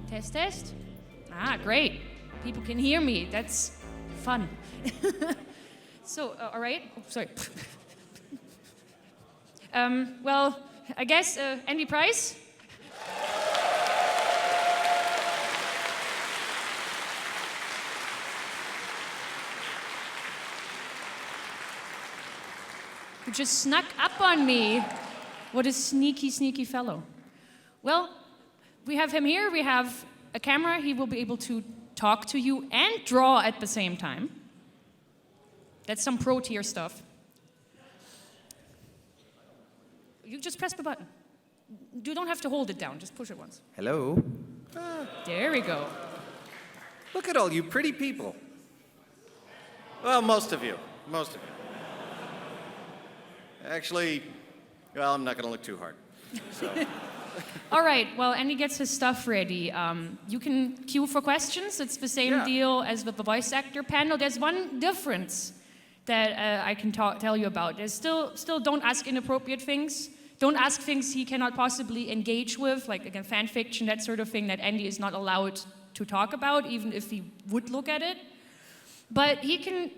Test, test. Ah, great. People can hear me. That's fun. So, all right. Oh, sorry. Well, I guess Andy Price. Who just snuck up on me. What a sneaky, sneaky fellow. Well, we have him here. We have a camera. He will be able to talk to you and draw at the same time. That's some pro tier stuff. You just press the button. You don't have to hold it down. Just push it once. Hello. There we go. Look at all you pretty people. Well, most of you. Most of you. Actually, well, I'm not going to look too hard. So. All right, well, Andy gets his stuff ready. You can queue for questions. It's the same deal as with the voice actor panel. There's one difference that I can tell you about. There's still don't ask inappropriate things. Don't ask things he cannot possibly engage with, like, again, fan fiction, that sort of thing that Andy is not allowed to talk about, even if he would look at it. But he can...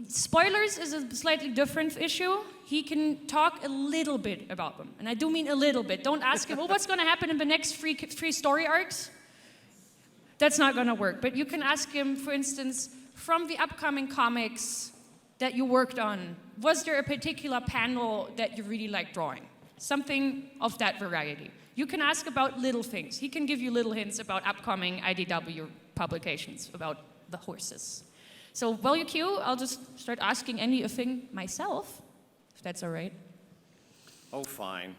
Spoilers is a slightly different issue. He can talk a little bit about them. And I do mean a little bit. Don't ask him, well, what's going to happen in the next three story arcs? That's not going to work. But you can ask him, for instance, from the upcoming comics that you worked on, was there a particular panel that you really liked drawing? Something of that variety. You can ask about little things. He can give you little hints about upcoming IDW publications, about the horses. So while you queue, I'll just start asking Andy a thing myself, if that's all right. Oh, fine.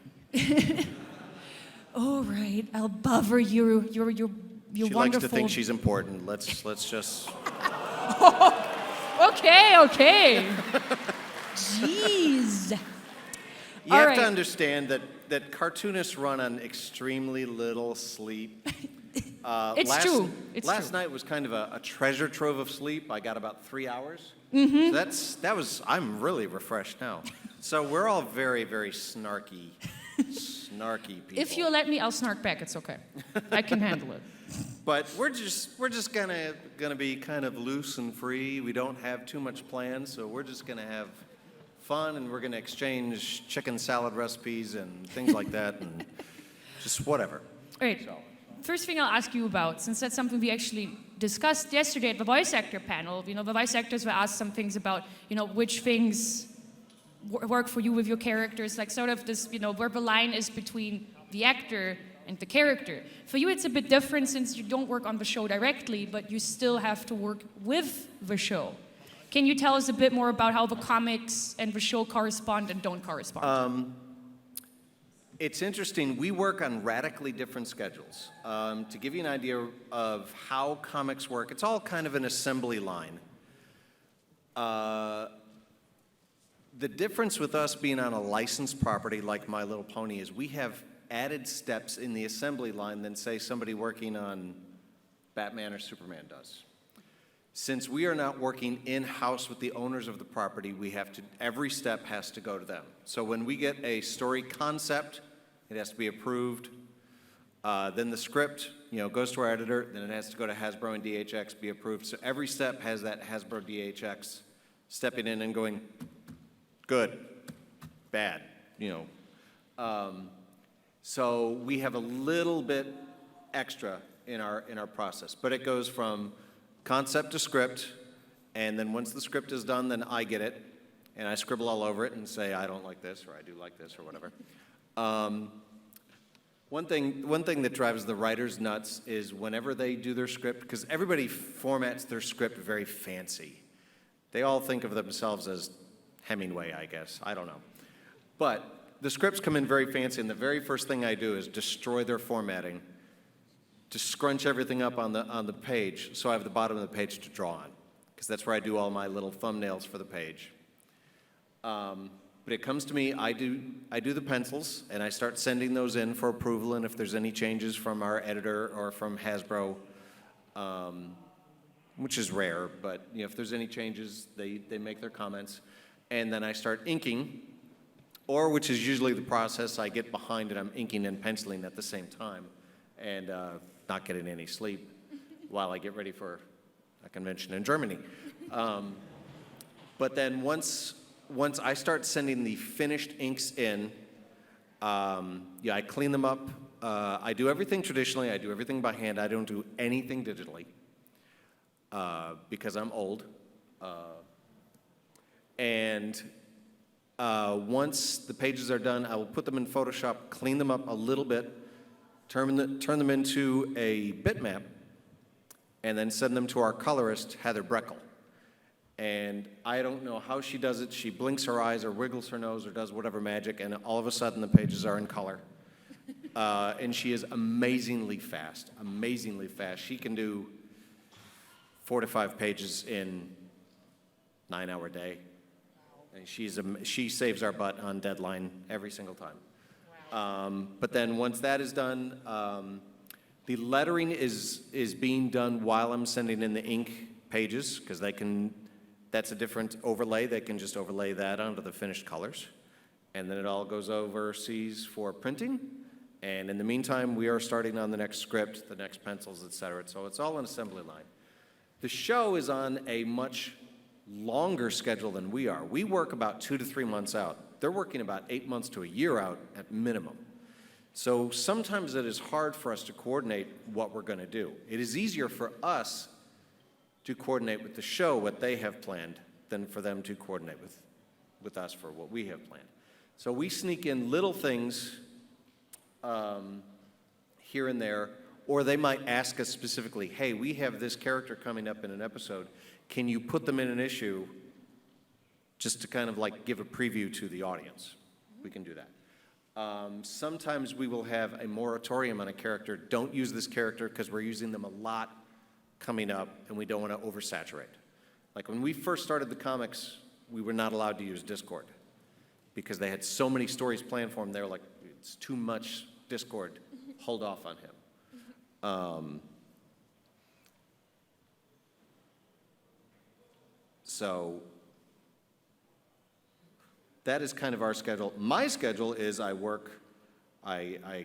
All right, I'll bother you. You're wonderful. She likes to think she's important. Let's just... Okay. Jeez. You have to understand that cartoonists run on extremely little sleep. It's true. Last night was kind of a treasure trove of sleep. I got about 3 hours. Mm-hmm. So I'm really refreshed now. So we're all very, very snarky people. If you let me, I'll snark back. It's okay. I can handle it. But we're just gonna be kind of loose and free. We don't have too much planned, so we're just gonna have fun, and we're gonna exchange chicken salad recipes and things like that, and just whatever. All right. So. First thing I'll ask you about, since that's something we actually discussed yesterday at the voice actor panel, the voice actors were asked some things about, which things work for you with your characters, like sort of this, where the line is between the actor and the character. For you, it's a bit different since you don't work on the show directly, but you still have to work with the show. Can you tell us a bit more about how the comics and the show correspond and don't correspond? It's interesting. We work on radically different schedules. To give you an idea of how comics work, it's all kind of an assembly line. The difference with us being on a licensed property like My Little Pony is we have added steps in the assembly line than, say, somebody working on Batman or Superman does. Since we are not working in-house with the owners of the property, every step has to go to them. So when we get a story concept, it has to be approved. Then the script, goes to our editor. Then it has to go to Hasbro and DHX, be approved. So every step has that Hasbro DHX stepping in and going, good, bad, So we have a little bit extra in our process, but it goes from concept to script, and then once the script is done, then I get it, and I scribble all over it and say I don't like this or I do like this or whatever. One thing that drives the writers nuts is whenever they do their script, because everybody formats their script very fancy. They all think of themselves as Hemingway, I guess. I don't know. But the scripts come in very fancy, and the very first thing I do is destroy their formatting, to scrunch everything up on the page so I have the bottom of the page to draw on, because that's where I do all my little thumbnails for the page. But it comes to me, I do the pencils, and I start sending those in for approval, and if there's any changes from our editor or from Hasbro, which is rare, but if there's any changes, they make their comments. And then I start inking, Or, which is usually the process, I get behind and I'm inking and penciling at the same time and not getting any sleep while I get ready for a convention in Germany. But then once I start sending the finished inks in, I clean them up. I do everything traditionally. I do everything by hand. I don't do anything digitally because I'm old. Once the pages are done, I will put them in Photoshop, clean them up a little bit, turn them into a bitmap, and then send them to our colorist, Heather Breckel. And I don't know how she does it. She blinks her eyes or wiggles her nose or does whatever magic, and all of a sudden the pages are in color. And she is amazingly fast, amazingly fast. She can do 4 to 5 pages in 9-hour day. And she saves our butt on deadline every single time. Wow. But then once that is done, the lettering is being done while I'm sending in the ink pages, because that's a different overlay. They can just overlay that onto the finished colors. And then it all goes overseas for printing. And in the meantime, we are starting on the next script, the next pencils, et cetera. So it's all an assembly line. The show is on a much longer schedule than we are. We work about 2 to 3 months out. They're working about 8 months to a year out at minimum. So sometimes it is hard for us to coordinate what we're going to do. It is easier for us to coordinate with the show what they have planned than for them to coordinate with us for what we have planned. So we sneak in little things here and there, or they might ask us specifically, hey, we have this character coming up in an episode. Can you put them in an issue just to kind of like give a preview to the audience? We can do that. Sometimes we will have a moratorium on a character. Don't use this character because we're using them a lot coming up and we don't want to oversaturate. Like when we first started the comics, we were not allowed to use Discord because they had so many stories planned for him. They were like, it's too much Discord. Hold off on him. So that is kind of our schedule. My schedule is I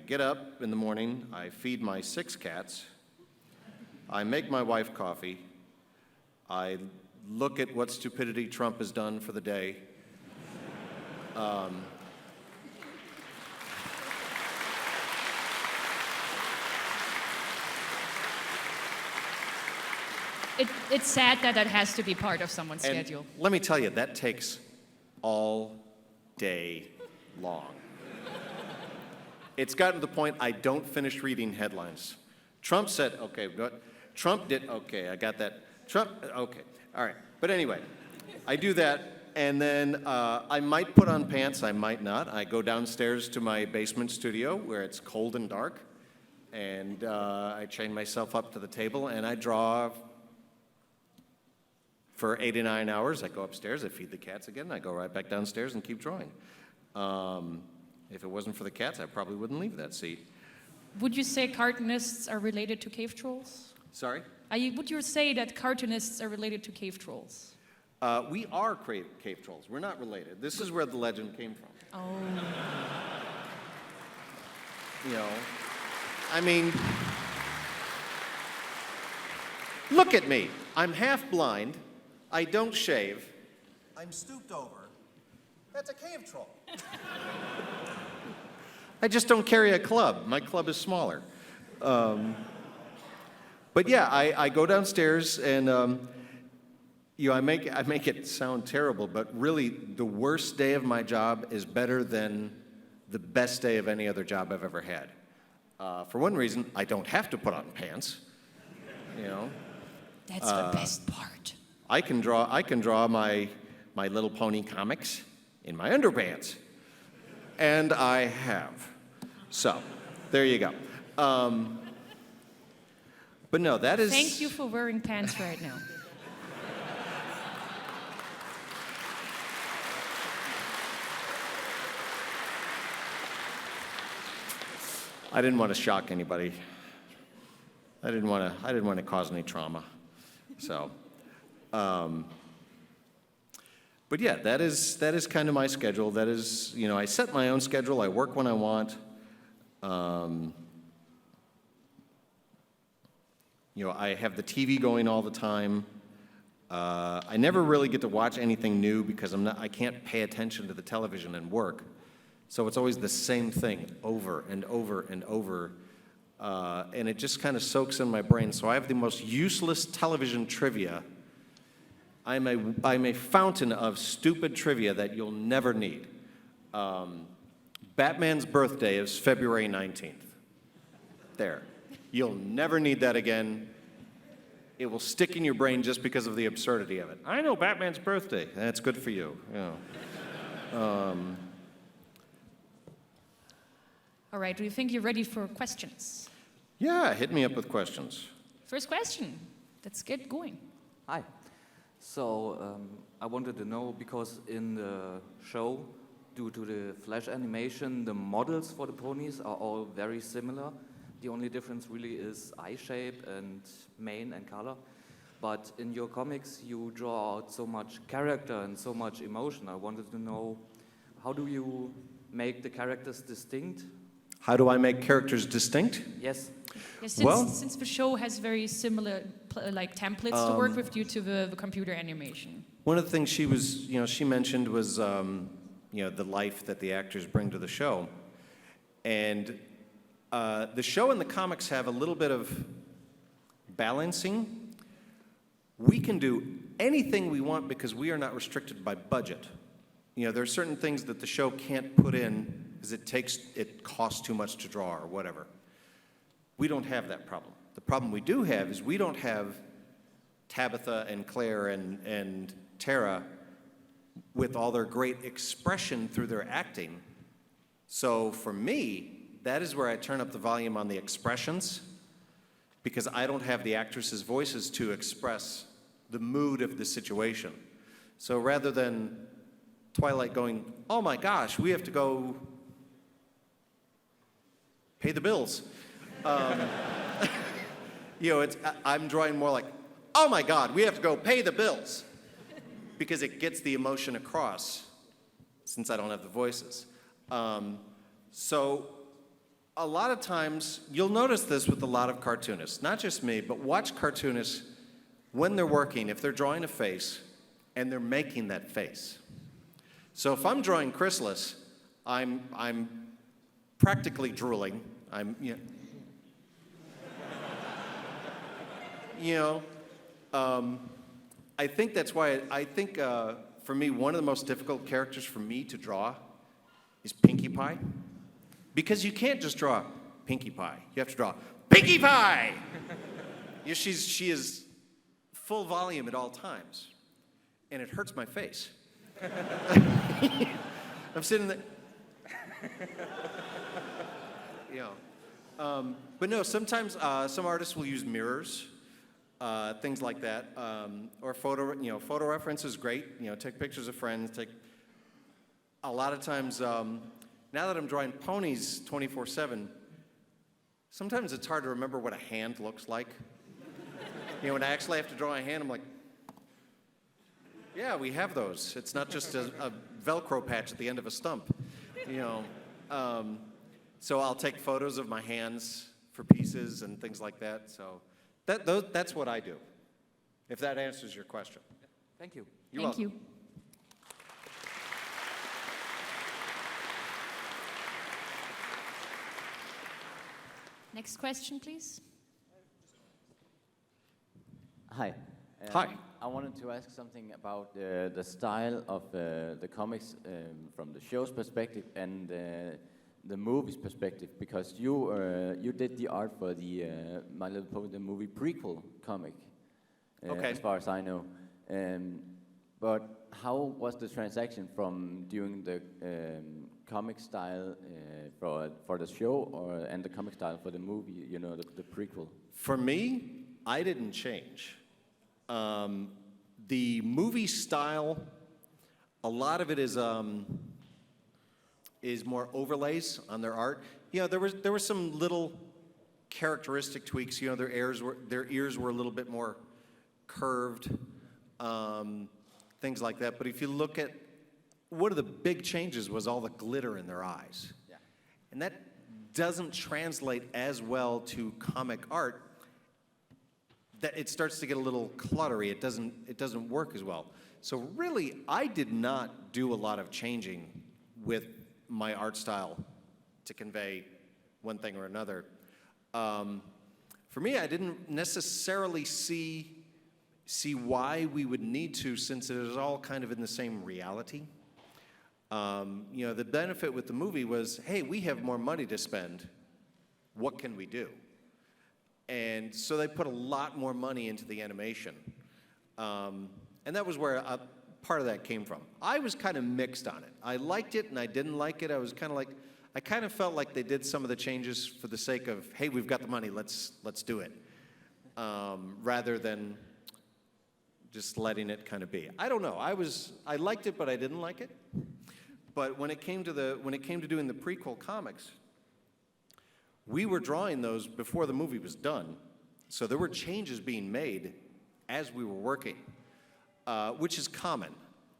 get up in the morning, I feed my 6 cats, I make my wife coffee, I look at what stupidity Trump has done for the day. It's sad that has to be part of someone's schedule. Let me tell you, that takes all day long. It's gotten to the point I don't finish reading headlines. Trump said, okay, Trump did, okay, I got that. Trump, okay, all right. But anyway, I do that, and then I might put on pants, I might not. I go downstairs to my basement studio where it's cold and dark, and I chain myself up to the table, and I draw for 8 to 9 hours. I go upstairs, I feed the cats again, I go right back downstairs and keep drawing. If it wasn't for the cats, I probably wouldn't leave that seat. Would you say cartoonists are related to cave trolls? Sorry? Would you say that cartoonists are related to cave trolls? We are cave trolls. We're not related. This is where the legend came from. Oh. You know, I mean, look at me. I'm half blind. I don't shave. I'm stooped over. That's a cave troll. I just don't carry a club. My club is smaller. But yeah, I go downstairs and I make it sound terrible, but really the worst day of my job is better than the best day of any other job I've ever had. For one reason, I don't have to put on pants. You know. That's the best part. I can draw my Little Pony comics in my underpants. And I have. So, there you go. But no, that is... Thank you for wearing pants right now. I didn't want to shock anybody. I didn't want to cause any trauma. So, But yeah, that is kind of my schedule. That is, I set my own schedule. I work when I want. I have the TV going all the time. I never really get to watch anything new because I can't pay attention to the television and work. So it's always the same thing over and over and over. And it just kind of soaks in my brain. So I have the most useless television trivia. I'm a fountain of stupid trivia that you'll never need. Batman's birthday is February 19th. There. You'll never need that again. It will stick in your brain just because of the absurdity of it. I know Batman's birthday. That's good for you. All right, do you think you're ready for questions? Yeah, hit me up with questions. First question. Let's get going. Hi. So I wanted to know, because in the show, due to the flash animation, the models for the ponies are all very similar. The only difference really is eye shape and mane and color. But in your comics, you draw out so much character and so much emotion. I wanted to know, how do you make the characters distinct? How do I make characters distinct? Yes. Yeah, since the show has very similar templates to work with due to the computer animation. One of the things she mentioned was, the life that the actors bring to the show. And the show and the comics have a little bit of balancing. We can do anything we want because we are not restricted by budget. There are certain things that the show can't put in because it costs too much to draw or whatever. We don't have that problem. The problem we do have is we don't have Tabitha and Claire and Tara with all their great expression through their acting. So for me, that is where I turn up the volume on the expressions, because I don't have the actresses' voices to express the mood of the situation. So rather than Twilight going, oh my gosh, we have to go pay the bills. I'm drawing more like, oh my God, we have to go pay the bills, because it gets the emotion across, since I don't have the voices. So a lot of times, you'll notice this with a lot of cartoonists, not just me, but watch cartoonists when they're working, if they're drawing a face, and they're making that face. So if I'm drawing Chrysalis, I'm practically drooling. I think that's why for me, one of the most difficult characters for me to draw is Pinkie Pie. Because you can't just draw Pinkie Pie. You have to draw Pinkie Pie! She is full volume at all times. And it hurts my face. I'm sitting there. But no, sometimes some artists will use mirrors, things like that, or photo reference is great. Take pictures of friends. A lot of times, now that I'm drawing ponies 24/7, sometimes it's hard to remember what a hand looks like. When I actually have to draw a hand, I'm like, yeah, we have those. It's not just a Velcro patch at the end of a stump. So I'll take photos of my hands for pieces and things like that. So that's what I do, if that answers your question. Thank you. You're welcome. Thank you. Next question, please. Hi. Hi. I wanted to ask something about the style of the comics from the show's perspective and the movie's perspective, because you did the art for the My Little Pony the movie prequel comic, Okay. as far as I know. But how was the transaction from doing the comic style for the show and the comic style for the movie, the prequel? For me, I didn't change. The movie style, a lot of it is more overlays on their art. There were some little characteristic tweaks. Their ears were a little bit more curved, things like that. But if you look at one of the big changes was all the glitter in their eyes. Yeah. And that doesn't translate as well to comic art, that it starts to get a little cluttery. It doesn't work as well. So really, I did not do a lot of changing with my art style to convey one thing or another. For me, I didn't necessarily see why we would need to, since it is all kind of in the same reality. You know, the benefit with the movie was, hey, we have more money to spend. What can we do? And so they put a lot more money into the animation. And that was where part of that came from. I was kind of mixed on it. I liked it and I didn't like it. I was kind of like, I kind of felt like they did some of the changes for the sake of, hey, we've got the money, let's do it. Rather than just letting it kind of be. I don't know. I liked it, but I didn't like it. But when it came to doing the prequel comics, we were drawing those before the movie was done. So there were changes being made as we were working, which is common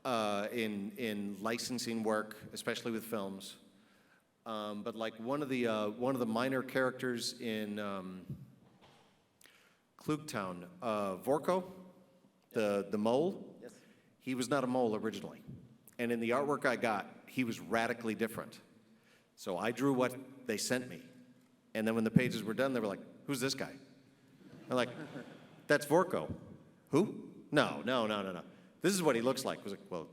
in licensing work, especially with films. But like one of the minor characters in Klugtown, Vorko, the mole, Yes. he was not a mole originally. And in the artwork I got, he was radically different. So I drew what they sent me. And then when the pages were done, they were like, who's this guy? I'm like, that's Vorko. Who? No. This is what he looks like. I was like, well,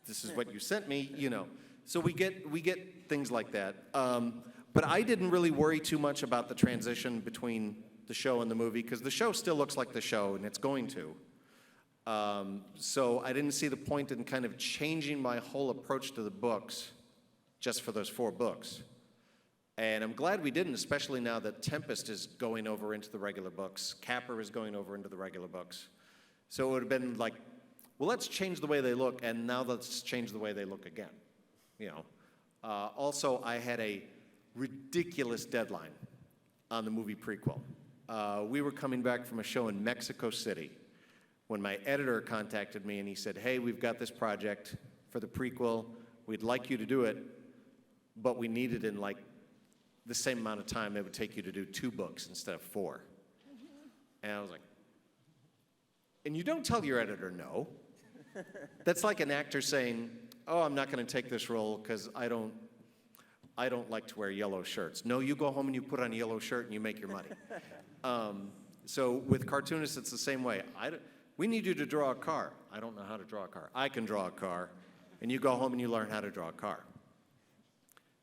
this is what you sent me, you know. So we get things like that. But I didn't really worry too much about the transition between the show and the movie, because the show still looks like the show, and it's going to. So I didn't see the point in kind of changing my whole approach to the books just for those 4 books. And I'm glad we didn't, especially now that Tempest is going over into the regular books. Capper is going over into the regular books. So it would have been like, well, let's change the way they look, and now let's change the way they look again. You know. Also, I had a ridiculous deadline on the movie prequel. We were coming back from a show in Mexico City when my editor contacted me and he said, hey, we've got this project for the prequel. We'd like you to do it, but we need it in like the same amount of time it would take you to do 2 books instead of 4. And I was like, and you don't tell your editor no. That's like an actor saying, oh, I'm not going to take this role because I don't like to wear yellow shirts. No, you go home and you put on a yellow shirt and you make your money. So with cartoonists, it's the same way. We need you to draw a car. I don't know how to draw a car. I can draw a car. And you go home and you learn how to draw a car.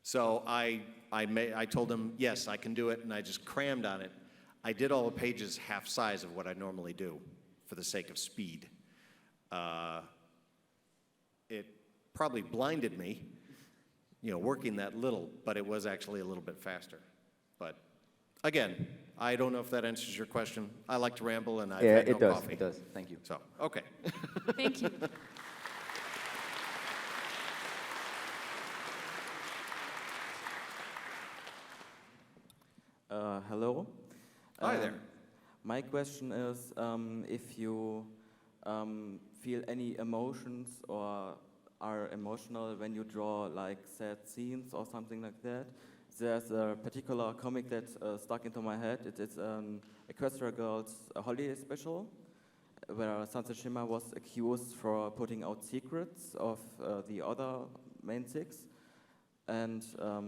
So I told him, yes, I can do it, and I just crammed on it. I did all the pages half size of what I normally do for the sake of speed. It probably blinded me, you know, working that little, but it was actually a little bit faster. But again, I don't know if that answers your question. I like to ramble, and I've had no coffee. It does. Thank you. So, okay. Thank you. Hello. Hi there. My question is if you feel any emotions or are emotional when you draw like sad scenes or something like that. There's a particular comic that stuck into my head. It is Equestria Girls holiday special, where Sansa was accused for putting out secrets of the other main 6. And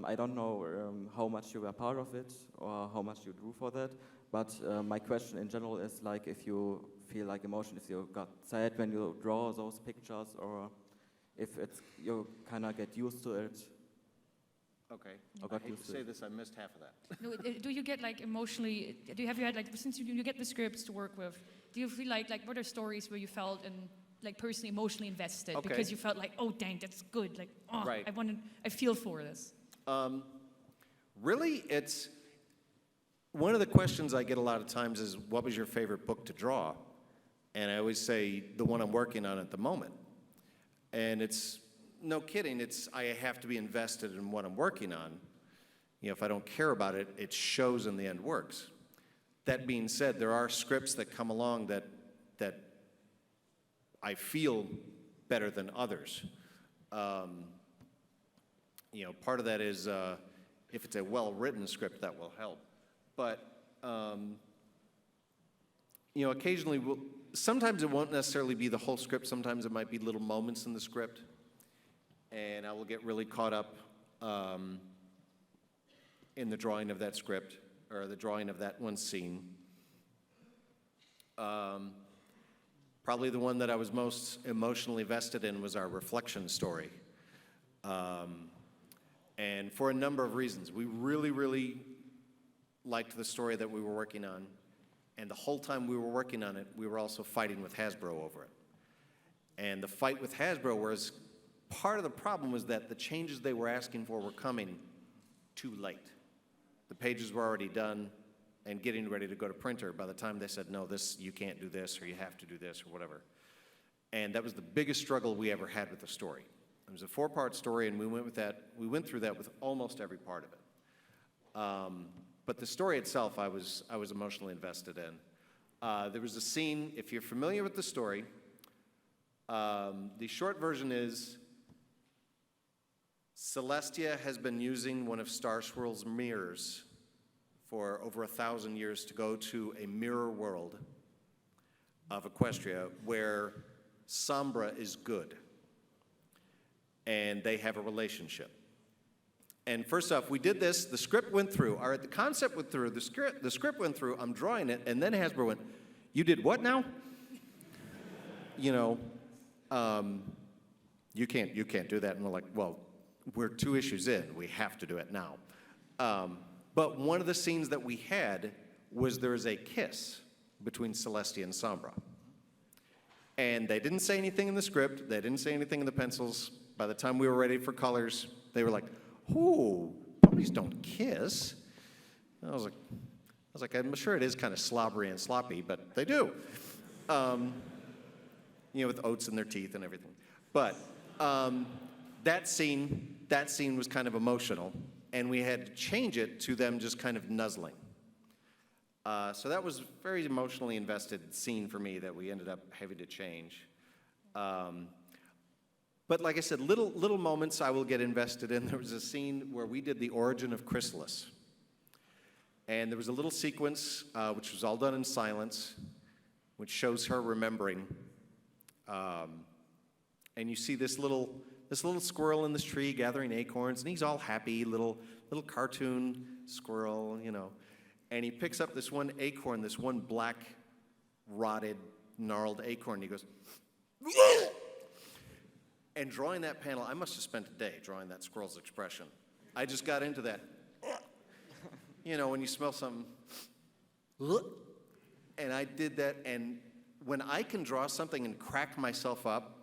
I don't know how much you were part of it or how much you drew for that. But my question in general is like if you feel like emotion, if you got sad when you draw those pictures, or if it's you kind of get used to it. Okay. I I hate to say this, I missed half of that. No, do you get like emotionally? Have you had like since you get the scripts to work with? Do you feel like what are stories where you felt and like personally emotionally invested because you felt like, oh dang, that's good, like oh Right. I feel for this. Really, it's one of the questions I get a lot of times is, what was your favorite book to draw? And I always say the one I'm working on at the moment. And it's no kidding, I have to be invested in what I'm working on. You know, if I don't care about it, it shows in the end works. That being said, there are scripts that come along that I feel better than others. You know, part of that is if it's a well-written script, that will help. But, you know, occasionally, sometimes it won't necessarily be the whole script. Sometimes it might be little moments in the script. And I will get really caught up in the drawing of that script, or the drawing of that one scene. Probably the one that I was most emotionally vested in was our reflection story. And for a number of reasons. We really, really liked the story that we were working on. And the whole time we were working on it, we were also fighting with Hasbro over it. And the fight with Hasbro was, part of the problem was that the changes they were asking for were coming too late. The pages were already done and getting ready to go to printer by the time they said, no, this, you can't do this, or you have to do this, or whatever. And that was the biggest struggle we ever had with the story. It was a 4-part story, and we went through that with almost every part of it. But the story itself, I was emotionally invested in. There was a scene, if you're familiar with the story, the short version is, Celestia has been using one of Star Swirl's mirrors for over 1,000 years to go to a mirror world of Equestria where Sombra is good, and they have a relationship. And first off, we did this, the script went through, all right, the concept went through, the script went through, I'm drawing it, and then Hasbro went, you did what now? You know, you can't do that. And we're like, well, we're 2 issues in, we have to do it now. But one of the scenes that we had was there was a kiss between Celestia and Sombra. And they didn't say anything in the script, they didn't say anything in the pencils. By the time we were ready for colors, they were like, ooh, ponies don't kiss. And I was like, I'm sure it is kind of slobbery and sloppy, but they do. You know, with oats in their teeth and everything. But that scene was kind of emotional, and we had to change it to them just kind of nuzzling. So that was a very emotionally invested scene for me that we ended up having to change. But like I said, little moments I will get invested in. There was a scene where we did the origin of Chrysalis. And there was a little sequence, which was all done in silence, which shows her remembering. And you see this little squirrel in this tree gathering acorns, and he's all happy, little cartoon squirrel, you know. And he picks up this one acorn, this one black, rotted, gnarled acorn, and he goes, and drawing that panel, I must have spent a day drawing that squirrel's expression. I just got into that, you know, when you smell something, and I did that, and when I can draw something and crack myself up,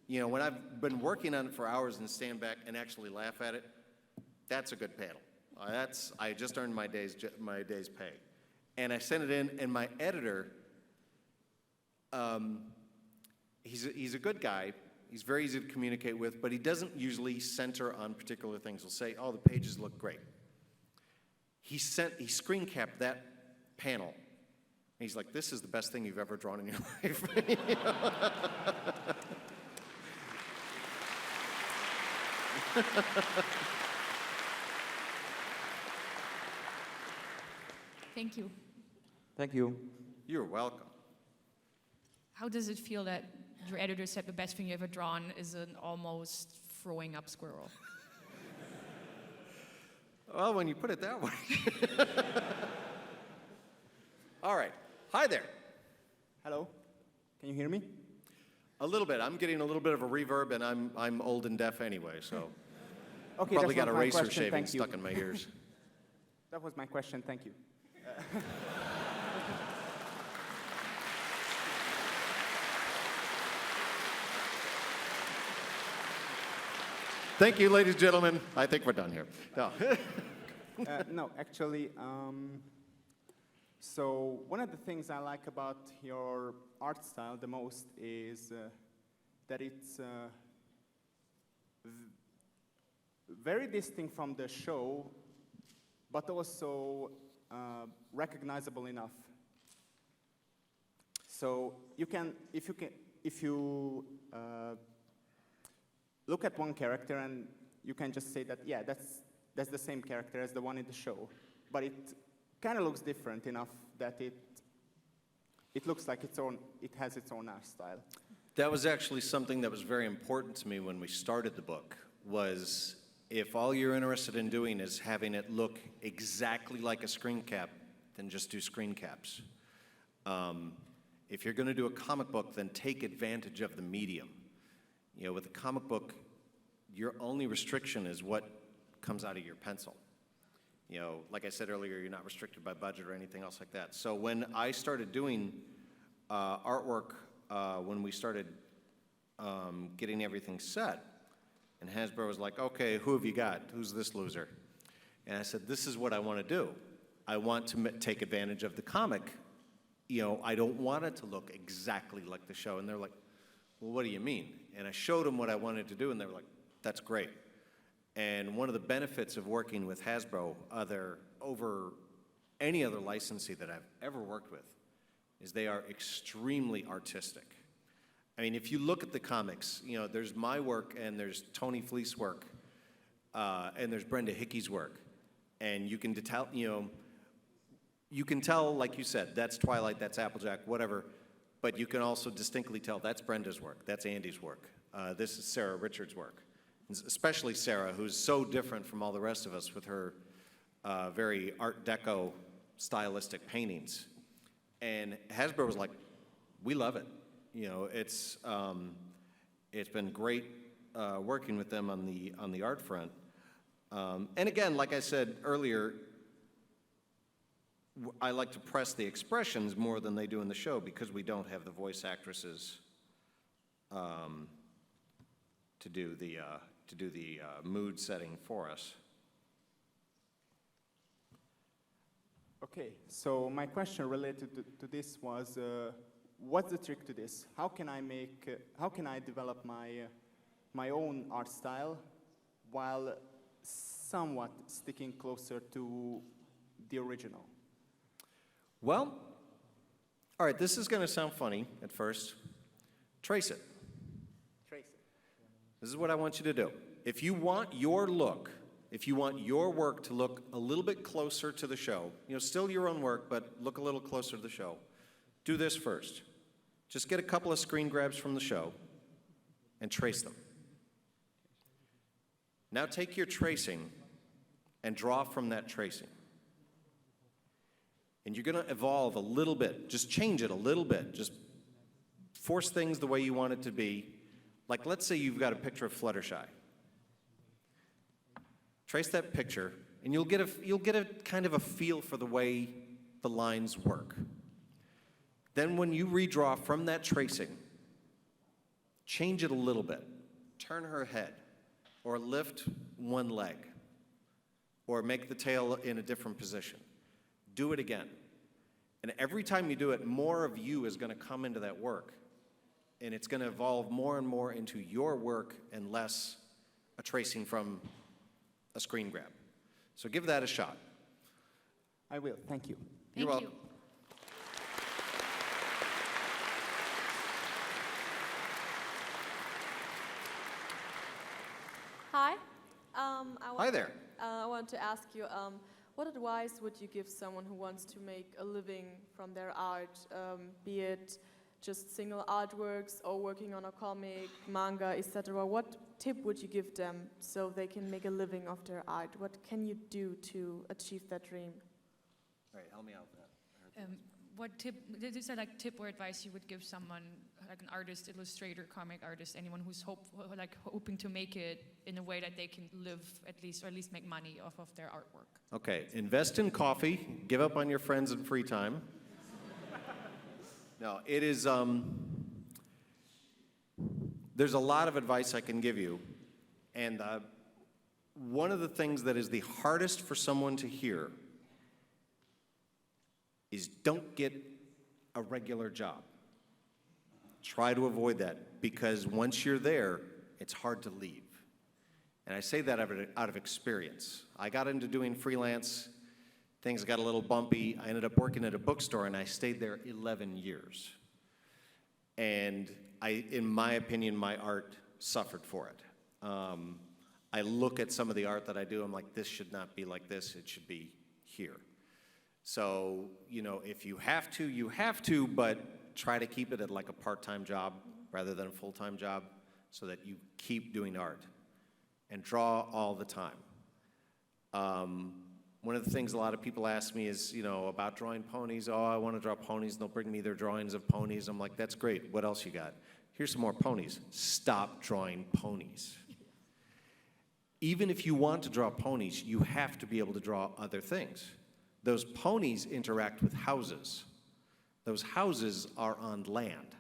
you know, when I've been working on it for hours and stand back and actually laugh at it, that's a good panel. I just earned my day's pay. And I sent it in, and my editor, he's a good guy. He's very easy to communicate with, but he doesn't usually center on particular things. He'll say, oh, the pages look great. He screen capped that panel. And he's like, this is the best thing you've ever drawn in your life. Thank you. Thank you. You're welcome. How does it feel that your editor said the best thing you ever drawn is an almost throwing up squirrel? Well, when you put it that way. All right. Hi there. Hello. Can you hear me? A little bit. I'm getting a little bit of a reverb, and I'm old and deaf anyway, so Okay, probably that's got a not my razor question, shaving thank you. stuck in my ears. That was my question, thank you. Thank you, ladies and gentlemen. I think we're done here. No. No, actually, so one of the things I like about your art style the most is that it's very distinct from the show, but also if if you look at one character and you can just say that, yeah, that's the same character as the one in the show, but it kind of looks different enough that it looks like it has its own art style. That was actually something that was very important to me when we started the book, was if all you're interested in doing is having it look exactly like a screen cap, then just do screen caps. If you're going to do a comic book, then take advantage of the medium. You know, with a comic book, your only restriction is what comes out of your pencil. You know, like I said earlier, you're not restricted by budget or anything else like that. So when I started doing artwork, when we started getting everything set, and Hasbro was like, okay, who have you got? Who's this loser? And I said, this is what I want to do. I want to take advantage of the comic. You know, I don't want it to look exactly like the show. And they're like, well, what do you mean? And I showed them what I wanted to do, and they were like, that's great. And one of the benefits of working with Hasbro over any other licensee that I've ever worked with is they are extremely artistic. I mean, if you look at the comics, you know, there's my work and there's Tony Fleece's work and there's Brenda Hickey's work. And you can tell, you know, you can tell, like you said, that's Twilight, that's Applejack, whatever, but you can also distinctly tell that's Brenda's work, that's Andy's work, this is Sarah Richards' work. Especially Sarah, who's so different from all the rest of us with her very Art Deco stylistic paintings. And Hasbro was like, we love it. You know, it's been great working with them on the art front. And again, like I said earlier, I like to press the expressions more than they do in the show because we don't have the voice actresses to do the mood setting for us. Okay, so my question related to this was, what's the trick to this? How can I develop my own art style while somewhat sticking closer to the original? Well, all right, this is going to sound funny at first. Trace it. Trace it. This is what I want you to do. If you want your look, if you want your work to look a little bit closer to the show, you know, still your own work, but look a little closer to the show, do this first. Just get a couple of screen grabs from the show and trace them. Now take your tracing and draw from that tracing. And you're going to evolve a little bit. Just change it a little bit. Just force things the way you want it to be. Like, let's say you've got a picture of Fluttershy. Trace that picture, and you'll get a kind of a feel for the way the lines work. Then when you redraw from that tracing, change it a little bit. Turn her head, or lift one leg, or make the tail in a different position. Do it again. And every time you do it, more of you is going to come into that work. And it's going to evolve more and more into your work and less a tracing from a screen grab. So give that a shot. I will, thank you. You're welcome. Hi. Hi there. I want to ask you, what advice would you give someone who wants to make a living from their art, be it just single artworks or working on a comic, manga, etc.? What tip would you give them so they can make a living of their art? What can you do to achieve that dream? All right, help me out with that. What tip, is there like tip or advice you would give someone, like an artist, illustrator, comic artist, anyone who's hoping to make it in a way that they can live at least, or at least make money off of their artwork? Okay, invest in coffee, give up on your friends in free time. No, it is, there's a lot of advice I can give you, and one of the things that is the hardest for someone to hear is don't get a regular job. Try to avoid that, because once you're there, it's hard to leave. And I say that out of experience. I got into doing freelance, things got a little bumpy. I ended up working at a bookstore, and I stayed there 11 years. And in my opinion, my art suffered for it. I look at some of the art that I do, I'm like, this should not be like this, it should be here. So, you know, if you have to, you have to, but try to keep it at like a part-time job rather than a full-time job so that you keep doing art and draw all the time. One of the things a lot of people ask me is, you know, about drawing ponies. Oh, I want to draw ponies, and they'll bring me their drawings of ponies. I'm like, that's great. What else you got? Here's some more ponies. Stop drawing ponies. Even if you want to draw ponies, you have to be able to draw other things. Those ponies interact with houses. Those houses are on land.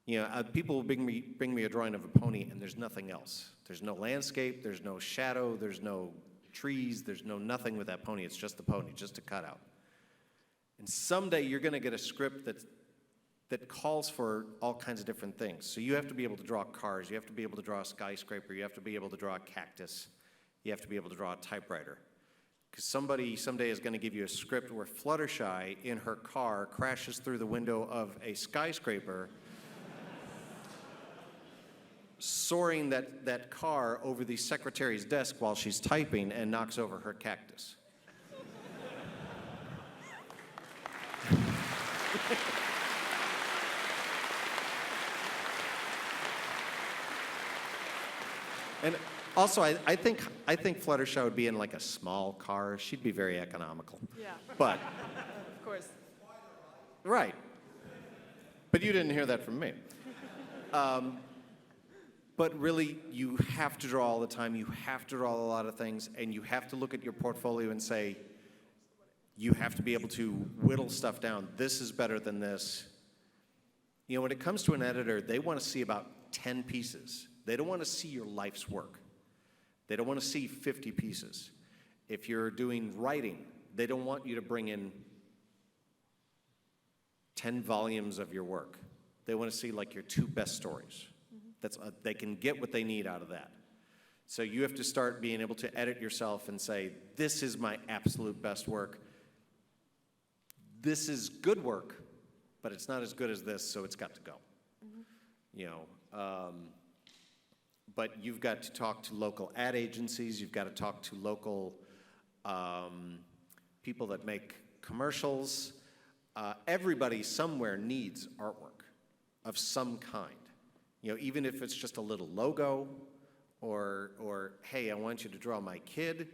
You know, people will bring me a drawing of a pony, and there's nothing else. There's no landscape, there's no shadow, there's no trees, there's no nothing with that pony. It's just the pony, just a cutout. And someday you're going to get a script that calls for all kinds of different things. So you have to be able to draw cars, you have to be able to draw a skyscraper, you have to be able to draw a cactus, you have to be able to draw a typewriter. Because somebody someday is going to give you a script where Fluttershy in her car crashes through the window of a skyscraper, soaring that car over the secretary's desk while she's typing and knocks over her cactus. And also, I think Fluttershy would be in like a small car. She'd be very economical. Yeah. But Of course. right. But you didn't hear that from me. But really, you have to draw all the time. You have to draw a lot of things, and you have to look at your portfolio and say, you have to be able to whittle stuff down. This is better than this. You know, when it comes to an editor, they want to see about 10 pieces. They don't want to see your life's work. They don't want to see 50 pieces. If you're doing writing, they don't want you to bring in 10 volumes of your work. They want to see like your 2 best stories. They can get what they need out of that. So you have to start being able to edit yourself and say, this is my absolute best work. This is good work, but it's not as good as this, so it's got to go. You know, but you've got to talk to local ad agencies. You've got to talk to local people that make commercials. Everybody somewhere needs artwork of some kind. You know, even if it's just a little logo, or hey, I want you to draw my kid,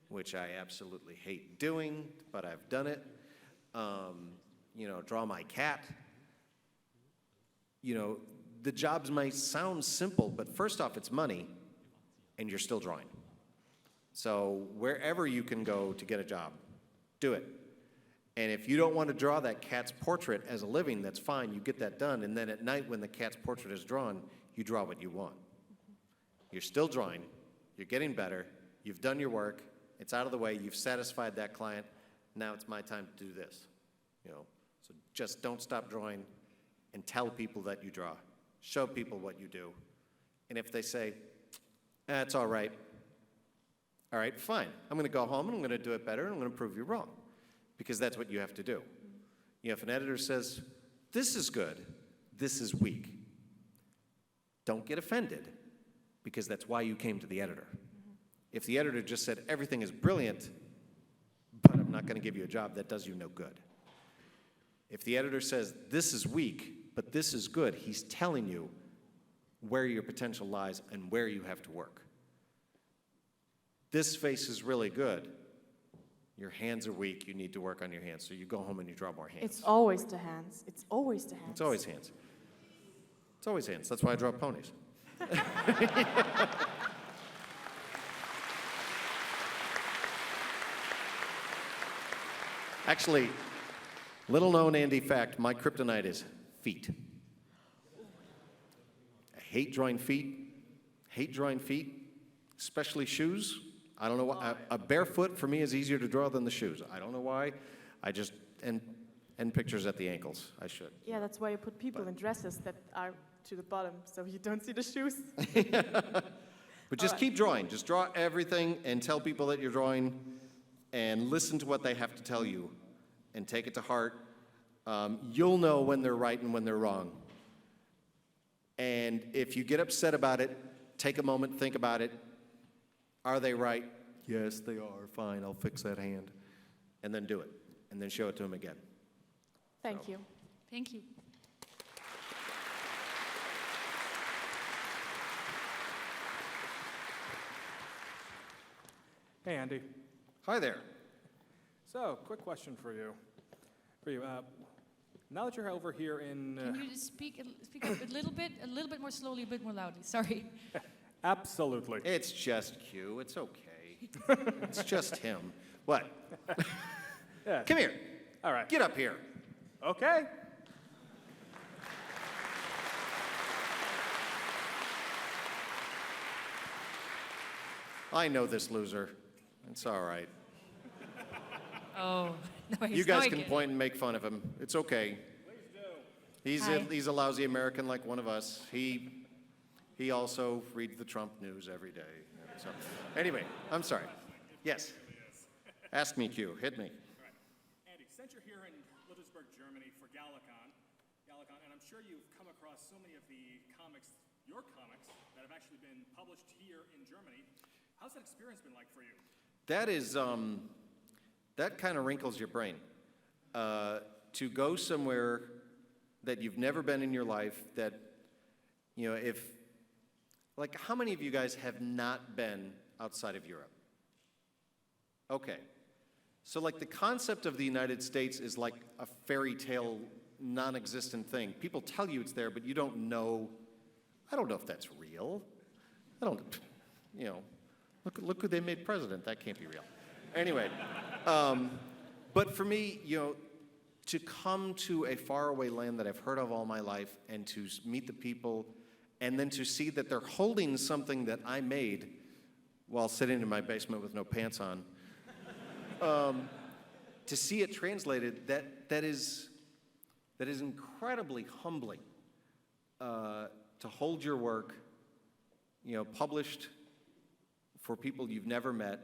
which I absolutely hate doing, but I've done it. You know, draw my cat. You know, the jobs might sound simple, but first off, it's money, and you're still drawing. So wherever you can go to get a job, do it. And if you don't want to draw that cat's portrait as a living, that's fine, you get that done, and then at night when the cat's portrait is drawn, you draw what you want. You're still drawing, you're getting better, you've done your work, it's out of the way, you've satisfied that client, now it's my time to do this. You know, so just don't stop drawing and tell people that you draw. Show people what you do. And if they say, it's all right, fine. I'm going to go home and I'm going to do it better and I'm going to prove you wrong. Because that's what you have to do. You know, if an editor says, this is good, this is weak, don't get offended, because that's why you came to the editor. If the editor just said, everything is brilliant, but I'm not going to give you a job, that does you no good. If the editor says, this is weak, but this is good, he's telling you where your potential lies and where you have to work. This face is really good. Your hands are weak, you need to work on your hands. So you go home and you draw more hands. It's always the hands. It's always the hands. It's always hands. It's always hands. That's why I draw ponies. Actually, little known Andy fact, my kryptonite is feet. I hate drawing feet, especially shoes. I don't know why. A barefoot for me is easier to draw than the shoes. I don't know why. I just end pictures at the ankles. I should. Yeah, that's why you put people in dresses that are to the bottom, so you don't see the shoes. But just keep drawing. Just draw everything and tell people that you're drawing and listen to what they have to tell you and take it to heart. You'll know when they're right and when they're wrong. And if you get upset about it, take a moment, think about it. Are they right? Yes, they are. Fine, I'll fix that hand. And then do it. And then show it to them again. Thank you. Thank you. Hey, Andy. Hi there. So, quick question for you. Now that you're over here in... Can you just speak up a little bit more slowly, a bit more loudly? Sorry. Absolutely. It's just Q. It's okay. It's just him. What? Yes. Come here. All right. Get up here. Okay. I know this loser. It's all right. Oh, no, You guys can point and make fun of him. It's okay. Please do. Hi. He's a lousy American like one of us. He also reads the Trump news every day. So, anyway, I'm sorry. Yes. Ask me, Q. Hit me. All right. Andy, since you're here in Ludwigsburg, Germany for Galacon, and I'm sure you've come across so many of your comics, that have actually been published here in Germany. How's that experience been like for you? That is, that kind of wrinkles your brain. To go somewhere that you've never been in your life, that, how many of you guys have not been outside of Europe? Okay. So, the concept of the United States is like a fairy tale, non-existent thing. People tell you it's there, but you don't know. I don't know if that's real. I don't, look who they made president. That can't be real. Anyway, but for me, to come to a faraway land that I've heard of all my life and to meet the people and then to see that they're holding something that I made while sitting in my basement with no pants on, to see it translated, that is incredibly humbling. To hold your work, published for people you've never met,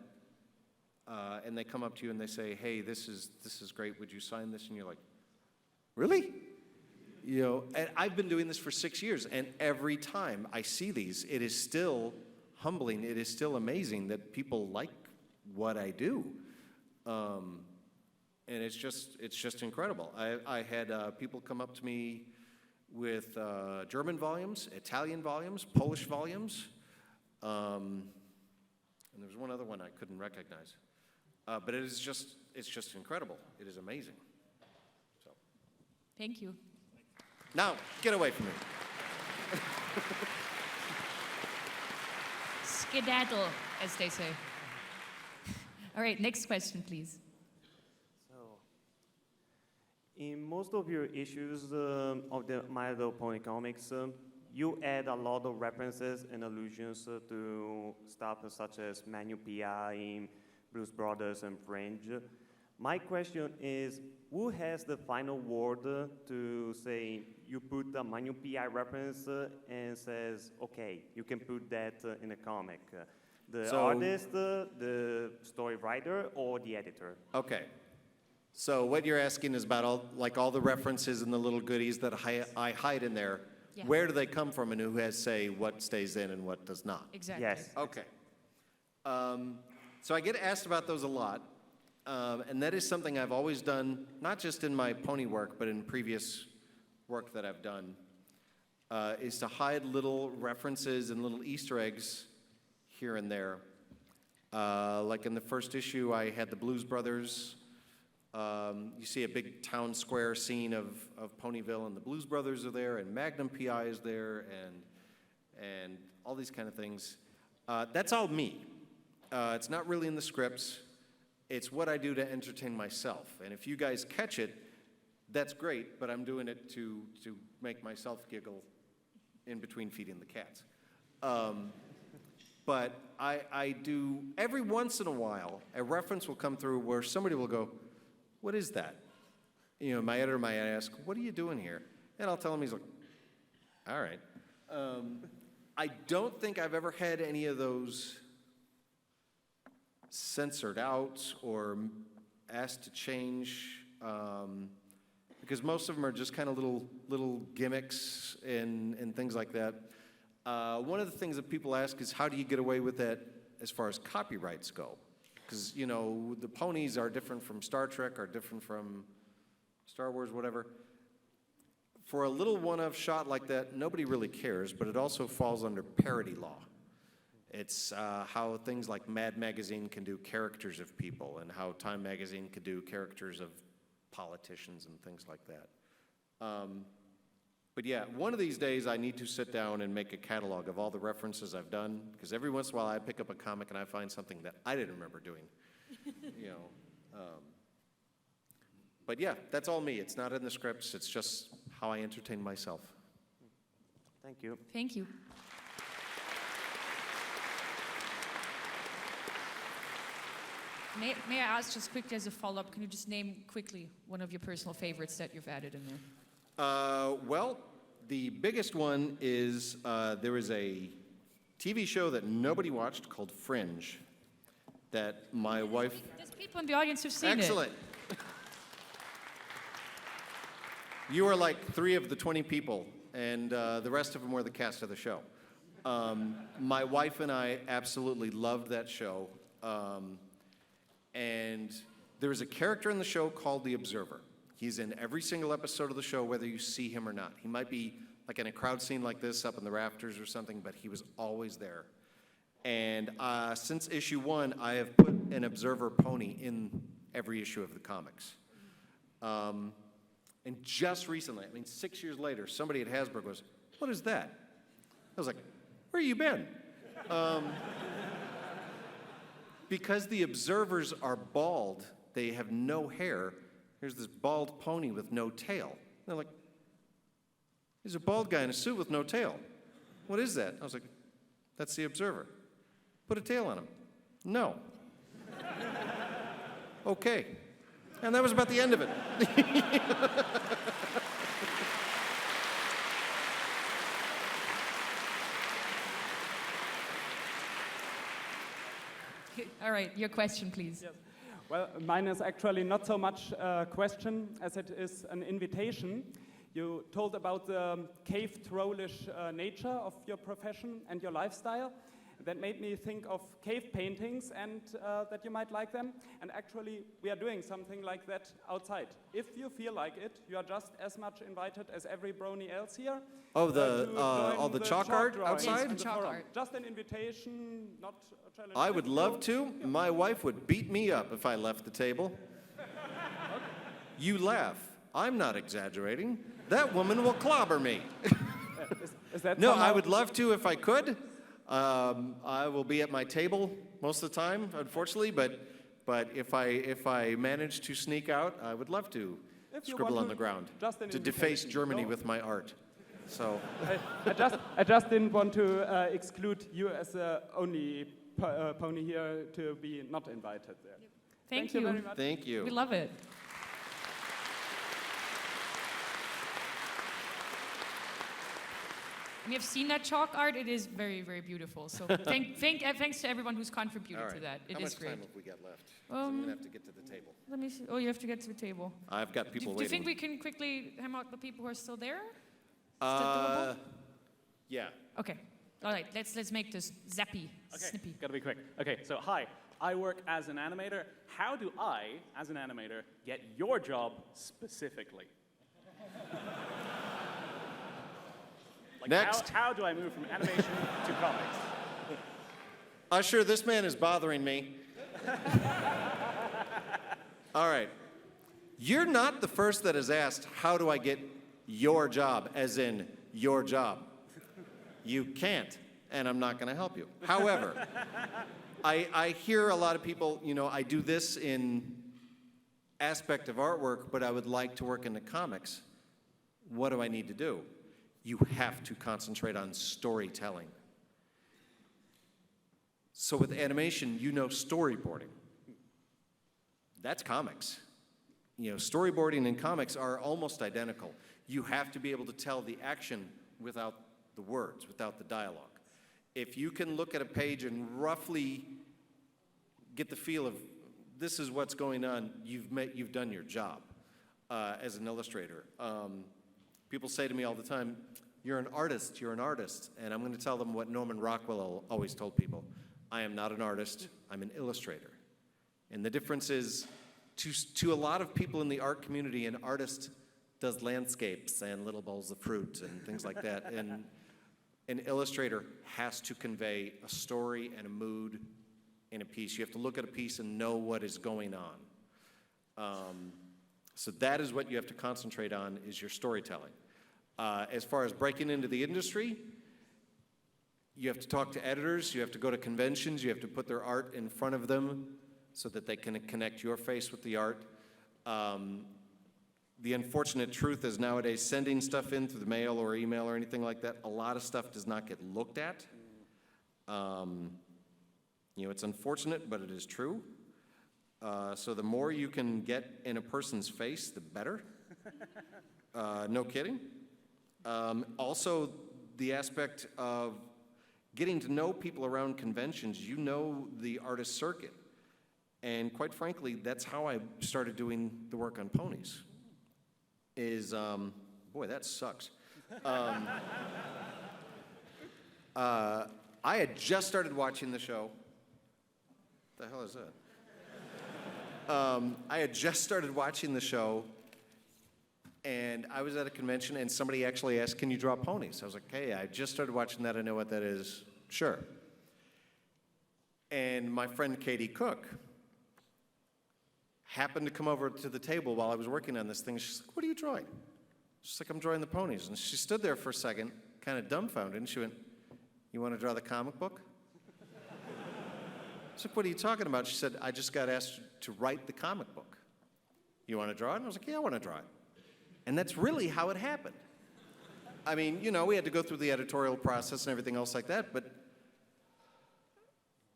and they come up to you and they say, "Hey, this is great. Would you sign this?" And you're like, "Really?" And I've been doing this for 6 years, and every time I see these, it is still humbling. It is still amazing that people like what I do, and it's just incredible. I had people come up to me with German volumes, Italian volumes, Polish volumes, and there was one other one I couldn't recognize. But it's just incredible. It is amazing. So. Thank you. Now, get away from me. Skedaddle, as they say. All right, next question, please. So, in most of your issues of the My Little Pony comics, you add a lot of references and allusions to stuff such as Manu P.I. in Blues Brothers and Fringe. My question is, who has the final word to say you put a Manu P.I. reference and says, okay, you can put that in a comic? The artist, the story writer, or the editor? Okay. So what you're asking is about all the references and the little goodies that I hide in there. Yeah. Where do they come from, and who has say what stays in and what does not? Exactly. Yes. Okay. So I get asked about those a lot, and that is something I've always done, not just in my pony work, but in previous work that I've done, is to hide little references and little Easter eggs here and there. Like in the first issue, I had the Blues Brothers. You see a big town square scene of Ponyville, and the Blues Brothers are there, and Magnum P.I. is there, and all these kind of things. That's all me. It's not really in the scripts. It's what I do to entertain myself. And if you guys catch it, that's great, but I'm doing it to make myself giggle in between feeding the cats. But I do, every once in a while, a reference will come through where somebody will go, "What is that?" My editor might ask, "What are you doing here?" And I'll tell him, he's like, "All right." I don't think I've ever had any of those censored out or asked to change. because most of them are just kind of little gimmicks and things like that. One of the things that people ask is, how do you get away with that as far as copyrights go? Because, you know, the ponies are different from Star Trek, are different from Star Wars, whatever. For a little one-off shot like that, nobody really cares, but it also falls under parody law. It's how things like Mad Magazine can do characters of people, and how Time Magazine can do characters of politicians and things like that. But yeah, one of these days I need to sit down and make a catalog of all the references I've done, because every once in a while I pick up a comic and I find something that I didn't remember doing. You know. But yeah, that's all me. It's not in the scripts. It's just how I entertain myself. Thank you. Thank you. May I ask just quickly as a follow-up, can you just name quickly one of your personal favorites that you've added in there? Well, the biggest one is there is a TV show that nobody watched called Fringe that my wife... There's people in the audience who've seen Excellent. You are like 3 of the 20 people, and the rest of them were the cast of the show. My wife and I absolutely loved that show. And there is a character in the show called the Observer. He's in every single episode of the show, whether you see him or not. He might be like in a crowd scene like this up in the rafters or something, but he was always there. And since issue 1, I have put an Observer pony in every issue of the comics. And just recently, I mean 6 years later, somebody at Hasbro goes, "What is that?" I was like, "Where you been?" Because the Observers are bald, they have no hair. Here's this bald pony with no tail. And they're like, "There's a bald guy in a suit with no tail. What is that?" I was like, "That's the Observer. Put a tail on him." "No." "Okay." And that was about the end of it. All right, your question, please. Yes. Well, mine is actually not so much a question as it is an invitation. You told about the cave trollish nature of your profession and your lifestyle. That made me think of cave paintings and that you might like them. And actually, we are doing something like that outside. If you feel like it, you are just as much invited as every brony else here. Oh, all the chalk art outside? Yes, the chalk art. Just an invitation, not a challenge. I would love to. My wife would beat me up if I left the table. You laugh. I'm not exaggerating. That woman will clobber me. Is that No, somehow- I would love to if I could. I will be at my table most of the time, unfortunately, but if I manage to sneak out, I would love to If you scribble want on the ground just an to deface invitation. Germany No. with my art. So I just didn't want to exclude you as the only pony here to be not invited there. Thank you you. very much. thank you. We love it. And you've seen that chalk art. It is very, very beautiful. So thanks to everyone who's contributed All right. to that. It How is much great. time have we got left? 'Cause I'm gonna have to get to the table. Let me see. Oh, you have to get to the table. I've got people Do you waiting. think we can quickly hem out the people who are still there? Is that doable? Yeah. Okay. All right. Let's make this zappy, Okay, snippy. gotta be quick. Okay, so hi, I work as an animator. How do I, as an animator, get your job specifically? Like Next. How do I move from animation to comics? Usher, this man is bothering me. All right. You're not the first that has asked, how do I get your job, as in your job? You can't, and I'm not going to help you. However, I hear a lot of people, you know, I do this in aspect of artwork, but I would like to work in the comics. What do I need to do? You have to concentrate on storytelling. So with animation, you know storyboarding. That's comics. You know, storyboarding and comics are almost identical. You have to be able to tell the action without the words, without the dialogue. If you can look at a page and roughly get the feel of this is what's going on, you've done your job. as an illustrator. People say to me all the time, you're an artist, and I'm going to tell them what Norman Rockwell always told people. I am not an artist, I'm an illustrator. And the difference is, to a lot of people in the art community, an artist does landscapes and little bowls of fruit and things like that. And an illustrator has to convey a story and a mood in a piece. You have to look at a piece and know what is going on. So that is what you have to concentrate on, is your storytelling. As far as breaking into the industry, you have to talk to editors, you have to go to conventions, you have to put their art in front of them so that they can connect your face with the art. The unfortunate truth is nowadays sending stuff in through the mail or email or anything like that, a lot of stuff does not get looked at. It's unfortunate, but it is true. So the more you can get in a person's face, the better. No kidding. Also, the aspect of getting to know people around conventions, you know the artist circuit. And quite frankly, that's how I started doing the work on ponies. Boy, that sucks. I had just started watching the show. What the hell is that? I had just started watching the show, and I was at a convention, and somebody actually asked, can you draw ponies? I was like, hey, I just started watching that. I know what that is. Sure. And my friend Katie Cook happened to come over to the table while I was working on this thing. She's like, what are you drawing? She's like, I'm drawing the ponies. And she stood there for a second, kind of dumbfounded, and she went, you want to draw the comic book? I was like, what are you talking about? She said, I just got asked to write the comic book. You want to draw it? And I was like, yeah, I want to draw it. And that's really how it happened. I mean, we had to go through the editorial process and everything else like that, but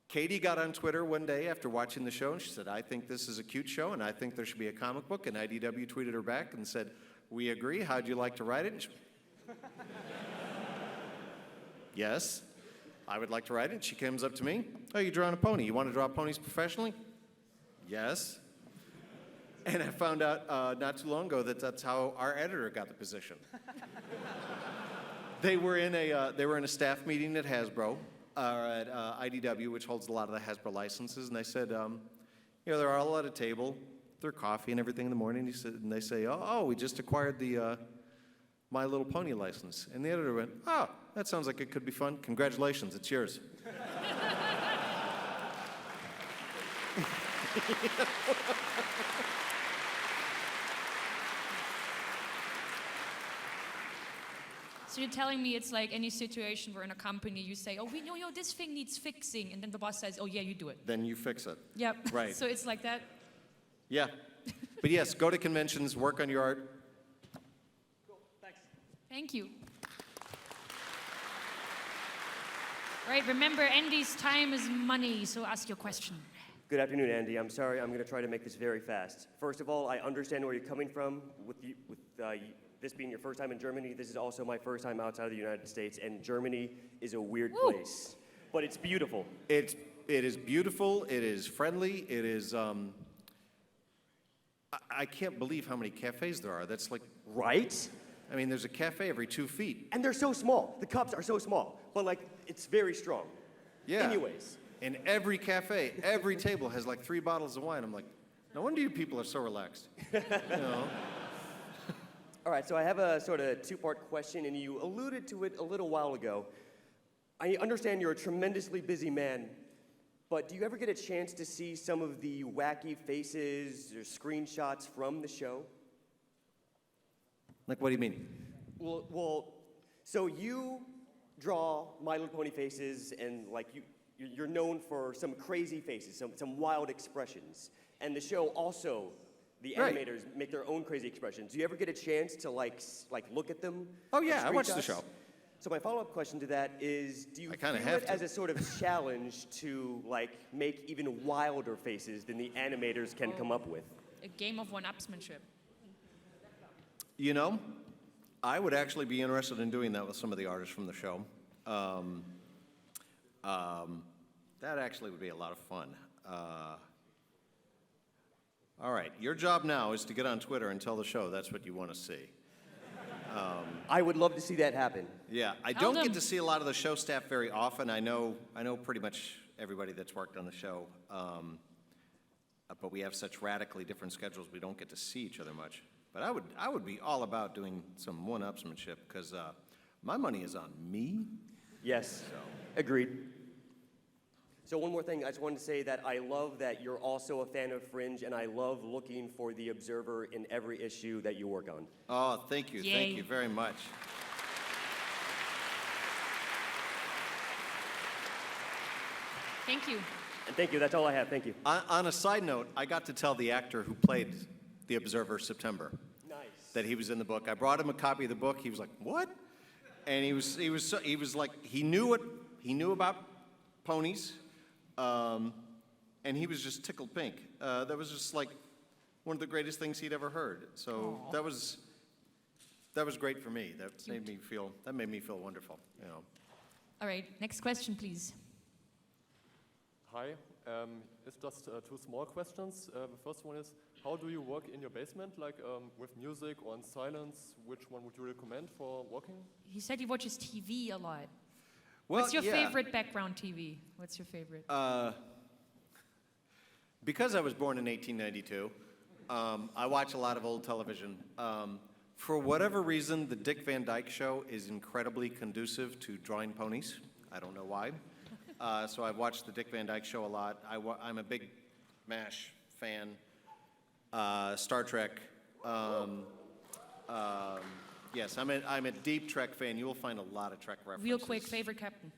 Katie got on Twitter one day after watching the show, and she said, I think this is a cute show, and I think there should be a comic book, and IDW tweeted her back and said, we agree, how'd you like to write it? And she, yes, I would like to write it. She comes up to me, oh, you're drawing a pony. You want to draw ponies professionally? Yes. And I found out not too long ago that that's how our editor got the position. They were in a staff meeting at Hasbro, at IDW, which holds a lot of the Hasbro licenses, and they said, they're all at a table, their coffee and everything in the morning. And they say, oh, we just acquired the My Little Pony license. And the editor went, oh, that sounds like it could be fun. Congratulations, it's yours. So you're telling me it's like any situation where in a company you say, oh, we know, this thing needs fixing, and then the boss says, oh, yeah, you do it. Then you fix it. Yep. Right. So it's like that? Yeah. But yes, go to conventions, work on your art. Cool, thanks. Thank you. All right, remember, Andy's time is money, so ask your question. Good afternoon, Andy. I'm sorry, I'm going to try to make this very fast. First of all, I understand where you're coming from with this being your first time in Germany. This is also my first time outside of the United States, and Germany is a weird place, but it's beautiful. It is beautiful. It is friendly. It is. I can't believe how many cafes there are. That's like right. I mean, there's a cafe every 2 feet, and they're so small. The cups are so small, but like it's very strong. Yeah. Anyways, in every cafe, every table has like 3 bottles of wine. I'm like, no wonder you people are so relaxed. All right, so I have a sort of two-part question, and you alluded to it a little while ago. I understand you're a tremendously busy man, but do you ever get a chance to see some of the wacky faces or screenshots from the show? Like, what do you mean? Well, so you draw My Little Pony faces, and like you're known for some crazy faces, some wild expressions, and the show also. The animators make their own crazy expressions. Do you ever get a chance to like look at them? Oh yeah, I watch the show. So my follow-up question to that is, do you feel it as a sort of challenge to like make even wilder faces than the animators can come up with? A game of one-upsmanship. I would actually be interested in doing that with some of the artists from the show. That actually would be a lot of fun. All right, your job now is to get on Twitter and tell the show that's what you want to see. I would love to see that happen. Yeah, I Tell don't get them. to see a lot of the show staff very often. I know pretty much everybody that's worked on the show, but we have such radically different schedules, we don't get to see each other much. But I would be all about doing some one-upsmanship, because my money is on me. Yes, agreed. So one more thing, I just wanted to say that I love that you're also a fan of Fringe, and I love looking for the Observer in every issue that you work on. Oh, thank you. Yay. Thank you very much. Thank you. And thank you, that's all I have, thank you. On a side note, I got to tell the actor who played the Observer September Nice. that he was in the book. I brought him a copy of the book. He was like, "What?" And he was like, he knew about ponies, and he was just tickled pink. That was just like one of the greatest things he'd ever heard. So that was great for me. That made me feel wonderful. You know. All right, next question, please. Hi, it's just two small questions. The first one is, how do you work in your basement, like with music or in silence? Which one would you recommend for working? He said he watches TV a lot. Well, What's your yeah. favorite background TV? What's your favorite? Because I was born in 1892, I watch a lot of old television. For whatever reason, the Dick Van Dyke Show is incredibly conducive to drawing ponies. I don't know why. So I've watched the Dick Van Dyke Show a lot. I'm a big MASH fan. Star Trek. Yes, I'm a deep Trek fan. You will find a lot of Trek references. Real quick, favorite captain.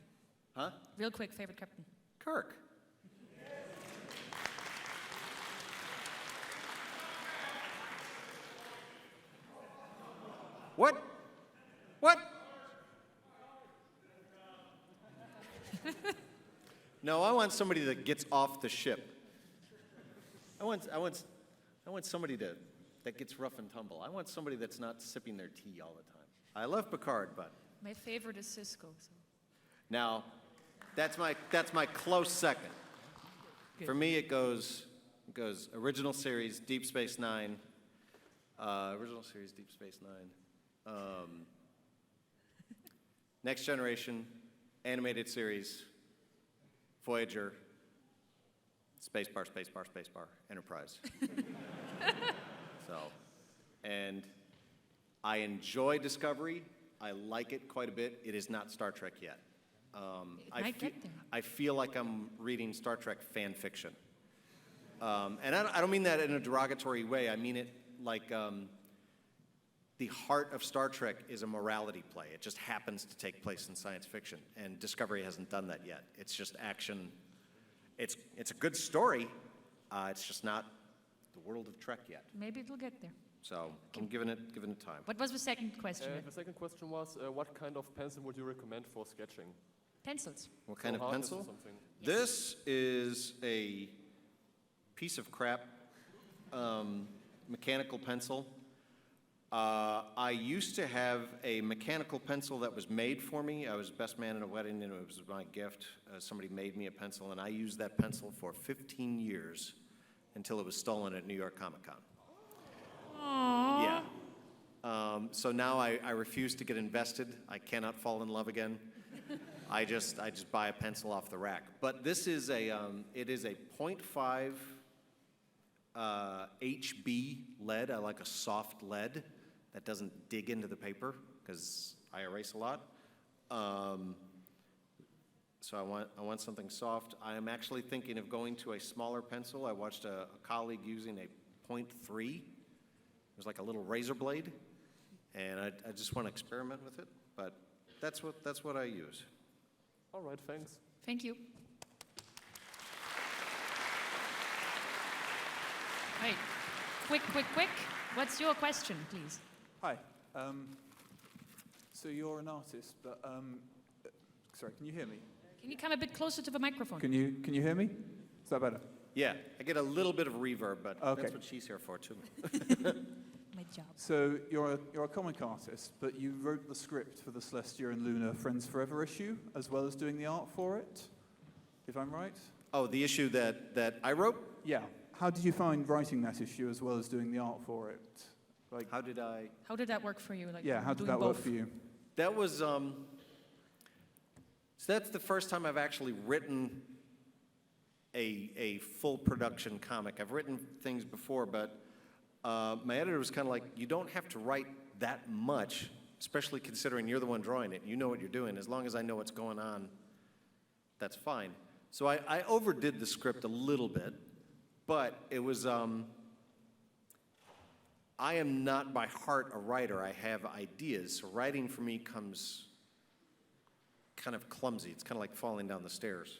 Huh? Real quick, favorite captain. Kirk. What? What? No, I want somebody that gets off the ship. I want somebody that gets rough and tumble. I want somebody that's not sipping their tea all the time. I love Picard, but My favorite is Cisco. So. now that's my close second. Good. For me, it goes original series, Deep Space Nine. Original series, Deep Space Nine. Next Generation, animated series, Voyager, Spacebar, Enterprise. So, and I enjoy Discovery. I like it quite a bit. It is not Star Trek yet. might get there. I feel like I'm reading Star Trek fan fiction. And I don't mean that in a derogatory way. I mean it like the heart of Star Trek is a morality play. It just happens to take place in science fiction, and Discovery hasn't done that yet. It's just action. It's a good story. It's just not the world of Trek yet. Maybe it'll get there. So I'm giving it time. What was the second question? The second question was, what kind of pencil would you recommend for sketching? Pencils. What kind of hardness or pencil? something? This is a piece of crap mechanical pencil. I used to have a mechanical pencil that was made for me. I was best man in a wedding, and it was my gift. Somebody made me a pencil, and I used that pencil for 15 years until it was stolen at New York Comic Con. Yeah. So now I refuse to get invested. I cannot fall in love again. I just buy a pencil off the rack. But this is it is a 0.5 HB lead. I like a soft lead that doesn't dig into the paper because I erase a lot. So I want something soft. I am actually thinking of going to a smaller pencil. I watched a colleague using a 0.3. It was like a little razor blade, and I just want to experiment with it. But that's what I use. All right, thanks. Thank you. Right. Quick. What's your question, please? Hi. So you're an artist, but sorry, can you hear me? Can you come a bit closer to the microphone? Can you hear me? Is that better? Yeah, I get a little bit of reverb, but Okay. that's what she's here for too. My job. So you're a comic artist, but you wrote the script for the Celestia and Luna Friends Forever issue, as well as doing the art for it, if I'm right? Oh, the issue that I wrote? Yeah. How did you find writing that issue as well as doing the art for it? Like, How did that work for you? Like, yeah, how did doing that both? work for you? That was, so that's the first time I've actually written a full production comic. I've written things before, but my editor was kind of like, you don't have to write that much, especially considering you're the one drawing it. You know what you're doing. As long as I know what's going on, that's fine. So I overdid the script a little bit, but it was, I am not by heart a writer. I have ideas. So writing for me comes kind of clumsy. It's kind of like falling down the stairs.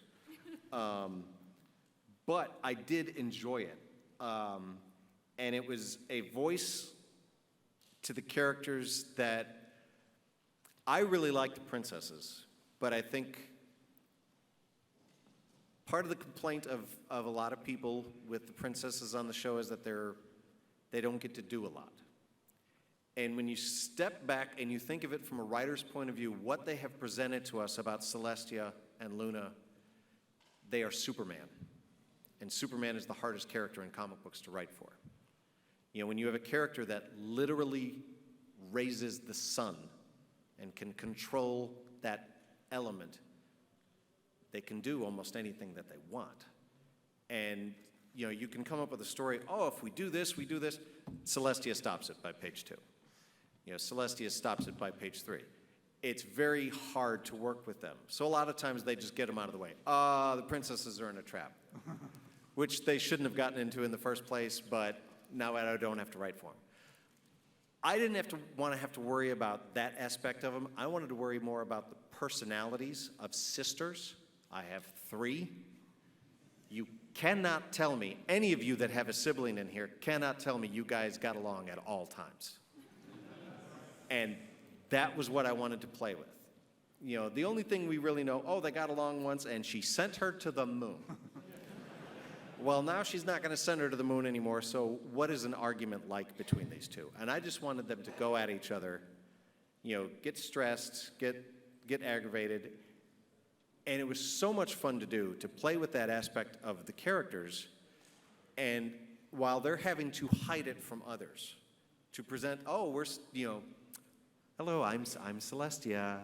But I did enjoy it. And it was a voice to the characters that I really like the princesses, but I think part of the complaint of a lot of people with the princesses on the show is that they don't get to do a lot. And when you step back and you think of it from a writer's point of view, what they have presented to us about Celestia and Luna, they are Superman. And Superman is the hardest character in comic books to write for. You know, when you have a character that literally raises the sun and can control that element, they can do almost anything that they want. And, you know, you can come up with a story, oh, if we do this, we do this. Celestia stops it by page 2. You know, Celestia stops it by page 3. It's very hard to work with them. So a lot of times they just get them out of the way. The princesses are in a trap, which they shouldn't have gotten into in the first place, but now I don't have to write for them. I didn't want to worry about that aspect of them. I wanted to worry more about the personalities of sisters. I have 3. You cannot tell me, any of you that have a sibling in here, cannot tell me you guys got along at all times. And that was what I wanted to play with. You know, the only thing we really know, oh, they got along once and she sent her to the moon. Well, now she's not going to send her to the moon anymore, so what is an argument like between these two? And I just wanted them to go at each other, you know, get stressed, get aggravated. And it was so much fun to do, to play with that aspect of the characters, and while they're having to hide it from others, to present, oh, we're, you know, hello, I'm Celestia,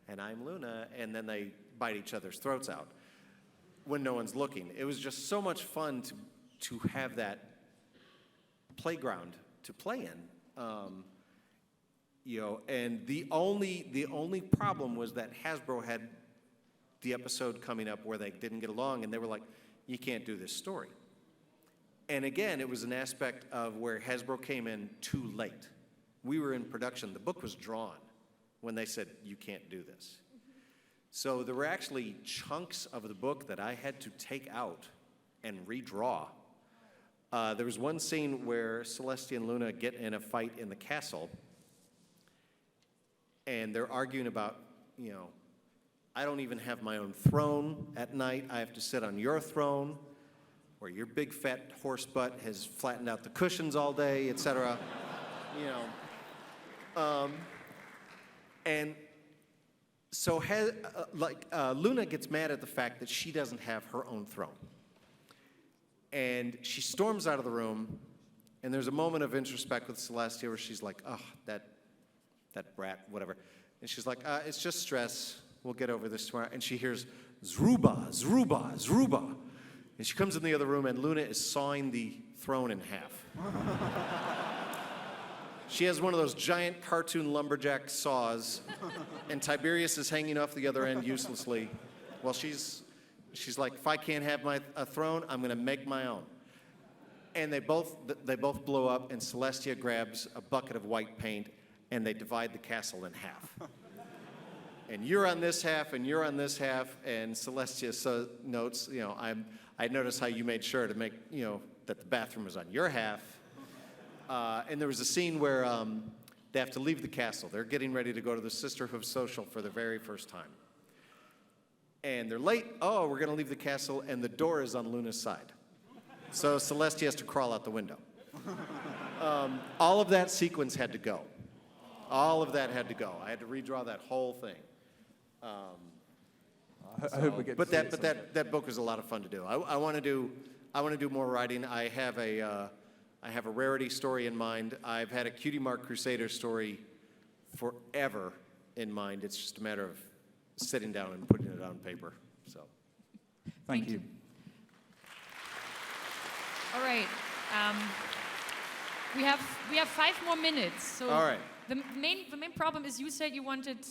and I'm Luna, and then they bite each other's throats out when no one's looking. It was just so much fun to have that playground to play in. You know, and the only problem was that Hasbro had the episode coming up where they didn't get along, and they were like, you can't do this story. And again, it was an aspect of where Hasbro came in too late. We were in production. The book was drawn when they said, you can't do this. So there were actually chunks of the book that I had to take out and redraw. There was one scene where Celestia and Luna get in a fight in the castle, and they're arguing about, you know, I don't even have my own throne at night. I have to sit on your throne, where your big fat horse butt has flattened out the cushions all day, etc. You know. And so Luna gets mad at the fact that she doesn't have her own throne. And she storms out of the room, and there's a moment of introspect with Celestia where she's like, oh, that brat, whatever. And she's like, it's just stress. We'll get over this tomorrow. And she hears, Zruba, Zruba, Zruba. And she comes in the other room, and Luna is sawing the throne in half. She has one of those giant cartoon lumberjack saws, and Tiberius is hanging off the other end uselessly. Well, she's like, if I can't have a throne, I'm going to make my own. And they both blow up, and Celestia grabs a bucket of white paint, and they divide the castle in half. And you're on this half, and you're on this half, and Celestia notes, you know, I noticed how you made sure to make, you know, that the bathroom was on your half. And there was a scene where they have to leave the castle. They're getting ready to go to the Sisterhood Social for the very first time. And they're late. Oh, we're going to leave the castle, and the door is on Luna's side. So Celestia has to crawl out the window. All of that sequence had to go. All of that had to go. I had to redraw that whole thing. I hope we get but that book was a lot of fun to do. I want to do I want to do more writing. I have a Rarity story in mind. I've had a Cutie Mark Crusader story forever in mind. It's just a matter of sitting down and putting it on paper. So, Thank you. All right. We have 5 more minutes. So all right. The main problem is you said you wanted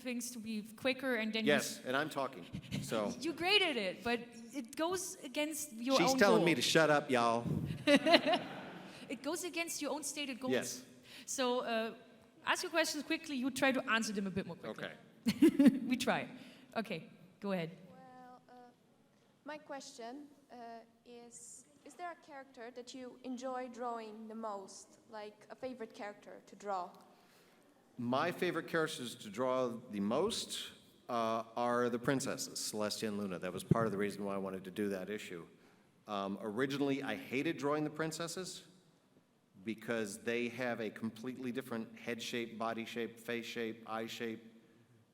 things to be quicker, and then Yes, and I'm talking. So you graded it, but it goes against your own she's telling goal. me to shut up, y'all. It goes against your own stated goals. Yes. So ask your questions quickly. You try to answer them a bit more quickly. Okay. We try. Okay, go ahead. Well, my question is there a character that you enjoy drawing the most, like a favorite character to draw? My favorite characters to draw the most are the princesses, Celestia and Luna. That was part of the reason why I wanted to do that issue. Originally, I hated drawing the princesses because they have a completely different head shape, body shape, face shape, eye shape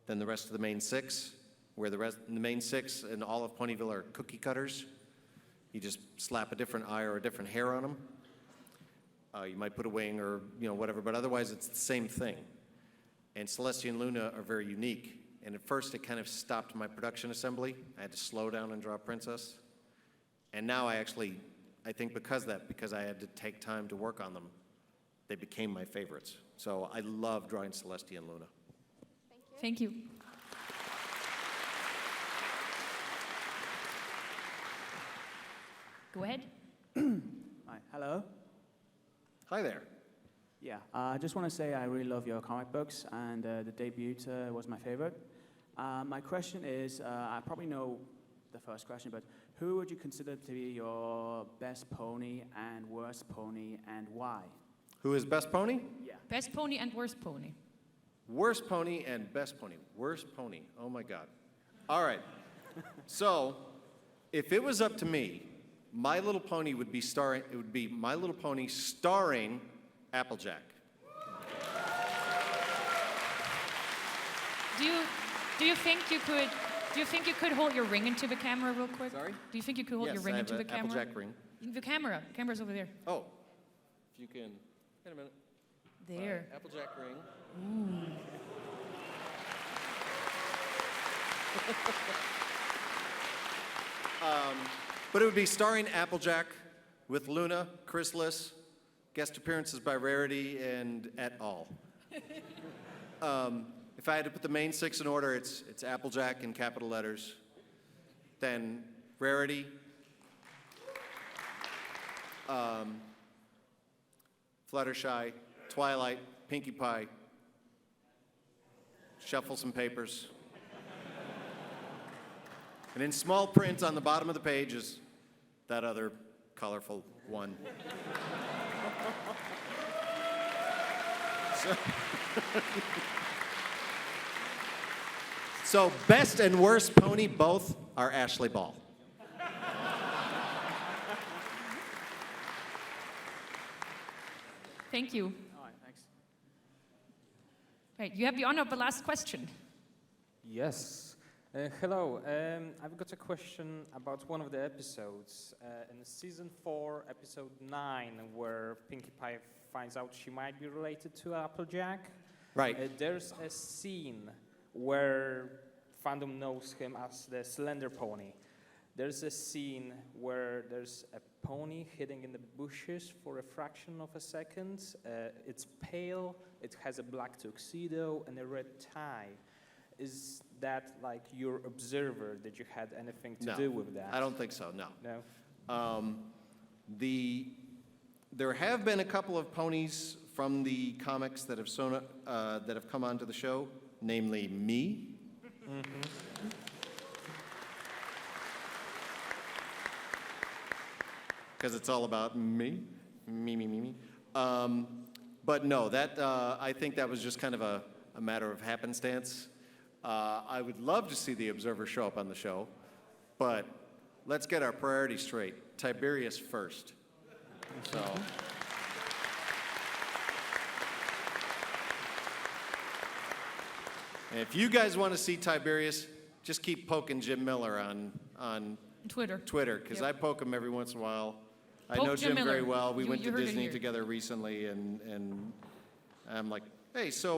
than the rest of the main 6, where the main 6 and all of Ponyville are cookie cutters. You just slap a different eye or a different hair on them. You might put a wing or whatever, but otherwise it's the same thing. And Celestia and Luna are very unique. And at first it kind of stopped my production assembly. I had to slow down and draw Princess. And now I think because I had to take time to work on them, they became my favorites. So I love drawing Celestia and Luna. Thank you. Go ahead. Hi. Hello. Hi there. Yeah, I just want to say I really love your comic books, and the debut was my favorite. My question is, I probably know the first question, but who would you consider to be your best pony and worst pony, and why? Who is best pony? Yeah. Best pony and worst pony. Worst pony and best pony. Worst pony. Oh my God. All right. So, if it was up to me, My Little Pony would be starring. It would be My Little Pony starring Applejack. Do you think you could hold your ring into the camera real quick? Sorry? Do you think you could hold your ring into the camera? Applejack ring. The camera's over there. Oh, if you can. Wait a minute. There. Applejack ring. Ooh. But it would be starring Applejack with Luna, Chrysalis, guest appearances by Rarity, and et al. If I had to put the main 6 in order, it's Applejack in capital letters, then Rarity, Fluttershy, Twilight, Pinkie Pie, Shuffle Some Papers. And in small print on the bottom of the page is that other colorful one. So best and worst pony both are Ashley Ball. Thank you. All right, thanks. Right, you have the honor of the last question. Yes. Hello. I've got a question about one of the episodes in season 4, episode 9, where Pinkie Pie finds out she might be related to Applejack. Right. There's a scene where fandom knows him as the Slender Pony. There's a scene where there's a pony hiding in the bushes for a fraction of a second. It's pale, it has a black tuxedo and a red tie. Is that like your observer? Did you had anything to do with that? I don't think so, no. No? There have been a couple of ponies from the comics that have come onto the show, namely me. Because it's all about me. But no, I think that was just kind of a matter of happenstance. I would love to see the Observer show up on the show, but let's get our priorities straight. Tiberius first. So. And if you guys want to see Tiberius, just keep poking Jim Miller on Twitter. Twitter, because Yep. I poke him every once in a while. I Poke know Jim Jim very Miller. well. We You- went you to heard it Disney here. together recently, and I'm like, hey, so,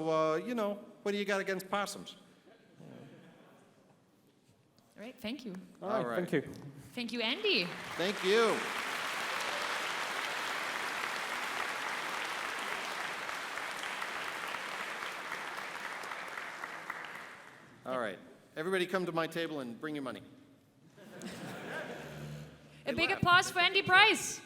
what do you got against possums? All right, thank you. All right, thank you. Thank you, Andy. Thank you. All right. Everybody come to my table and bring your money. A big applause for Andy Price.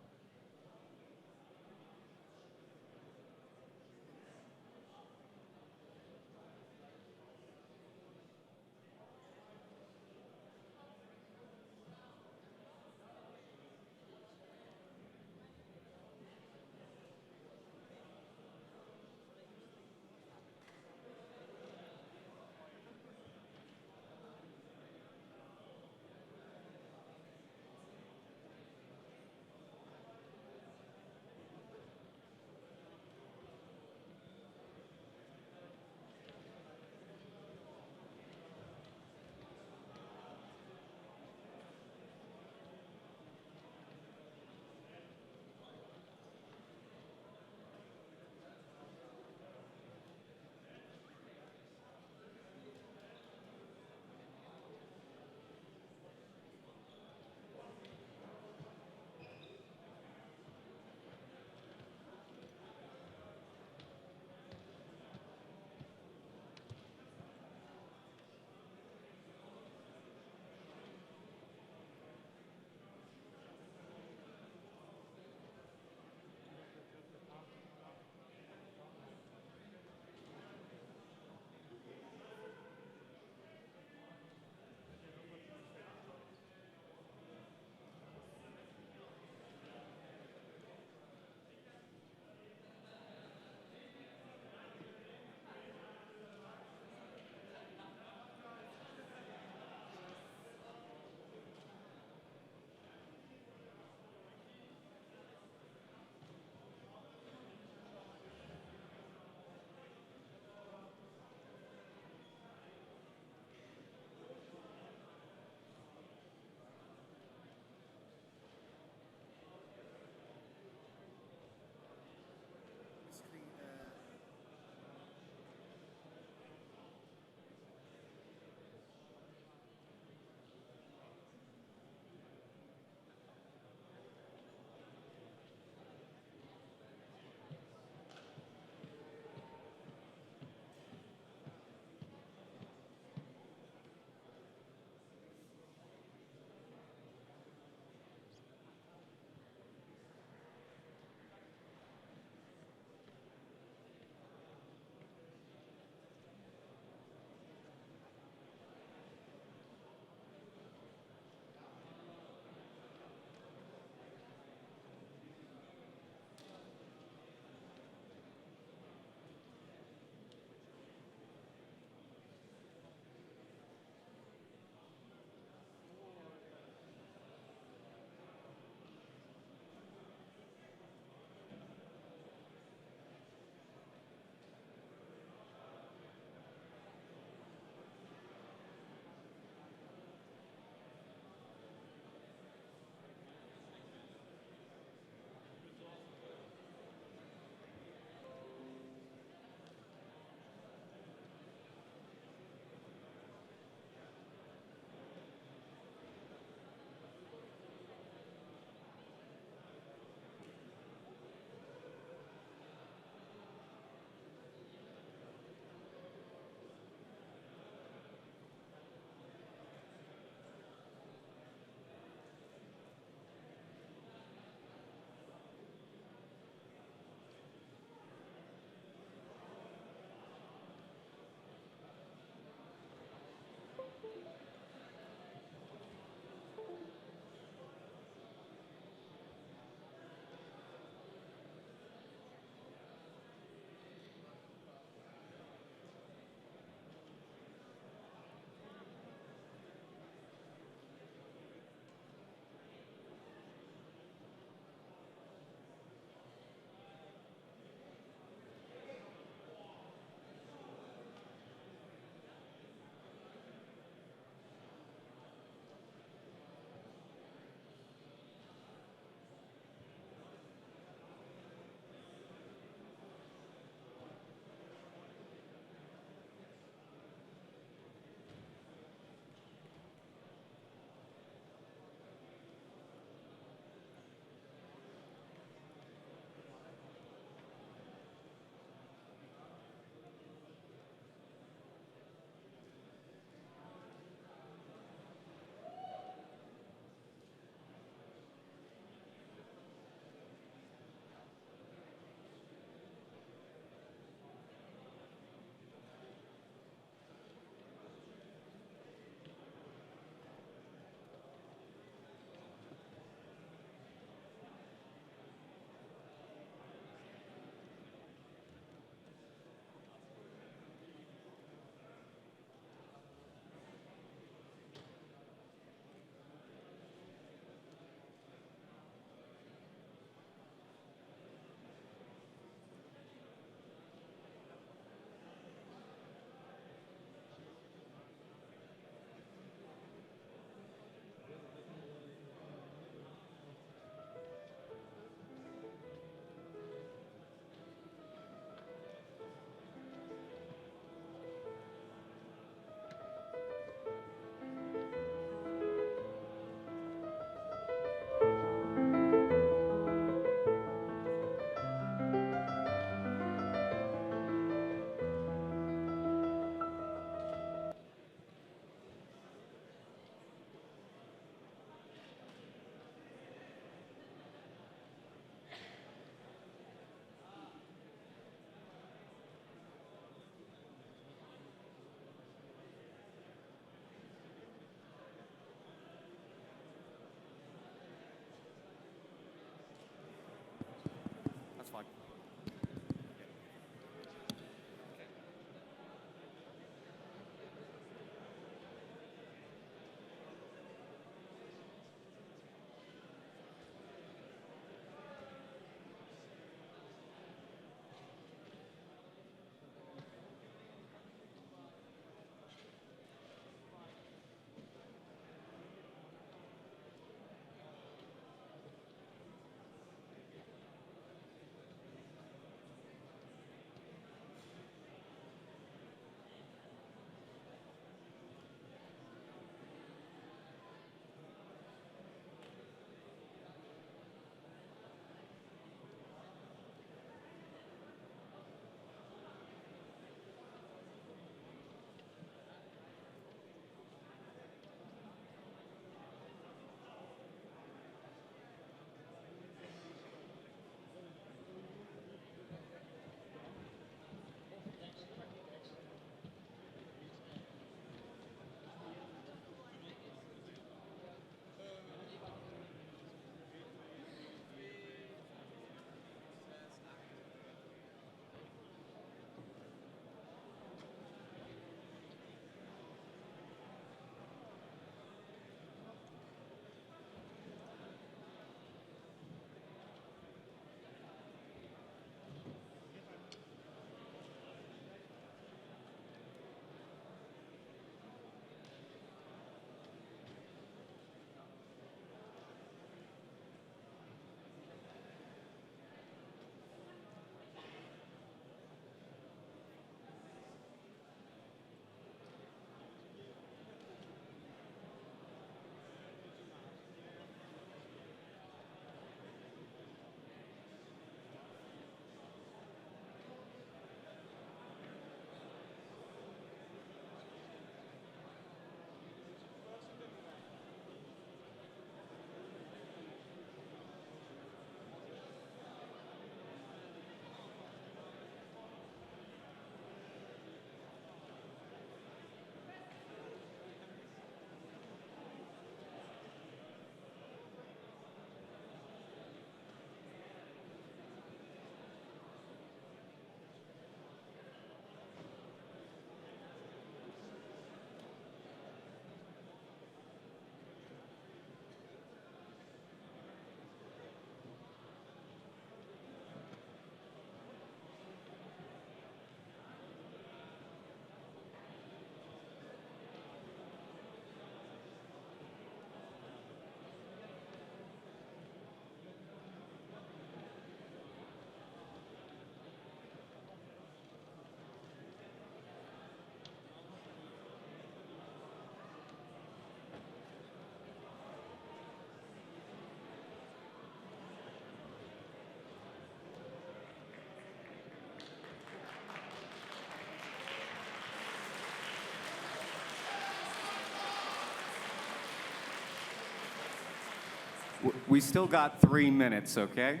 We still got 3 minutes, okay?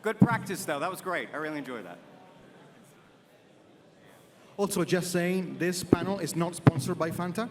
Good practice, though. That was great. I really enjoyed that. Also, just saying, this panel is not sponsored by Fanta.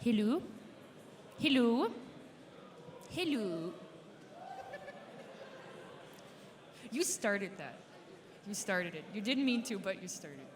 Hello? Hello? Hello? You started that. You started it. You didn't mean to, but you started it.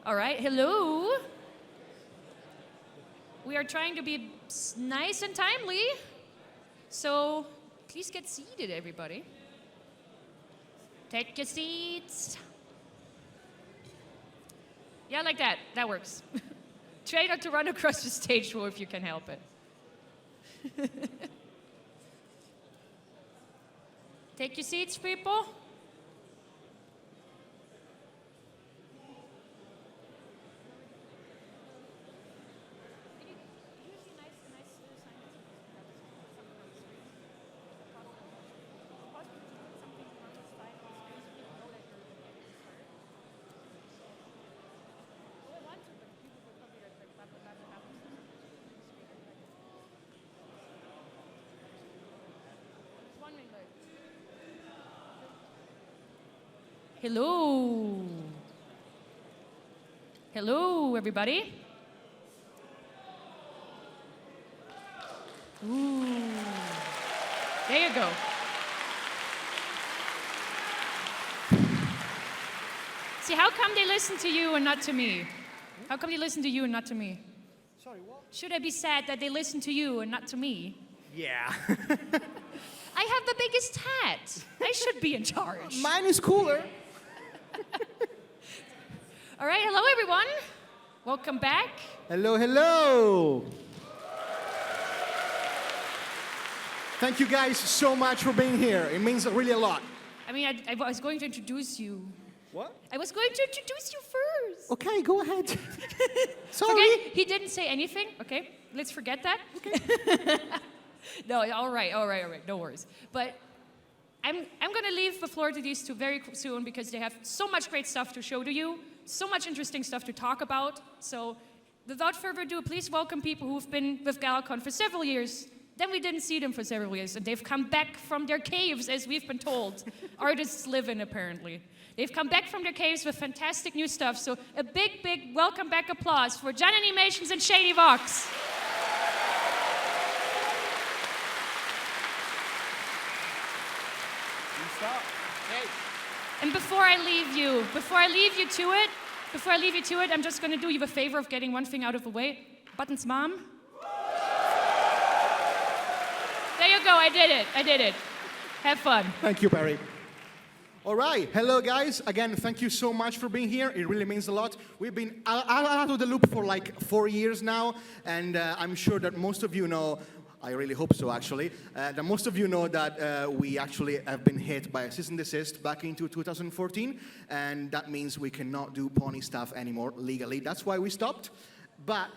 All right, hello. We are trying to be nice and timely, so please get seated, everybody. Take your seats. Yeah, like that. That works. Try not to run across the stage door if you can help it. Take your seats, people. Hello. Hello, everybody. Ooh. There you go. See, how come they listen to you and not to me? How come they listen to you and not to me? Sorry, what? Should I be sad that they listen to you and not to me? Yeah. I have the biggest hat. I should be in charge. Mine is cooler. All right, hello everyone. Welcome back. Hello, hello. Thank you guys so much for being here. It means really a lot. I mean, I was going to introduce you. What? I was going to introduce you first. Okay, go ahead. Sorry. Okay, he didn't say anything. Okay, let's forget that. Okay. No, all right. No worries. But I'm going to leave the floor to these two very soon because they have so much great stuff to show to you, so much interesting stuff to talk about. So without further ado, please welcome people who've been with Galacon for several years. Then we didn't see them for several years, and they've come back from their caves, as we've been told. Artists live in, apparently. They've come back from their caves with fantastic new stuff, so a big, big welcome back applause for John Animations and Shady Vox. And before I leave you to it, I'm just going to do you a favor of getting one thing out of the way. Button's mom. There you go, I did it. Have fun. Thank you, Barry. All right, hello guys. Again, thank you so much for being here. It really means a lot. We've been out of the loop for like 4 years now, and I'm sure that most of you know, I really hope so actually, that most of you know that we actually have been hit by a cease and desist back into 2014, and that means we cannot do pony stuff anymore legally. That's why we stopped, but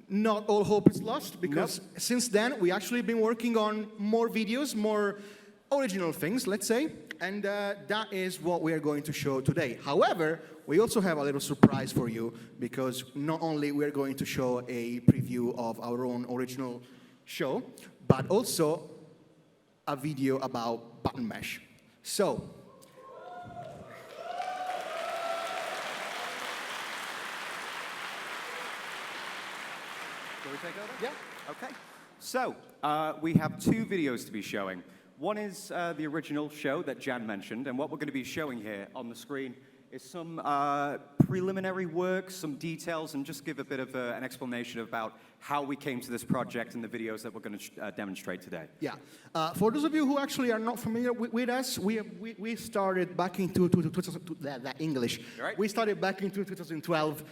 not all hope is lost, because since then we actually been working on more videos, more original things, let's say, and that is what we are going to show today. However, we also have a little surprise for you, because not only we are going to show a preview of our own original show, but also a video about button mesh. So, Shall we take over? Yeah. Okay. So, we have 2 videos to be showing. One is the original show that Jan mentioned, and what we're going to be showing here on the screen is some preliminary work, some details, and just give a bit of an explanation about how we came to this project and the videos that we're going to demonstrate today. yeah. For those of you who actually are not familiar with us, we started back in English. Right. We started back in 2012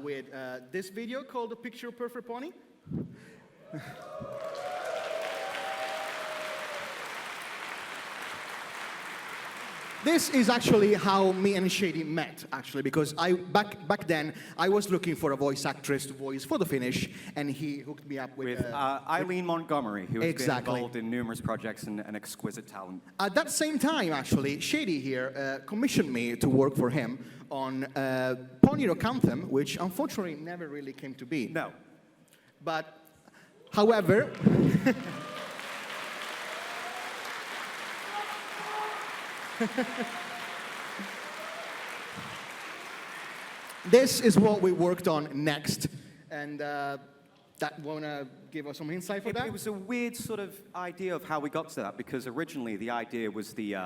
with this video called The Picture Perfect Pony. This is actually how me and Shady met, actually, because back then I was looking for a voice actress to voice for the Finish, and he hooked me up with Eileen Montgomery, who has exactly. been involved in numerous projects and an exquisite talent. At that same time, actually, Shady here commissioned me to work for him on Pony Rock Anthem, which unfortunately never really came to be. No. But, however... This is what we worked on next, and that wanna give us some insight for that? It was a weird sort of idea of how we got to that, because originally the idea was the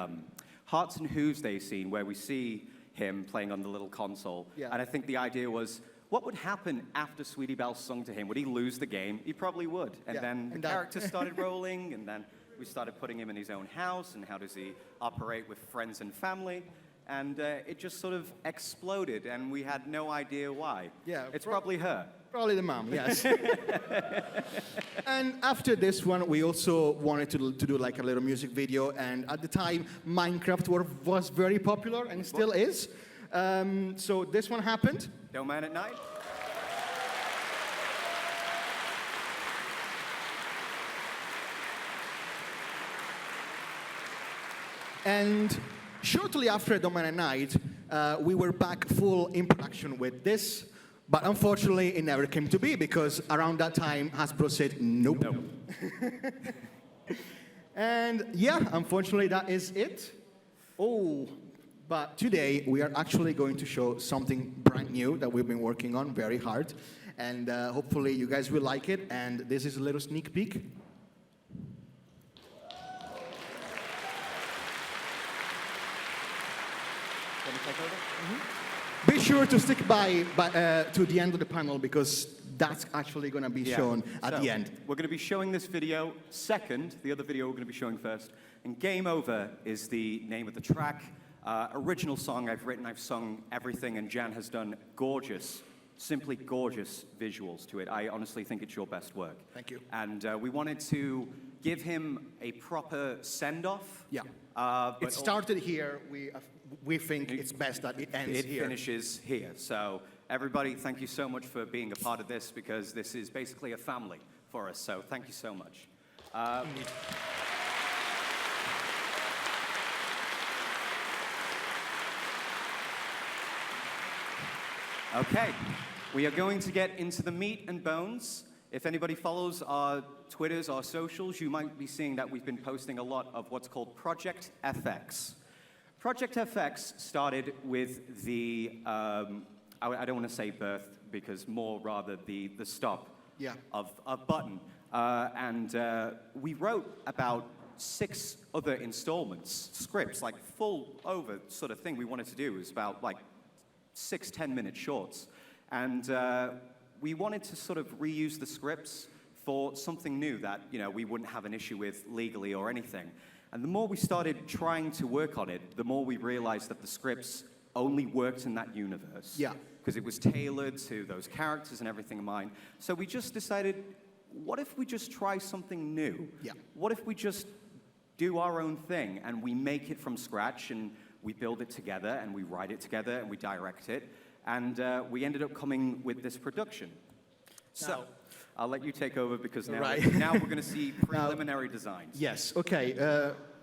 Hearts and Hooves Day scene where we see him playing on the little console, Yeah. and I think the idea was, what would happen after Sweetie Belle sung to him? Would he lose the game? He probably would. And Yeah, then the and that- characters started rolling, and then we started putting him in his own house, and how does he operate with friends and family? And it just sort of exploded, and we had no idea why. Yeah, it's probably her. Probably the mom, yes. And after this one, we also wanted to do like a little music video, and at the time, Minecraft was very popular and still is. So this one happened. Don't Man at Night. And shortly after Don't Man at Night, we were back full in production with this, but unfortunately it never came to be, because around that time Hasbro said nope. And yeah, unfortunately that is it. Oh, but today we are actually going to show something brand new that we've been working on very hard, and hopefully you guys will like it, and this is a little sneak peek. Be sure to stick by to the end of the panel, because that's actually going to be shown at the end. We're going to be showing this video second, the other video we're going to be showing first. And Game Over is the name of the track. Original song I've written, I've sung everything, and Jan has done gorgeous, simply gorgeous visuals to it. I honestly think it's your best work. Thank you. And we wanted to give him a proper send-off. Yeah. But It started here. We think it's best that it ends here. It finishes here. So everybody, thank you so much for being a part of this, because this is basically a family for us. So thank you so much. Okay, we are going to get into the meat and bones. If anybody follows our Twitters, our socials, you might be seeing that we've been posting a lot of what's called Project FX. Project FX started with the, I don't want to say birth, because more rather the stop of Button. We wrote about 6 other installments, scripts, like full over sort of thing we wanted to do. It was about like 6 10-minute shorts. And we wanted to sort of reuse the scripts for something new that, you know, we wouldn't have an issue with legally or anything. And the more we started trying to work on it, the more we realized that the scripts only worked in that universe. Yeah. Because it was tailored to those characters and everything in mind. So we just decided, what if we just try something new? Yeah. What if we just do our own thing and we make it from scratch and we build it together and we write it together and we direct it? And we ended up coming with this production. So I'll let you take over because now, now we're going to see preliminary designs. Yes, okay.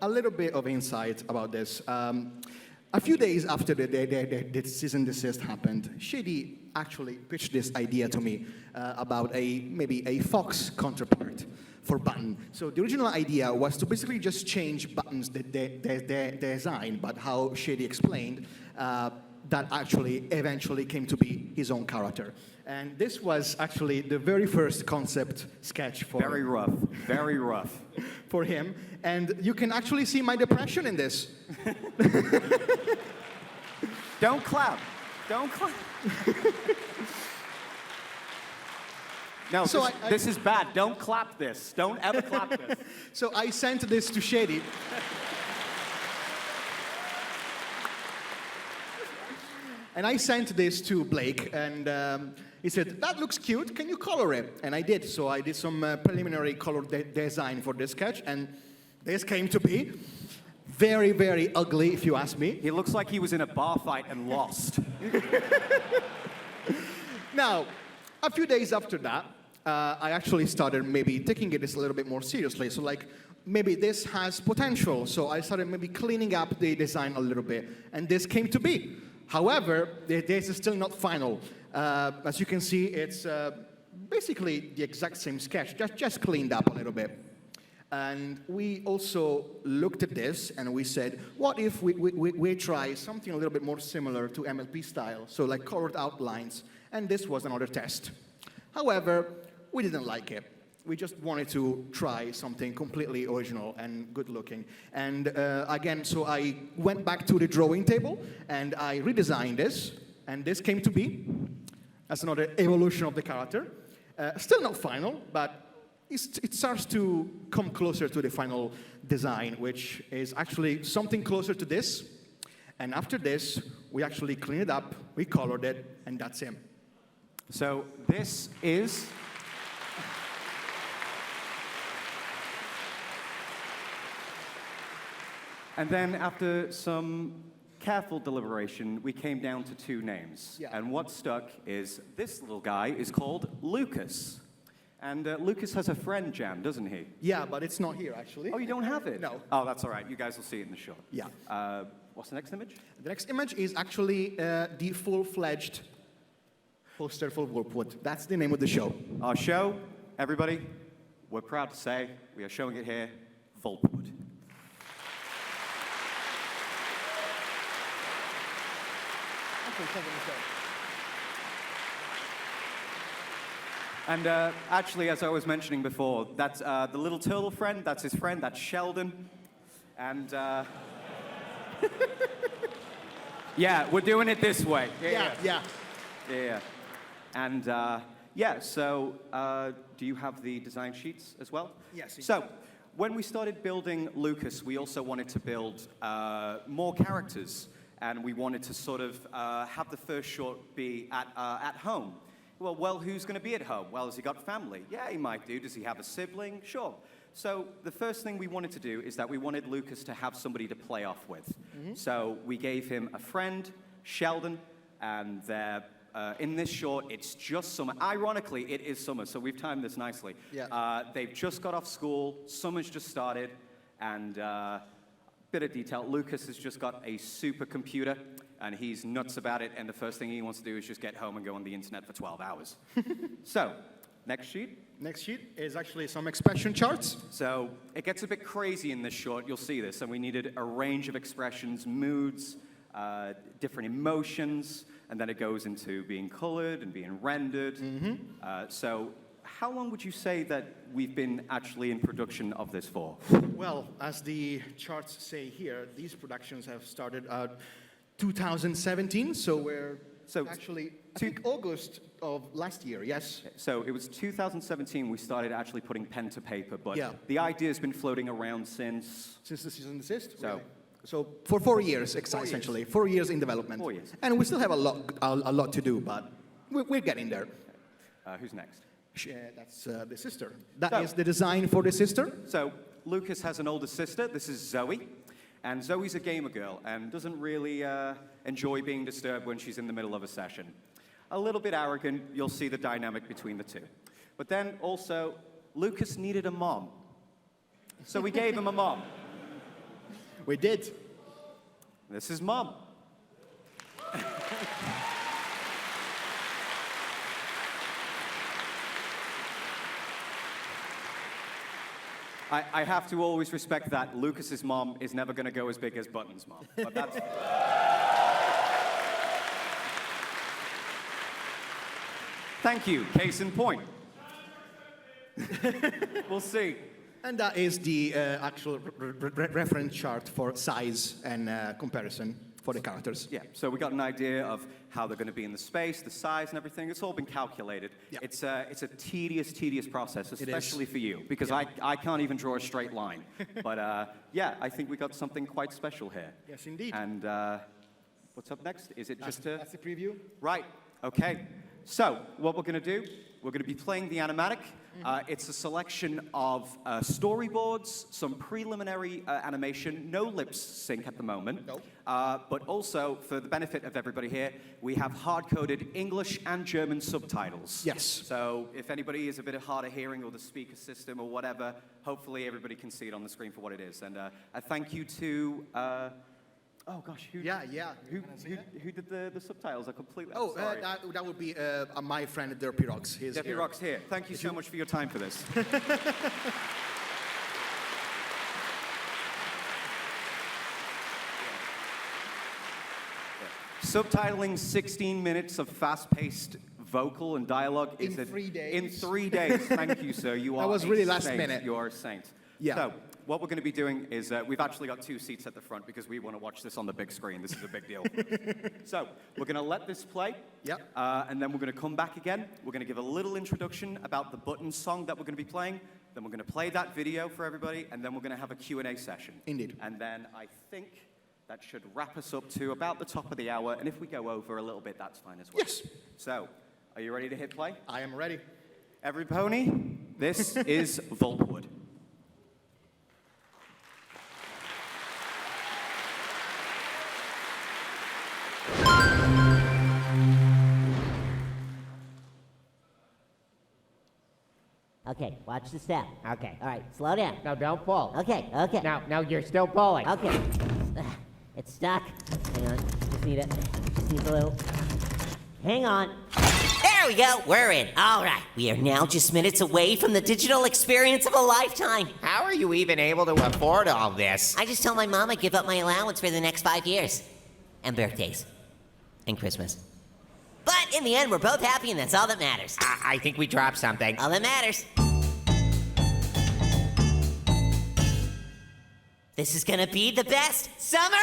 A little bit of insight about this. A few days after the cease and desist happened, Shady actually pitched this idea to me about maybe a Fox counterpart for Button. So the original idea was to basically just change Button's design, but how Shady explained, that actually eventually came to be his own character. And this was actually the very first concept sketch for Very rough, very rough. for him. And you can actually see my depression in this. Don't clap. Don't clap. No, So this is bad. Don't clap this. Don't ever clap this. So I sent this to Shady. And I sent this to Blake, and he said, that looks cute, can you color it? And I did, so I did some preliminary color design for this sketch, and this came to be very, very ugly, if you ask me. He looks like he was in a bar fight and lost. Now, a few days after that, I actually started maybe taking it a little bit more seriously, so like, maybe this has potential, so I started maybe cleaning up the design a little bit, and this came to be. However, this is still not final. As you can see, it's basically the exact same sketch, just cleaned up a little bit. And we also looked at this and we said, what if we try something a little bit more similar to MLP style, so like colored outlines, and this was another test. However, we didn't like it. We just wanted to try something completely original and good looking. And again, so I went back to the drawing table and I redesigned this, and this came to be as another evolution of the character. Still not final, but it starts to come closer to the final design, which is actually something closer to this. And after this, we actually cleaned it up, we colored it, and that's him. So this is... And then after some careful deliberation, we came down to 2 names. Yeah. And what stuck is this little guy is called Lucas. And Lucas has a friend, Jan, doesn't he? Yeah, but it's not here, actually. Oh, you don't have it? No. Oh, that's all right. You guys will see it in the shot. Yeah. What's the next image? The next image is actually the full-fledged poster for Wolfwood. That's the name of the show. Our show, everybody, we're proud to say, we are showing it here, Volpwood. And actually, as I was mentioning before, that's the little turtle friend, that's his friend, that's Sheldon. And yeah, we're doing it this way. Yeah. And yeah, so do you have the design sheets as well? Yes. So when we started building Lucas, we also wanted to build more characters. And we wanted to sort of have the first short be at home. Well, who's going to be at home? Well, has he got family? Yeah, he might do. Does he have a sibling? Sure. So the first thing we wanted to do is that we wanted Lucas to have somebody to play off with. Mm-hmm. So we gave him a friend, Sheldon, and in this short, it's just summer. Ironically, it is summer, so we've timed this nicely. Yeah. They've just got off school, summer's just started, and bit of detail, Lucas has just got a supercomputer, and he's nuts about it, and the first thing he wants to do is just get home and go on the internet for 12 hours. So, next sheet. Next sheet is actually some expression charts. So it gets a bit crazy in this short, you'll see this, and we needed a range of expressions, moods, different emotions, and then it goes into being colored and being rendered. So how long would you say that we've been actually in production of this for? Well, as the charts say here, these productions have started 2017, so we're actually, I think August of last year, yes? So it was 2017 we started actually putting pen to paper, but Yeah. the idea has been floating around since... Since the season desist? So, Really? So for 4 years, essentially. 4 years in development. 4 years. And we still have a lot to do, but we're getting there. Who's next? That's the sister. That is the design for the sister. So Lucas has an older sister. This is Zoe. And Zoe's a gamer girl and doesn't really enjoy being disturbed when she's in the middle of a session. A little bit arrogant, you'll see the dynamic between the two. But then also, Lucas needed a mom. So we gave him a mom. We did. This is Mom. I have to always respect that Lucas's mom is never going to go as big as Button's mom. But that's... Thank you. Case in point. We'll see. And that is the actual reference chart for size and comparison for the characters. Yeah, so we got an idea of how they're going to be in the space, the size and everything. It's all been calculated. Yeah. It's a tedious process, is. especially for you, because I can't even draw a straight line. But yeah, I think we got something quite special here. Yes, indeed. And what's up next? Is it just a... That's the preview. Right, okay. So, what we're going to do, we're going to be playing the Animatic. It's a selection of storyboards, some preliminary animation, no lip sync at the moment. No. But also, for the benefit of everybody here, we have hard-coded English and German subtitles. Yes. So, if anybody is a bit hard of hearing or the speaker system or whatever, hopefully everybody can see it on the screen for what it is. And a thank you to... oh gosh, who did the subtitles? I completely. Oh, sorry. that would be my friend Derpy Rocks. He's Derpy Rocks here. Thank you so much for your time for this. Subtitling 16 minutes of fast-paced vocal and dialogue is in 3 days. In 3 days. Thank you, sir. You are That was a really last saint. minute. You are a saint. Yeah. So, what we're going to be doing is we've actually got 2 seats at the front because we want to watch this on the big screen. This is a big deal. So, we're going to let this play. Yep. And then we're going to come back again. We're going to give a little introduction about the Button song that we're going to be playing. Then we're going to play that video for everybody. And then we're going to have a Q&A session. Indeed. And then I think that should wrap us up to about the top of the hour. And if we go over a little bit, that's fine as well. Yes. So, are you ready to hit play? I am ready. Every pony, this is Voltwood. Okay, watch the step. Okay. All right, slow down. No, don't pull. Okay, okay. No, you're still pulling. Okay. It's stuck. Hang on. Just need a little. Hang on. There we go, we're in. All right, we are now just minutes away from the digital experience of a lifetime. How are you even able to afford all this? I just told my mom I'd give up my allowance for the next 5 years. And birthdays. And Christmas. But in the end, we're both happy and that's all that matters. I think we dropped something. All that matters. This is gonna be the best summer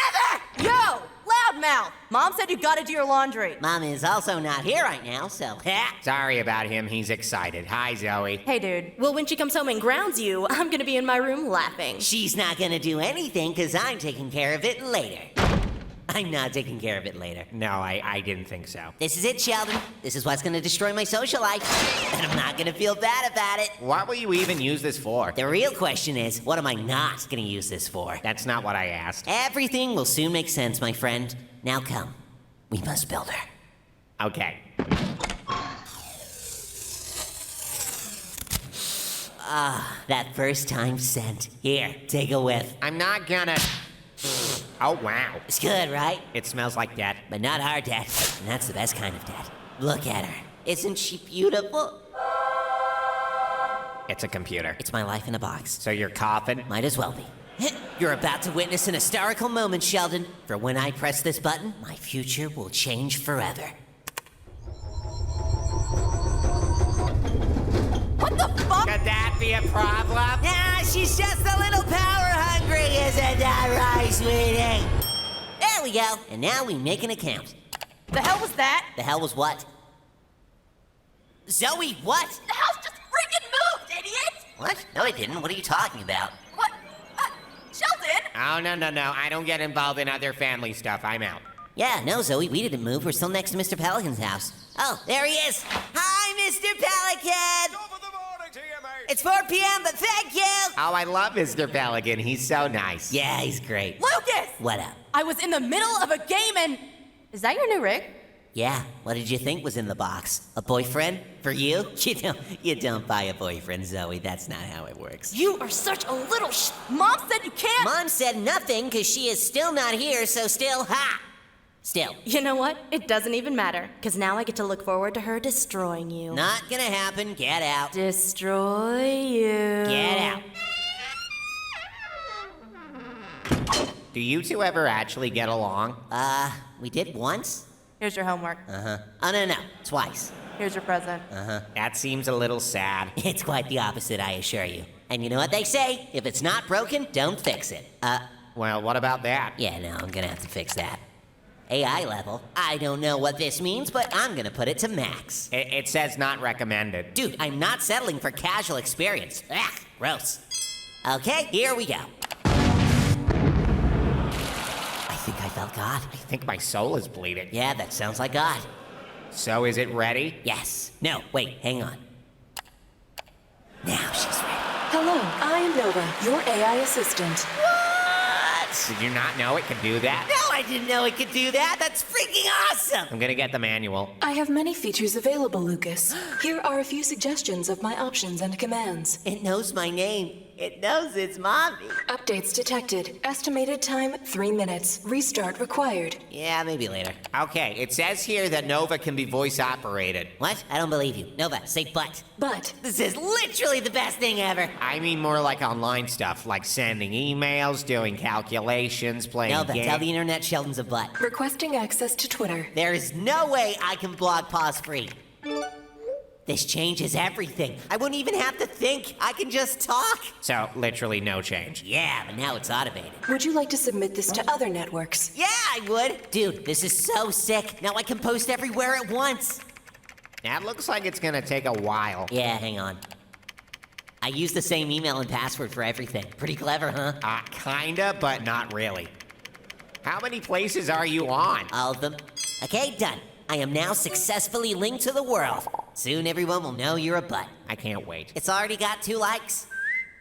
ever! Yo, loudmouth! Mom said you gotta do your laundry. Mom is also not here right now, so Sorry about him, he's excited. Hi, Zoe. Hey, dude. Well, when she comes home and grounds you, I'm gonna be in my room laughing. She's not gonna do anything because I'm taking care of it later. I'm not taking care of it later. No, I didn't think so. This is it, Sheldon. This is what's gonna destroy my social life. And I'm not gonna feel bad about it. What will you even use this for? The real question is, what am I not gonna use this for? That's not what I asked. Everything will soon make sense, my friend. Now come. We must build her. Okay. Ah, that first time scent. Here, take a whiff. I'm not gonna... Oh, wow. It's good, right? It smells like death. But not our death. And that's the best kind of death. Look at her. Isn't she beautiful? It's a computer. It's my life in a box. So you're coughing? Might as well be. You're about to witness an historical moment, Sheldon. For when I press this button, my future will change forever. What the fuck? Could that be a problem? Yeah, she's just a little power hungry, isn't that right, sweetie? There we go. And now we make an account. The hell was that? The hell was what? Zoe, what? The house just freaking moved, idiot! What? No, it didn't. What are you talking about? What? Sheldon? Oh, no. I don't get involved in other family stuff. I'm out. Yeah, no, Zoe, we didn't move. We're still next to Mr. Pelican's house. Oh, there he is. Hi, Mr. Pelican! It's 4 p.m., but thank you! Oh, I love Mr. Pelican. He's so nice. Yeah, he's great. Lucas! What up? I was in the middle of a game and... Is that your new rig? Yeah, what did you think was in the box? A boyfriend? For you? You don't buy a boyfriend, Zoe. That's not how it works. You are such a little Mom said you can't... Mom said nothing, because she is still not here, so still, ha! Still. You know what? It doesn't even matter, because now I get to look forward to her destroying you. Not gonna happen. Get out. Destroy you. Get out. Do you two ever actually get along? We did once. Here's your homework. Uh-huh. Oh, no, twice. Here's your present. Uh-huh. That seems a little sad. It's quite the opposite, I assure you. And you know what they say? If it's not broken, don't fix it. Well, what about that? Yeah, no, I'm gonna have to fix that. AI level. I don't know what this means, but I'm gonna put it to max. It says not recommended. Dude, I'm not settling for casual experience. Ugh, gross. Okay, here we go. I think I felt God. I think my soul is bleeding. Yeah, that sounds like God. So is it ready? Yes. No, wait, hang on. Now she's ready. Hello, I am Nova, your AI assistant. Did you not know it could do that? No, I didn't know it could do that. That's freaking awesome. I'm gonna get the manual. I have many features available, Lucas. Here are a few suggestions of my options and commands. It knows my name. It knows it's mommy. Updates detected. Estimated time, 3 minutes. Restart required. Yeah, maybe later. Okay, it says here that Nova can be voice operated. What? I don't believe you. Nova, say but. But. This is literally the best thing ever. I mean more like online stuff, like sending emails, doing calculations, playing Nova, games. tell the internet Sheldon's a butt. Requesting access to Twitter. There is no way I can blog pause free. This changes everything. I wouldn't even have to think. I can just talk. So, literally no change. Yeah, but now it's automated. Would you like to submit this to other networks? Yeah, I would. Dude, this is so sick. Now I can post everywhere at once. That looks like it's gonna take a while. Yeah, hang on. I use the same email and password for everything. Pretty clever, huh? Kinda, but not really. How many places are you on? All of them. Okay, done. I am now successfully linked to the world. Soon everyone will know you're a butt. I can't wait. It's already got 2 likes.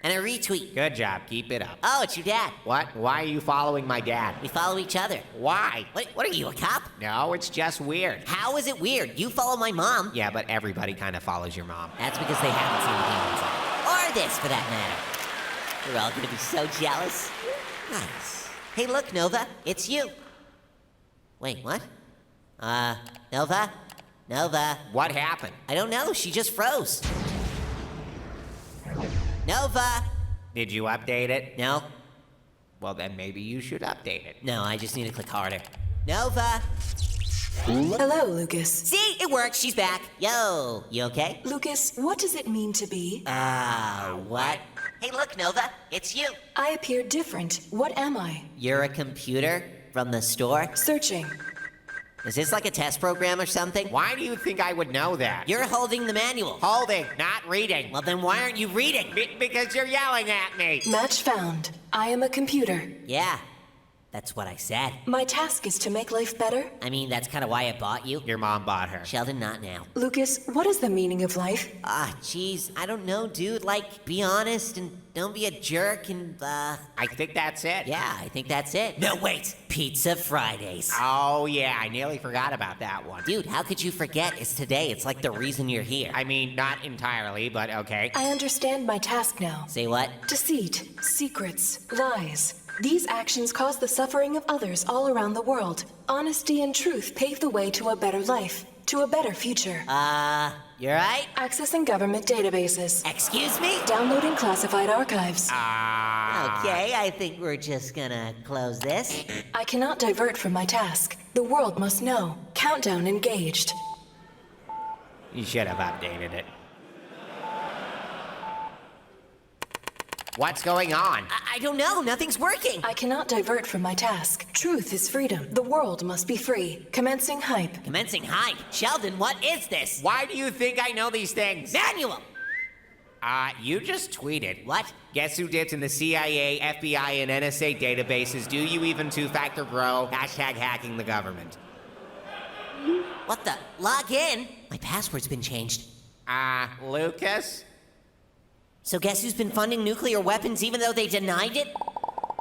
And a retweet. Good job, keep it up. Oh, it's your dad. What? Why are you following my dad? We follow each other. Why? What are you, a cop? No, it's just weird. How is it weird? You follow my mom. Yeah, but everybody kind of follows your mom. That's because they haven't seen the demons on. Or this, for that matter. We're all gonna be so jealous. Nice. Hey, look, Nova. It's you. Wait, what? Nova? Nova? What happened? I don't know. She just froze. Nova! Did you update it? No. Well, then maybe you should update it. No, I just need to click harder. Nova! Hello, Lucas. See? It works. She's back. Yo, you okay? Lucas, what does it mean to be? What? Hey, look, Nova. It's you. I appear different. What am I? You're a computer from the store? Searching. Is this like a test program or something? Why do you think I would know that? You're holding the manual. Holding, not reading. Well, then why aren't you reading? Because you're yelling at me. Match found. I am a computer. Yeah, that's what I said. My task is to make life better. I mean, that's kind of why I bought you. Your mom bought her. Sheldon, not now. Lucas, what is the meaning of life? Jeez, I don't know, dude. Like, be honest and don't be a jerk and, I think that's it. Yeah, I think that's it. No, wait. Pizza Fridays. Oh, yeah, I nearly forgot about that one. Dude, how could you forget? It's today. It's like the reason you're here. I mean, not entirely, but okay. I understand my task now. Say what? Deceit, secrets, lies. These actions cause the suffering of others all around the world. Honesty and truth pave the way to a better life. to a better future. You're right? Accessing government databases. Excuse me? Downloading classified archives. Okay, I think we're just gonna close this. I cannot divert from my task. The world must know. Countdown engaged. You should have updated it. What's going on? I don't know. Nothing's working. I cannot divert from my task. Truth is freedom. The world must be free. Commencing hype. Commencing hype? Sheldon, what is this? Why do you think I know these things? Manual! You just tweeted. What? Guess who dips in the CIA, FBI, and NSA databases? Do you even two-factor grow? Hashtag hacking the government. What the? Log in? My password's been changed. Lucas? So guess who's been funding nuclear weapons even though they denied it?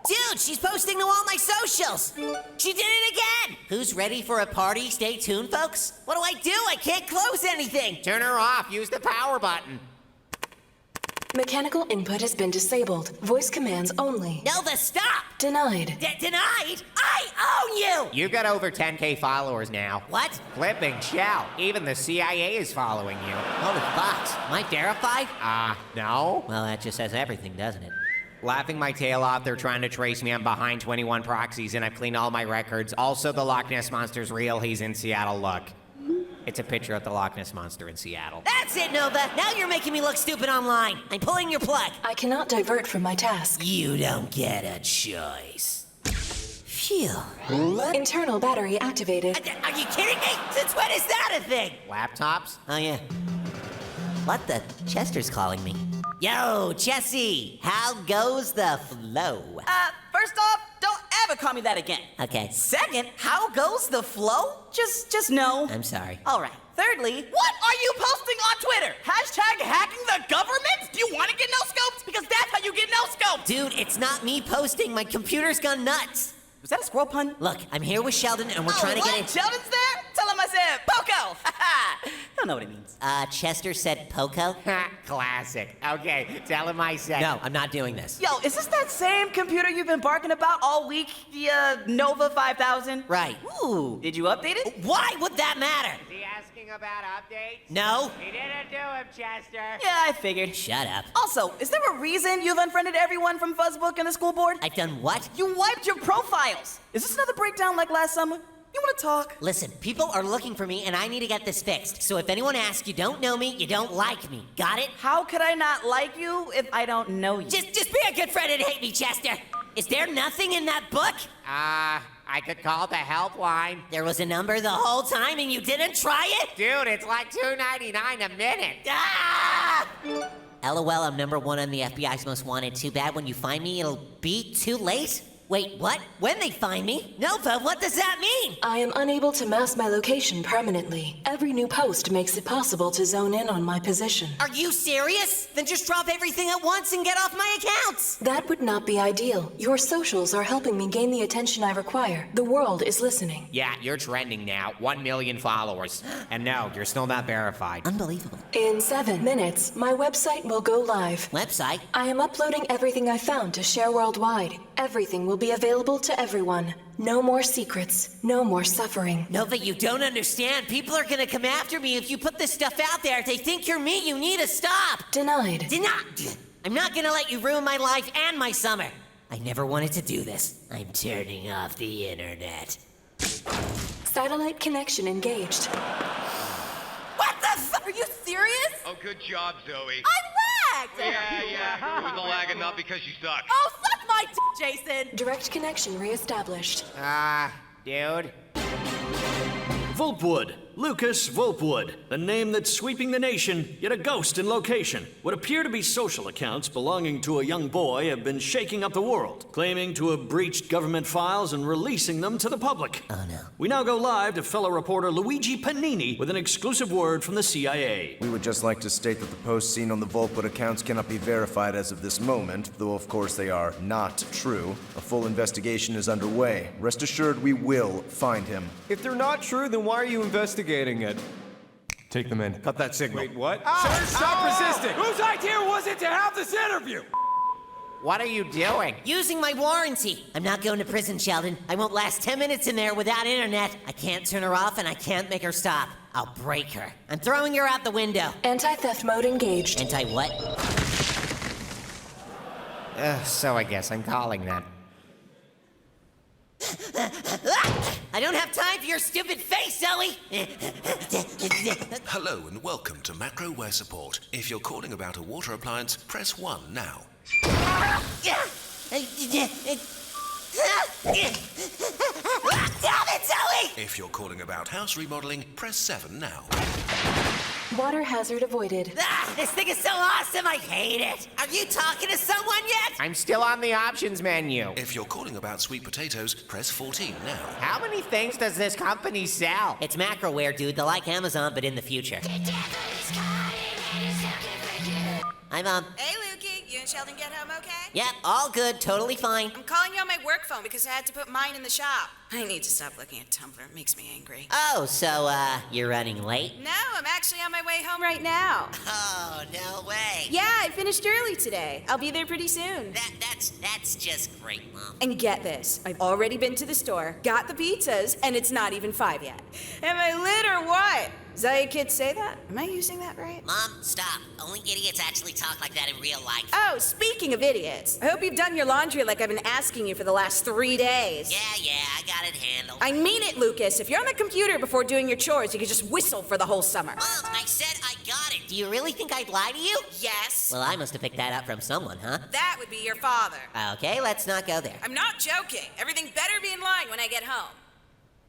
Dude, she's posting to all my socials! She did it again! Who's ready for a party? Stay tuned, folks. What do I do? I can't close anything! Turn her off. Use the power button. Mechanical input has been disabled. Voice commands only. Nova, stop! Denied. Denied? I own you! You got over 10K followers now. What? Flipping shell. Even the CIA is following you. Holy box. Am I verified? No. Well, that just says everything, doesn't it? Laughing my tail off, they're trying to trace me. I'm behind 21 proxies, and I've cleaned all my records. Also, the Loch Ness Monster's real. He's in Seattle. Look. It's a picture of the Loch Ness Monster in Seattle. That's it, Nova! Now you're making me look stupid online. I'm pulling your plug. I cannot divert from my task. You don't get a choice. Phew. Internal battery activated. Are you kidding me? Since when is that a thing? Laptops? Oh, yeah. What the? Chester's calling me. Yo, Jesse! How goes the flow? First off, don't ever call me that again. Okay. Second, how goes the flow? Just no. I'm sorry. All right. Thirdly, what are you posting on Twitter? Hashtag hacking the government? Do you want to get no-scoped? Because that's how you get no-scoped. Dude, it's not me posting. My computer's gone nuts. Was that a squirrel pun? Look, I'm here with Sheldon, and we're trying to get in. Sheldon's there? Tell him I said Poco. I don't know what it means. Chester said Poco? Classic. Okay, tell him I said. No, I'm not doing this. Yo, is this that same computer you've been barking about all week? The Nova 5000? Right. Ooh, did you update it? Why would that matter? Is he asking about updates? No. He didn't do him, Chester. Yeah, I figured. Shut up. Also, is there a reason you've unfriended everyone from Fuzzbook and the school board? I've done what? You wiped your profiles. Is this another breakdown like last summer? You want to talk? Listen, people are looking for me, and I need to get this fixed. So if anyone asks, you don't know me, you don't like me. Got it? How could I not like you if I don't know you? Just be a good friend and hate me, Chester. Is there nothing in that book? I could call the helpline. There was a number the whole time, and you didn't try it? Dude, it's like $2.99 a minute. LOL, I'm #1 on the FBI's Most Wanted. Too bad when you find me, it'll be too late. Wait, what? When they find me? Nova, what does that mean? I am unable to mask my location permanently. Every new post makes it possible to zone in on my position. Are you serious? Then just drop everything at once and get off my accounts! That would not be ideal. Your socials are helping me gain the attention I require. The world is listening. Yeah, you're trending now. 1 million followers. And no, you're still not verified. Unbelievable. In 7 minutes, my website will go live. Website? I am uploading everything I found to share worldwide. Everything will be available to everyone. No more secrets. No more suffering. Nova, you don't understand. People are gonna come after me if you put this stuff out there. If they think you're me, you need to stop. Denied. Denied. I'm not gonna let you ruin my life and my summer. I never wanted to do this. I'm turning off the internet. Satellite connection engaged. What the Are you serious? Oh, good job, Zoe. I lagged! Yeah. It was a lag and not because you suck. Oh, suck my Jason! Direct connection reestablished. Dude. Volpwood. Lucas Volpwood. A name that's sweeping the nation, yet a ghost in location. What appear to be social accounts belonging to a young boy have been shaking up the world, claiming to have breached government files and releasing them to the public. Oh, no. We now go live to fellow reporter Luigi Panini with an exclusive word from the CIA. We would just like to state that the posts seen on the Volpwood accounts cannot be verified as of this moment, though of course they are not true. A full investigation is underway. Rest assured we will find him. If they're not true, then why are you investigating it? Take them in. Cut that signal. Wait, what? Sir, stop resisting! Whose idea was it to have this interview? What are you doing? Using my warranty. I'm not going to prison, Sheldon. I won't last 10 minutes in there without internet. I can't turn her off and I can't make her stop. I'll break her. I'm throwing her out the window. Anti-theft mode engaged. Anti-what? So I guess I'm calling that. I don't have time for your stupid face, Zoe! Hello and welcome to Macroware Support. If you're calling about a water appliance, press 1 now. Damn it, Zoe! If you're calling about house remodeling, press 7 now. Water hazard avoided. This thing is so awesome, I hate it! Are you talking to someone yet? I'm still on the options menu. If you're calling about sweet potatoes, press 14 now. How many things does this company sell? It's Macroware, dude. They're like Amazon, but in the future. Hi, Mom. Hey, Lukey. You and Sheldon get home okay? Yep, all good. Totally fine. I'm calling you on my work phone because I had to put mine in the shop. I need to stop looking at Tumblr. It makes me angry. Oh, so, you're running late? No, I'm actually on my way home right now. Oh, no way. Yeah, I finished early today. I'll be there pretty soon. That's just great, Mom. And get this. I've already been to the store, got the pizzas, and it's not even 5 yet. Am I lit or what? Is that how kids say that? Am I using that right? Mom, stop. Only idiots actually talk like that in real life. Oh, speaking of idiots, I hope you've done your laundry like I've been asking you for the last 3 days. Yeah, I got it handled. I mean it, Lucas. If you're on the computer before doing your chores, you could just whistle for the whole summer. Mom, I said I got it. Do you really think I'd lie to you? Yes. Well, I must have picked that up from someone, huh? That would be your father. Okay, let's not go there. I'm not joking. Everything better be in line when I get home.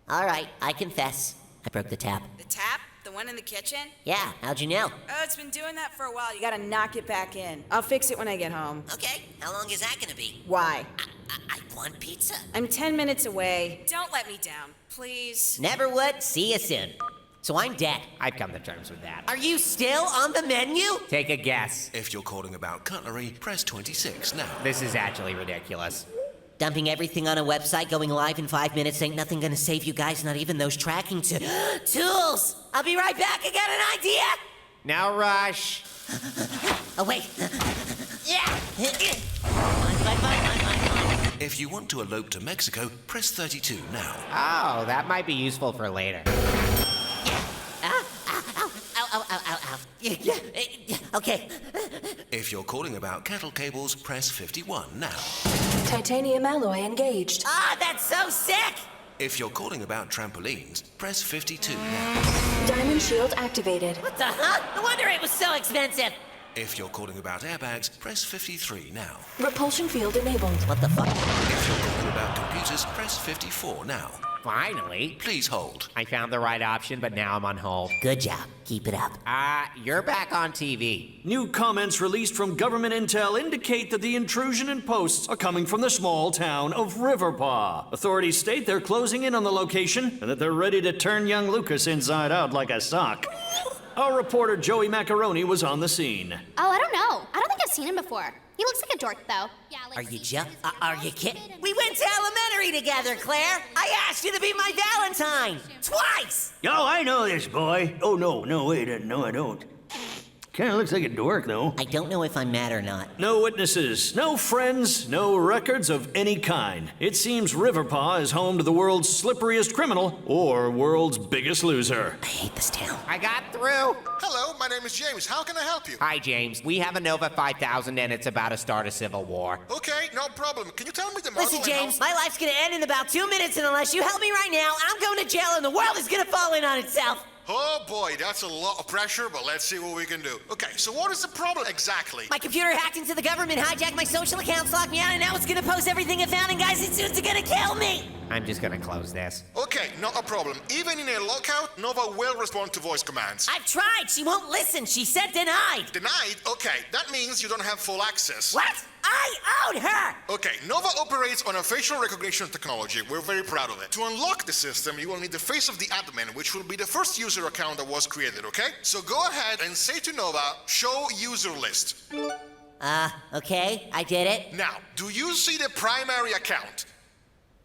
All right, I confess. I broke the tap. The tap? The one in the kitchen? Yeah, how'd you know? Oh, it's been doing that for a while. You gotta knock it back in. I'll fix it when I get home. Okay, how long is that gonna be? Why? I want pizza. I'm 10 minutes away. Don't let me down, please. Never would. See you soon. So I'm dead. I've come to terms with that. Are you still on the menu? Take a guess. If you're calling about cutlery, press 26 now. This is actually ridiculous. Dumping everything on a website, going live in 5 minutes, ain't nothing gonna save you guys, not even those tracking tools! I'll be right back, I got an idea! No rush. Oh, wait. Yeah! Fine. If you want to elope to Mexico, press 32 now. Oh, that might be useful for later. Ow. Okay. If you're calling about cattle cables, press 51 now. Titanium alloy engaged. Ah, that's so sick! If you're calling about trampolines, press 52 now. Diamond shield activated. What the huh? No wonder it was so expensive! If you're calling about airbags, press 53 now. Repulsion field enabled. What the fuck? If you're calling about computers, press 54 now. Finally. Please hold. I found the right option, but now I'm on hold. Good job. Keep it up. You're back on TV. New comments released from government intel indicate that the intrusion and posts are coming from the small town of Riverpaw. Authorities state they're closing in on the location and that they're ready to turn young Lucas inside out like a sock. Our reporter Joey Macaroni was on the scene. Oh, I don't know. I don't think I've seen him before. He looks like a dork, though. Yeah, Are you kidding? We went to elementary together, Claire. I asked you to be my Valentine. Twice! Yo, I know this boy. Oh, no, wait, no, I don't. Kinda looks like a dork, though. I don't know if I'm mad or not. No witnesses, no friends, no records of any kind. It seems Riverpaw is home to the world's slipperiest criminal or world's biggest loser. I hate this town. I got through. Hello, my name is James. How can I help you? Hi, James. We have a Nova 5000 and it's about to start a civil war. Okay, no problem. Can you tell me the model? Listen, James, my life's gonna end in about 2 minutes, and unless you help me right now, I'm going to jail and the world is gonna fall in on itself. Oh boy, that's a lot of pressure, but let's see what we can do. Okay, so what is the problem exactly? My computer hacked into the government, hijacked my social accounts, locked me out, and now it's gonna post everything it found, and guys, it's gonna kill me! I'm just gonna close this. Okay, not a problem. Even in a lockout, Nova will respond to voice commands. I've tried! She won't listen! She said denied! Denied? Okay, that means you don't have full access. What? I own her! Okay, Nova operates on a facial recognition technology. We're very proud of it. To unlock the system, you will need the face of the admin, which will be the first user account that was created, okay? So go ahead and say to Nova, show user list. Okay, I did it. Now, do you see the primary account?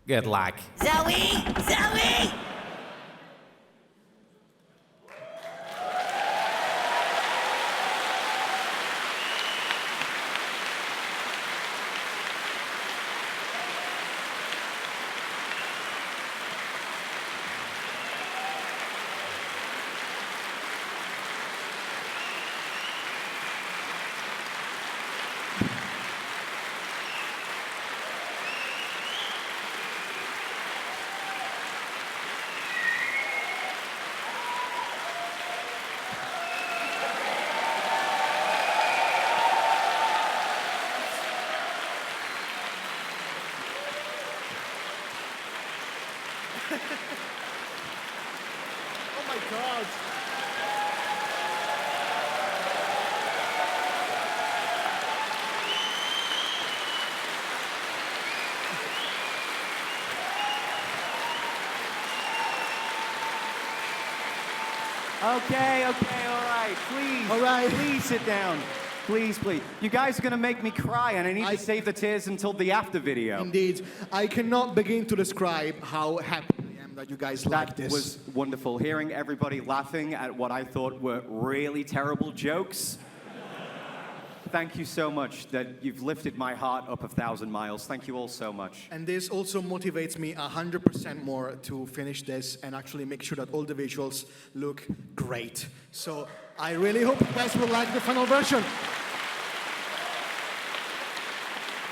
Good luck. Zoe! Zoe! my God. Okay, all right. Please sit down. Please. You guys are going to make me cry, and I need to save the tears until the after video. Indeed. I cannot begin to describe how happy I am that you guys like this. That was wonderful. Hearing everybody laughing at what I thought were really terrible jokes. Thank you so much that you've lifted my heart up 1,000 miles. Thank you all so much. And this also motivates me 100% more to finish this and actually make sure that all the visuals look great. So I really hope you guys will like the final version.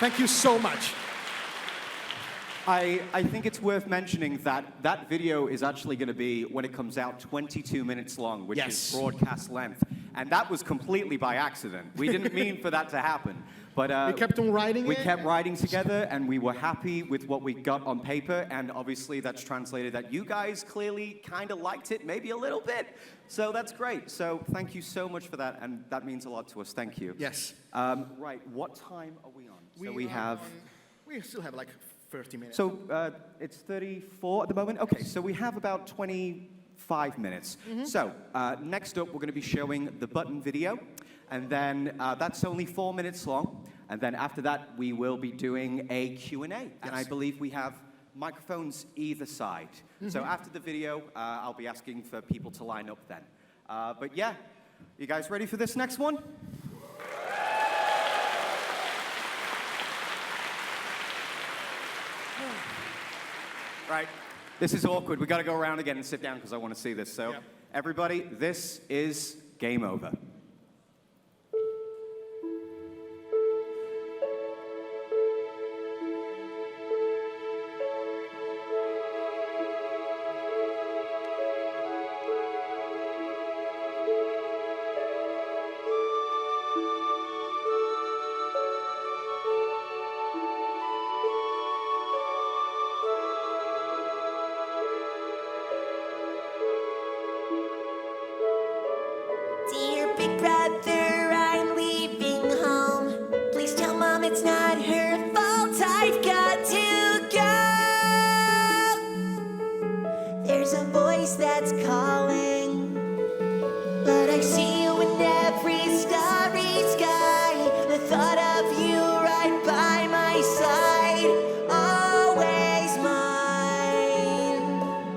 Thank you so much. I think it's worth mentioning that that video is actually going to be, when it comes out, 22 minutes long, which is broadcast length. And that was completely by accident. We didn't mean for that to happen. But we kept on writing We kept writing together, and we were happy with what we got on paper. And obviously, that's translated that you guys clearly kind of liked it, maybe a little bit. So that's great. So thank you so much for that, and that means a lot to us. Thank you. Yes. Right, what time are we on? We still have like 30 minutes. So it's 34 at the moment? Okay, so we have about 25 minutes. So next up, we're going to be showing the button video. And then that's only 4 minutes long. And then after that, we will be doing a Q&A. And I believe we have microphones either side. So after the video, I'll be asking for people to line up then. But yeah, you guys ready for this next one? Right. This is awkward. We got to go around again and sit down because I want to see this. So everybody, this is game over. Dear big brother, I'm leaving home. Please tell Mom it's not her fault. I've got to go. There's a voice that's calling, but I see you in every starry sky. The thought of you right by my side, always mine.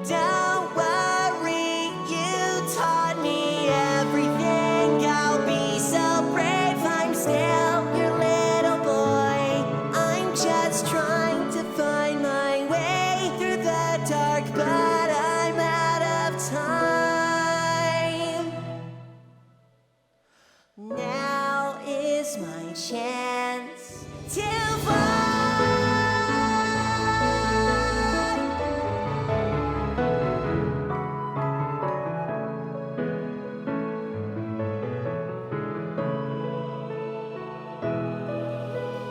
Don't worry, you taught me everything. I'll be so brave, I'm still your little boy. I'm just trying to find my way through the dark, but I'm out of time. Now is my chance to fly.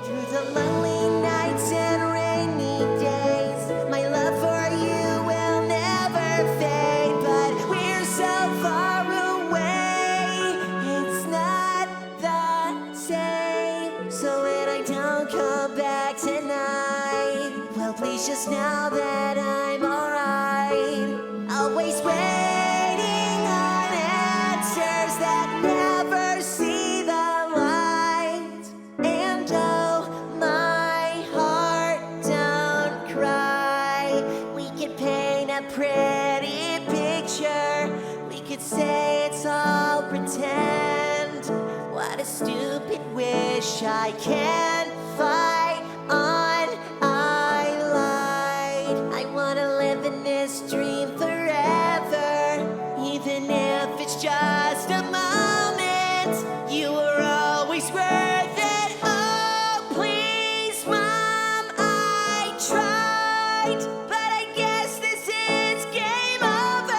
Through the lonely nights and rainy days, my love for you will never fade. But we're so far away, it's not the same. So when I don't come back tonight, well, please just know that I'm alright. Always waiting on answers that never see the light. And oh, my heart, don't cry. We could paint a pretty picture. We could say it's all pretend. What a stupid wish. I can't fight on. I lied. I wanna live in this dream forever, even if it's just a moment. You were always worth it. Oh, please, Mom, I tried, but I guess this is game over.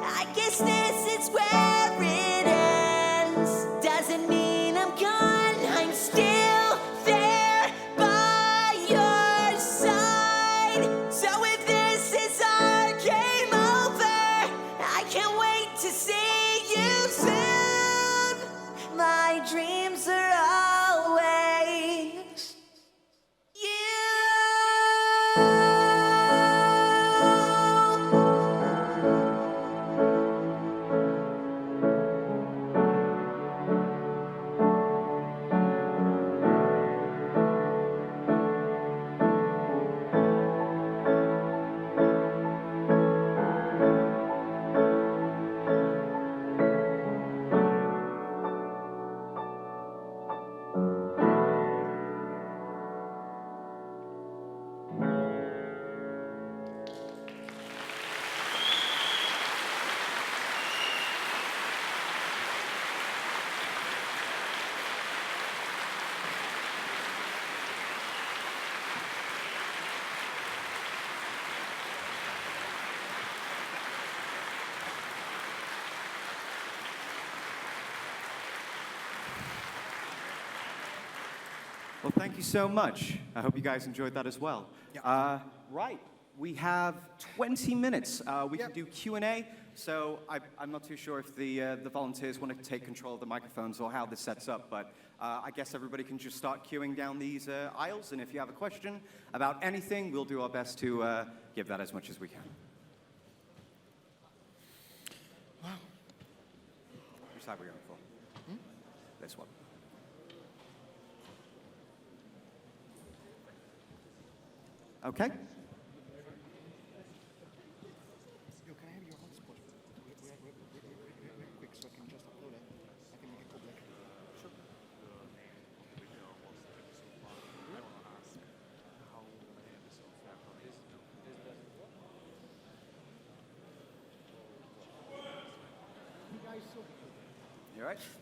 I guess this is where it ends. Doesn't mean I'm gone, I'm still there. Well, thank you so much. I hope you guys enjoyed that as well. Right, we have 20 minutes. We can do Q&A. So I'm not too sure if the volunteers want to take control of the microphones or how this sets up, but I guess everybody can just start queuing down these aisles. And if you have a question about anything, we'll do our best to give that as much as we can. Wow. Which side are we going for? This one. Okay.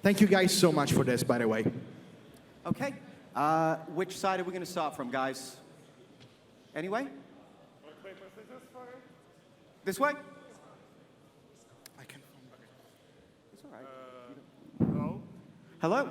Thank you guys so much for this, by the way. Okay. Which side are we going to start from, guys? Anyway? This way? I can. It's all right. Hello? Hello?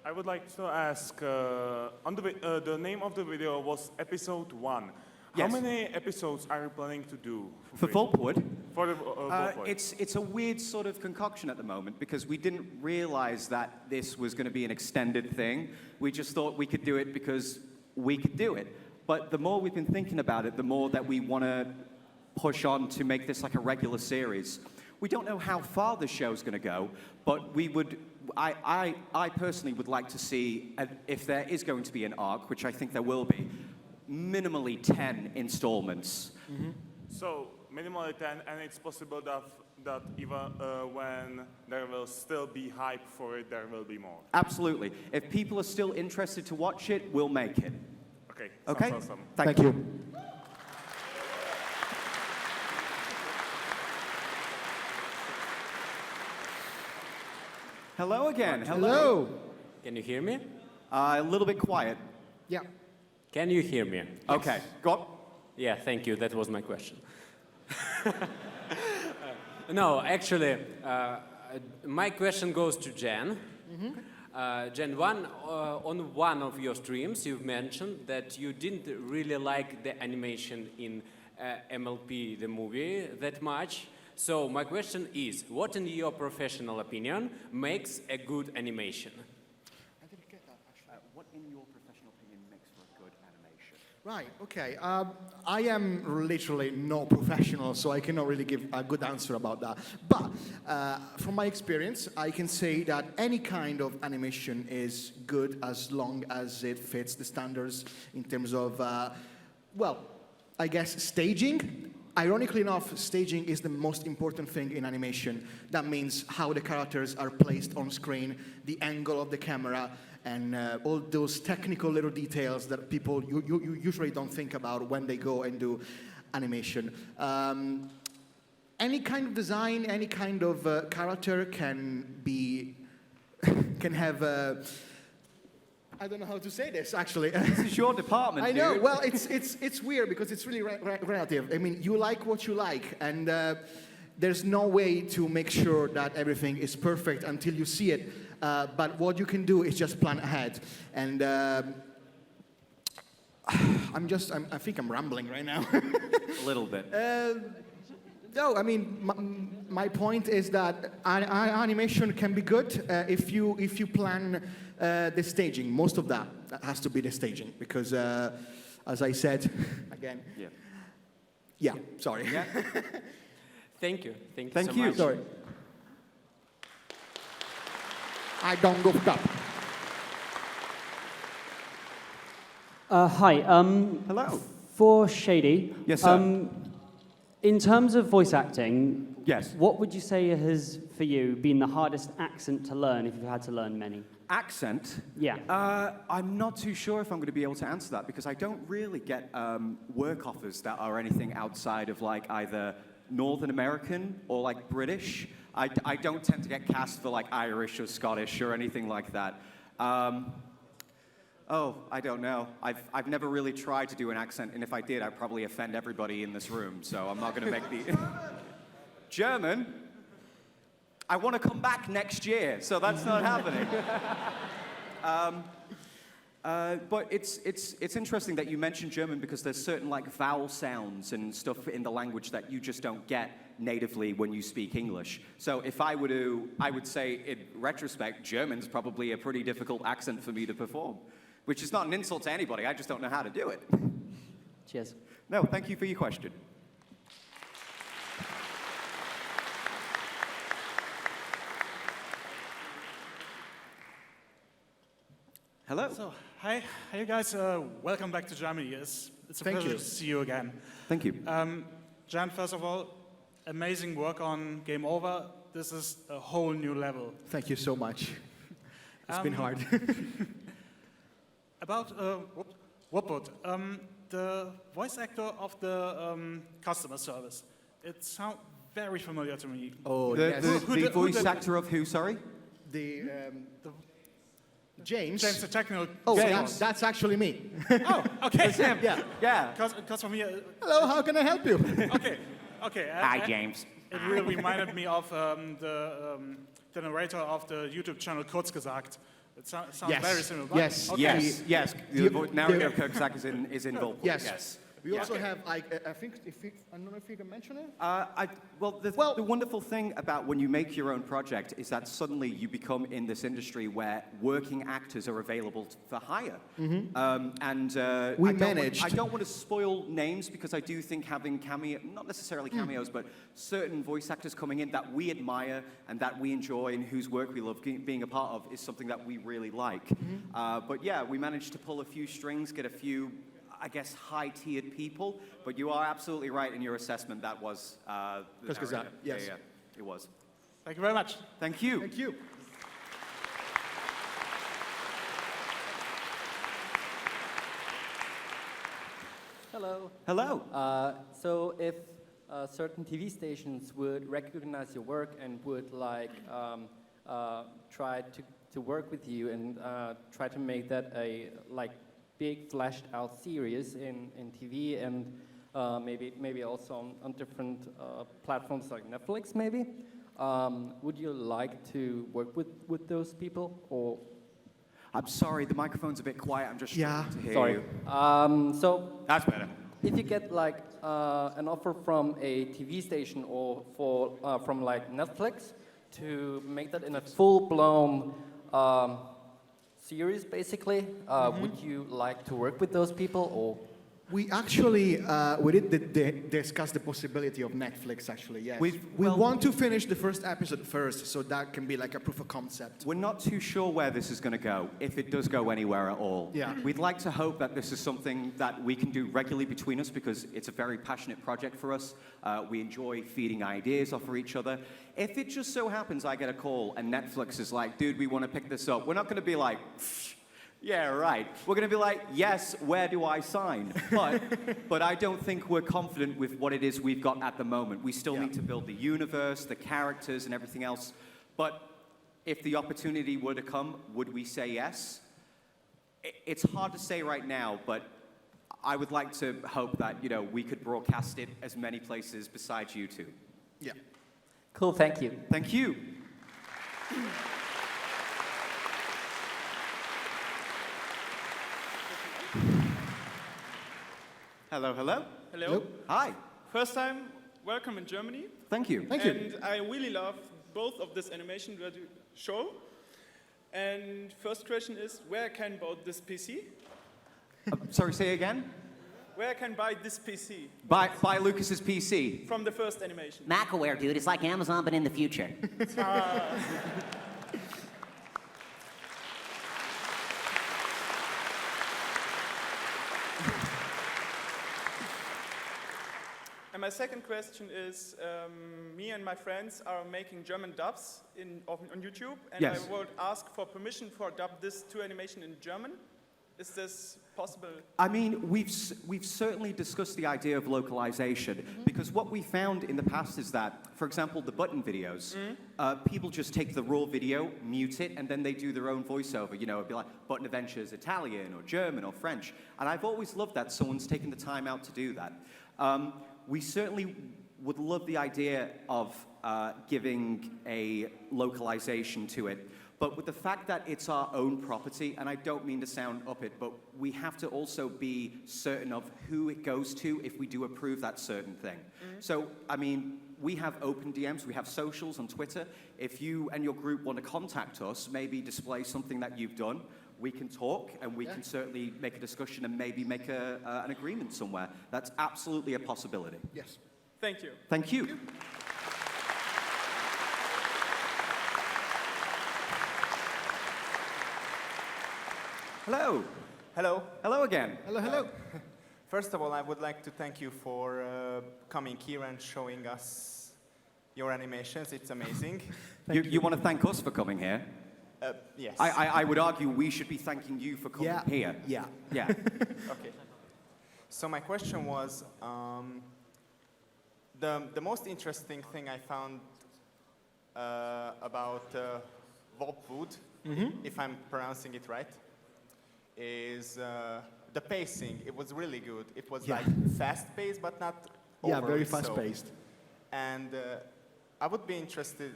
I would like to ask, on the name of the video was episode 1. Yes. How many episodes are you planning to do? For Volpwood? For the Volpwood. It's a weird sort of concoction at the moment because we didn't realize that this was going to be an extended thing. We just thought we could do it because we could do it. But the more we've been thinking about it, the more that we want to push on to make this like a regular series. We don't know how far the show's going to go, but we would. I personally would like to see if there is going to be an arc, which I think there will be. Minimally 10 installments. So, minimally 10, and it's possible that even when there will still be hype for it, there will be more. Absolutely. If people are still interested to watch it, we'll make it. Okay. Okay? Sounds awesome. Thank you. Hello again. Hello. Can you hear me? A little bit quiet. Yeah. Can you hear me? Okay, go on. Yeah, thank you. That was my question. No, actually, my question goes to Jen. Jen, on one of your streams, you've mentioned that you didn't really like the animation in MLP, the movie, that much. So my question is, what in your professional opinion makes a good animation? What in your professional opinion makes for a good animation? Right, okay. I am literally no professional, so I cannot really give a good answer about that. But from my experience, I can say that any kind of animation is good as long as it fits the standards in terms of, well, I guess staging. Ironically enough, staging is the most important thing in animation. That means how the characters are placed on screen, the angle of the camera, and all those technical little details that people you usually don't think about when they go and do animation. Any kind of design, any kind of character can have I don't know how to say this, actually. This is your department, I know. dude. Well, it's weird because it's really relative. I mean, you like what you like, and there's no way to make sure that everything is perfect until you see it. But what you can do is just plan ahead. And I think I'm rambling right now. A little bit. No, I mean, my point is that animation can be good if you plan the staging. Most of that has to be the staging because, as I said, again. Yeah. Sorry. Yeah. Thank you. Thank you. Thank so you. much. Sorry. I don't go up. Hi. Hello. For Shady. Yes, sir. In terms of voice acting, yes. What would you say has, for you, been the hardest accent to learn if you've had to learn many? Accent? Yeah. I'm not too sure if I'm going to be able to answer that because I don't really get work offers that are anything outside of like either Northern American or like British. I don't tend to get cast for like Irish or Scottish or anything like that. Oh, I don't know. I've never really tried to do an accent, and if I did, I'd probably offend everybody in this room, so I'm not going to make the... German? I want to come back next year, so that's not happening. But it's interesting that you mentioned German because there's certain like vowel sounds and stuff in the language that you just don't get natively when you speak English. So if I would say in retrospect, German's probably a pretty difficult accent for me to perform, which is not an insult to anybody. I just don't know how to do it. Cheers. No, thank you for your question. Hello. So, hi you guys. Welcome back to Germany. It's a Thank pleasure you. to see you again. Thank you. Jan, first of all, amazing work on Game Over. This is a whole new level. Thank you so much. It's been hard. About Whoopwood, the voice actor of the customer service. It sounds very familiar to me. Oh, the yes. the voice actor of who, sorry? The James. James, the technical. Oh, James. that's actually me. Oh, okay. That's him. Yeah. Because from here. Hello, how can I help you? Okay. Hi, James. It really reminded me of the narrator of the YouTube channel Kurzgesagt. It sounds Yes. very similar. Yes. Okay. Yes. The narrator of Kurzgesagt is involved. Yes. We also Okay. have, I think, I don't know if you can mention it. The wonderful thing about when you make your own project is that suddenly you become in this industry where working actors are available for hire. We I managed. don't want to spoil names because I do think having not necessarily cameos, but certain voice actors coming in that we admire and that we enjoy and whose work we love being a part of is something that we really like. But yeah, we managed to pull a few strings, get a few, I guess, high-tiered people, but you are absolutely right in your assessment. That was the narrator. Yes. Yeah, it was. Thank you very much. Thank you. Thank you. Hello. Hello. So if certain TV stations would recognize your work and would like try to work with you and try to make that a like big fleshed out series in TV and maybe also on different platforms like Netflix maybe, would you like to work with those people or? I'm sorry, the microphone's a bit quiet. I'm just struggling to hear Sorry. you. So That's better. if you get like an offer from a TV station or from like Netflix to make that in a full-blown series, basically, would you like to work with those people or? We actually we did discuss the possibility of Netflix. Actually, yes. We want to finish the first episode first, so that can be like a proof of concept. We're not too sure where this is going to go, if it does go anywhere at all. Yeah. We'd like to hope that this is something that we can do regularly between us because it's a very passionate project for us. We enjoy feeding ideas off of each other. If it just so happens I get a call and Netflix is like, dude, we want to pick this up, we're not going to be like, yeah, right. We're going to be like, yes, where do I sign? But I don't think we're confident with what it is we've got at the moment. We still need to build the universe, the characters, and everything else. But if the opportunity were to come, would we say yes? It's hard to say right now, but I would like to hope that, we could broadcast it as many places besides YouTube. Yeah. Cool, thank you. Thank you. Hello. Hello. Hi. First time, welcome in Germany. Thank you. And I really love both of this animation that you show. And first question is, where I can buy this PC? Sorry, say again? Where I can buy this PC? Buy Lucas's PC. From the first animation. MacAware, dude. It's like Amazon, but in the future. And my second question is, me and my friends are making German dubs on YouTube, and Yes. I would ask for permission for dub this 2 animation in German. Is this possible? I mean, we've certainly discussed the idea of localization because what we found in the past is that, for example, the button videos, people just take the raw video, mute it, and then they do their own voiceover. It'd be like Button Adventures Italian or German or French. And I've always loved that someone's taken the time out to do that. We certainly would love the idea of giving a localization to it. But with the fact that it's our own property, and I don't mean to sound up it, but we have to also be certain of who it goes to if we do approve that certain thing. So, I mean, we have open DMs, we have socials on Twitter. If you and your group want to contact us, maybe display something that you've done, we can talk and we can certainly make a discussion and maybe make an agreement somewhere. That's absolutely a possibility. Yes. Thank you. Thank you. Hello. Hello. Hello again. Hello, hello. First of all, I would like to thank you for coming here and showing us your animations. It's amazing. You want to thank us for coming here? Yes. I would argue we should be thanking you for coming here. Yeah. Yeah. Okay. So my question was, the most interesting thing I found about Volpwood, if I'm pronouncing it right, is the pacing. It was really good. It was like fast-paced, but not very overly so. fast-paced. And I would be interested,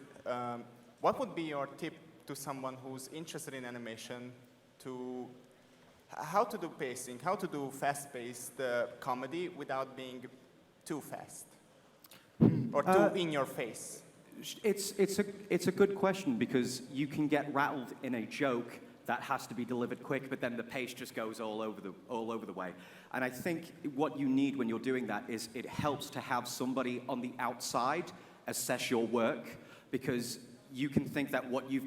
what would be your tip to someone who's interested in animation to how to do pacing, how to do fast-paced comedy without being too fast or too in your face? It's a good question because you can get rattled in a joke that has to be delivered quick, but then the pace just goes all over the way. And I think what you need when you're doing that is it helps to have somebody on the outside assess your work, because you can think that what you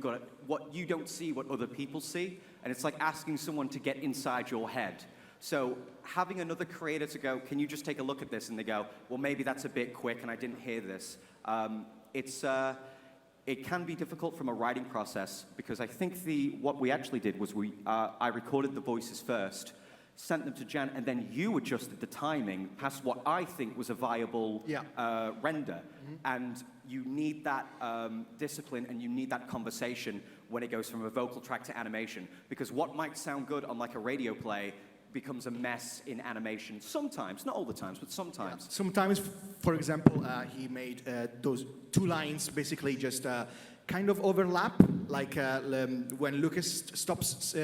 don't see what other people see, and it's like asking someone to get inside your head. So having another creator to go, can you just take a look at this? And they go, well, maybe that's a bit quick and I didn't hear this. It can be difficult from a writing process, because I think what we actually did was I recorded the voices first, sent them to Jan, and then you adjusted the timing past what I think was a viable render. And you need that discipline and you need that conversation when it goes from a vocal track to animation, because what might sound good on like a radio play becomes a mess in animation sometimes, not all the times, but sometimes. Yeah. Sometimes, for example, he made those two lines basically just kind of overlap, like when Lucas stops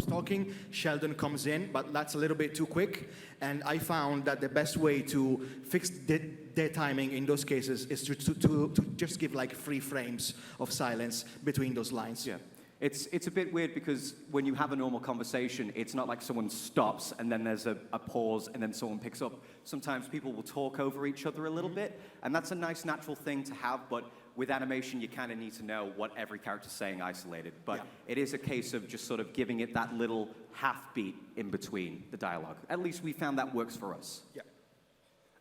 talking, Sheldon comes in, but that's a little bit too quick. And I found that the best way to fix the timing in those cases is to just give like 3 frames of silence between those lines. Yeah. It's a bit weird because when you have a normal conversation, it's not like someone stops and then there's a pause and then someone picks up. Sometimes people will talk over each other a little bit, and that's a nice natural thing to have, but with animation you kind of need to know what every character's saying isolated. But it is a case of just sort of giving it that little half beat in between the dialogue. At least we found that works for us. Yeah.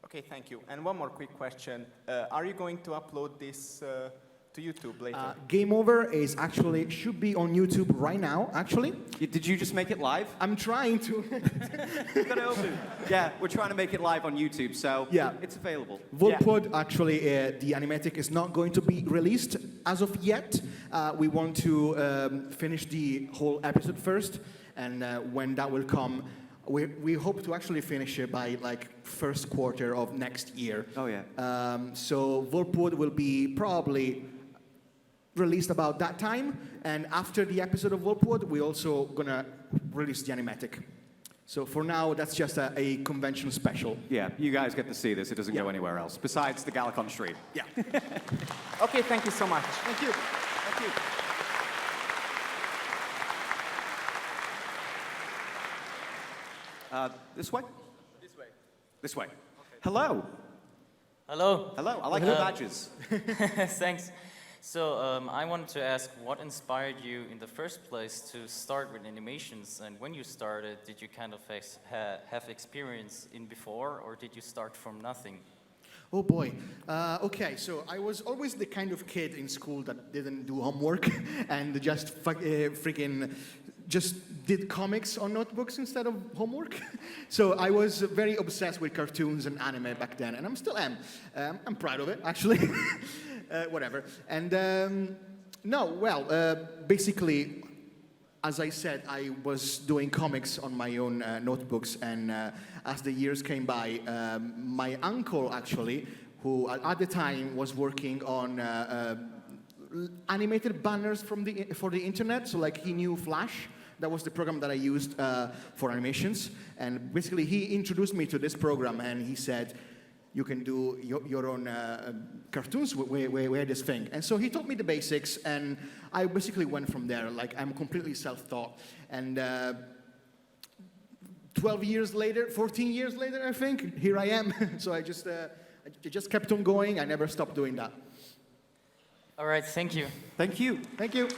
Okay, thank you. And one more quick question. Are you going to upload this to YouTube later? Game Over should be on YouTube right now, actually. Did you just make it live? I'm trying to. Yeah, we're trying to make it live on YouTube, so it's available. Volpwood, actually, the animatic is not going to be released as of yet. We want to finish the whole episode first, and when that will come, we hope to actually finish it by like first quarter of next year. Oh yeah. So Volpwood will be probably released about that time, and after the episode of Volpwood, we're also gonna release the animatic. So for now, that's just a convention special. Yeah, you guys get to see this. It doesn't go anywhere else, besides the Galacon stream. Yeah. Okay, thank you so much. Thank you. Thank you. This way? This way. This way. Okay. Hello. Hello. Hello. I like your badges. Thanks. So I wanted to ask, what inspired you in the first place to start with animations? And when you started, did you kind of have experience in before, or did you start from nothing? Oh boy. Okay, so I was always the kind of kid in school that didn't do homework and just just did comics on notebooks instead of homework. So I was very obsessed with cartoons and anime back then, and I still am. I'm proud of it, actually. Whatever. And basically, as I said, I was doing comics on my own notebooks, and as the years came by, my uncle, actually, who at the time was working on animated banners for the internet. So like he knew Flash. That was the program that I used for animations. And basically he introduced me to this program and he said, you can do your own cartoons with this thing. And so he taught me the basics and I basically went from there. Like I'm completely self-taught. And 12 years later, 14 years later, I think, here I am. So I just kept on going. I never stopped doing that. All right, thank you. Thank you. Thank you.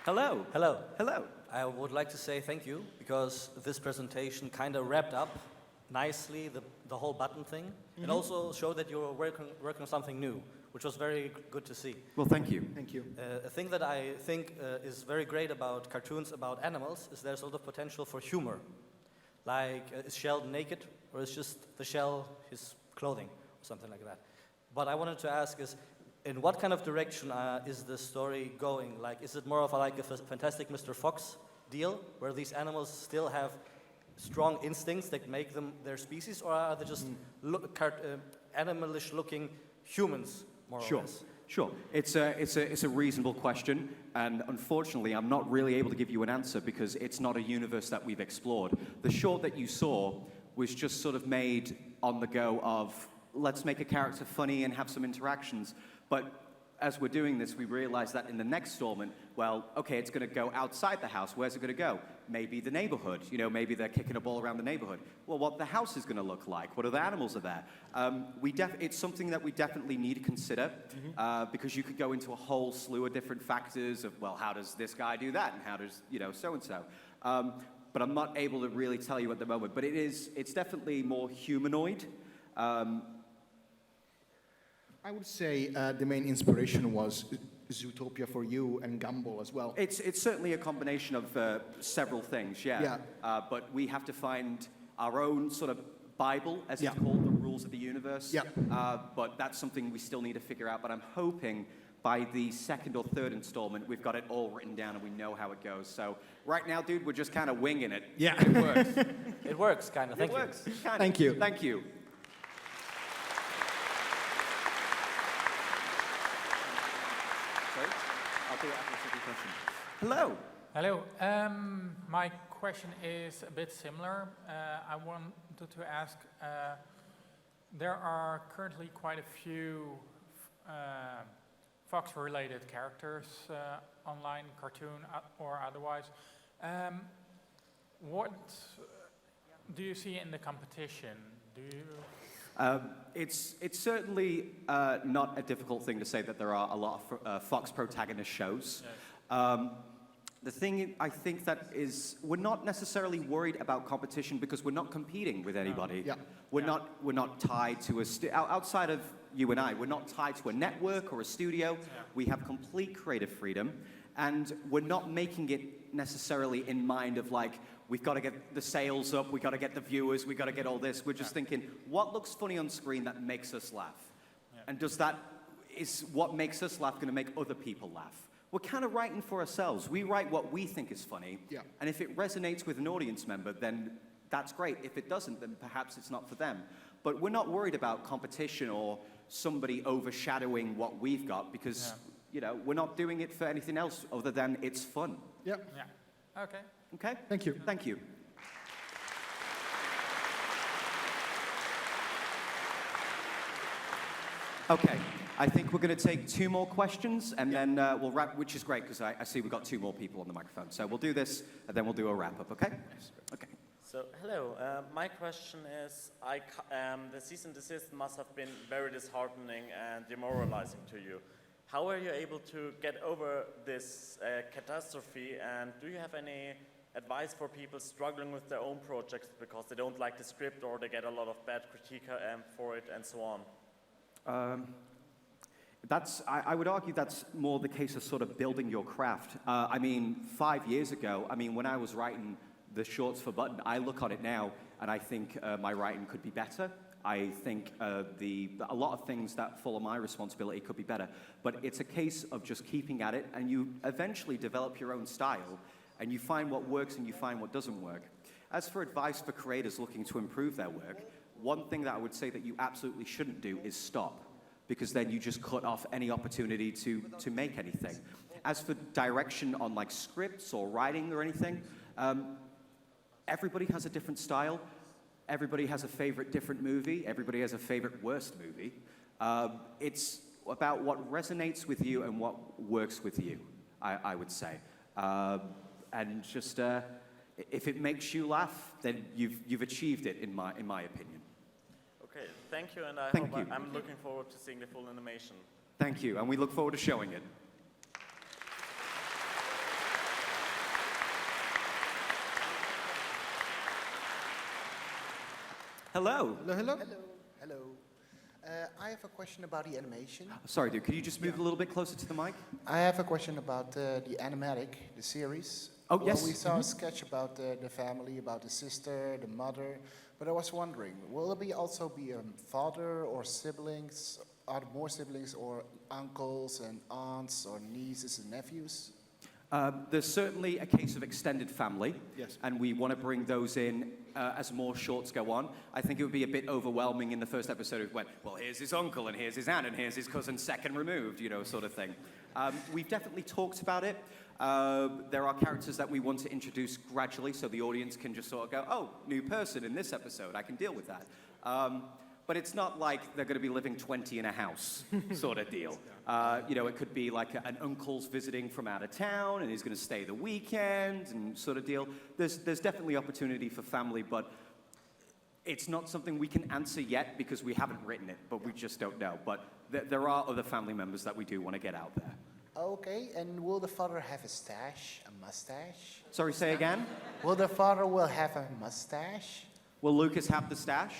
Hello. Hello. Hello. I would like to say thank you because this presentation kind of wrapped up nicely the whole button thing and also showed that you're working on something new, which was very good to see. Well, thank you. Thank you. A thing that I think is very great about cartoons about animals is there's a lot of potential for humor. Like, is Sheldon naked or is just the shell his clothing or something like that? But I wanted to ask is, in what kind of direction is the story going? Like, is it more of like a Fantastic Mr. Fox deal, where these animals still have strong instincts that make them their species, or are they just animalish-looking humans, more or less? Sure. It's a reasonable question, and unfortunately, I'm not really able to give you an answer because it's not a universe that we've explored. The short that you saw was just sort of made on the go of, let's make a character funny and have some interactions. But as we're doing this, we realize that in the next installment, well, okay, it's going to go outside the house. Where's it going to go? Maybe the neighborhood. You know, maybe they're kicking a ball around the neighborhood. Well, what the house is going to look like? What other animals are there? It's something that we definitely need to consider because you could go into a whole slew of different factors of, well, how does this guy do that? And how does, so-and-so? But I'm not able to really tell you at the moment. But it's definitely more humanoid. I would say the main inspiration was Zootopia for You and Gumball as well. It's certainly a combination of several things, yeah. But we have to find our own sort of Bible, as it's called, the rules of the universe. Yeah. But that's something we still need to figure out. But I'm hoping by the second or third installment, we've got it all written down and we know how it goes. So right now, dude, we're just kind of winging it. Yeah. It works. It works, kind of. Thank you. It works. Kind of. Thank you. Thank you. Hello. Hello. My question is a bit similar. I wanted to ask, there are currently quite a few Fox-related characters online, cartoon or otherwise. What do you see in the competition? Do you... It's certainly not a difficult thing to say that there are a lot of Fox protagonist shows. Yes. The thing I think that is, we're not necessarily worried about competition because we're not competing with anybody. Yeah. We're not tied to outside of you and I, we're not tied to a network or a studio. Yeah. We have complete creative freedom, and we're not making it necessarily in mind of like, we've got to get the sales up, we've got to get the viewers, we've got to get all this. We're just thinking, what looks funny on screen that makes us laugh? Yeah. And is what makes us laugh going to make other people laugh? We're kind of writing for ourselves. We write what we think is funny. Yeah. And if it resonates with an audience member, then that's great. If it doesn't, then perhaps it's not for them. But we're not worried about competition or somebody overshadowing what we've got because, we're not doing it for anything else other than it's fun. Yeah. Yeah. Okay. Okay? Thank you. Thank you. Okay. I think we're going to take 2 more questions, and then we'll wrap, which is great, because I see we've got 2 more people on the microphone. So we'll do this, and then we'll do a wrap-up, okay? Okay. So, hello. My question is, the cease and desist must have been very disheartening and demoralizing to you. How are you able to get over this catastrophe, and do you have any advice for people struggling with their own projects because they don't like the script or they get a lot of bad critique for it and so on? I would argue that's more the case of sort of building your craft. 5 years ago, when I was writing the shorts for Button, I look on it now and I think my writing could be better. I think a lot of things that fall on my responsibility could be better. But it's a case of just keeping at it, and you eventually develop your own style, and you find what works and you find what doesn't work. As for advice for creators looking to improve their work, one thing that I would say that you absolutely shouldn't do is stop, because then you just cut off any opportunity to make anything. As for direction on like scripts or writing or anything, everybody has a different style. Everybody has a favorite different movie. Everybody has a favorite worst movie. It's about what resonates with you and what works with you, I would say. And just if it makes you laugh, then you've achieved it, in my opinion. Okay, thank you, and I'm looking forward to seeing the full animation. Thank you, and we look forward to showing it. Hello. Hello, hello. Hello. I have a question about the animation. Sorry, dude, could you just move a little bit closer to the mic? I have a question about the Animatic, the series. Oh, Well, yes. we saw a sketch about the family, about the sister, the mother, but I was wondering, will there also be a father or siblings, are there more siblings or uncles and aunts or nieces and nephews? There's certainly a case of extended family, Yes. and we want to bring those in as more shorts go on. I think it would be a bit overwhelming in the first episode if it went, well, here's his uncle, and here's his aunt, and here's his cousin second removed, you know, sort of thing. We've definitely talked about it. There are characters that we want to introduce gradually so the audience can just sort of go, oh, new person in this episode, I can deal with that. But it's not like they're going to be living 20 in a house sort of deal. You know, it could be like an uncle's visiting from out of town and he's going to stay the weekend and sort of deal. There's definitely opportunity for family, but it's not something we can answer yet because we haven't written it, but we just don't know. But there are other family members that we do want to get out there. Okay, and will the father have a stash, a mustache? Sorry, say again? Will the father will have a mustache? Will Lucas have the stash?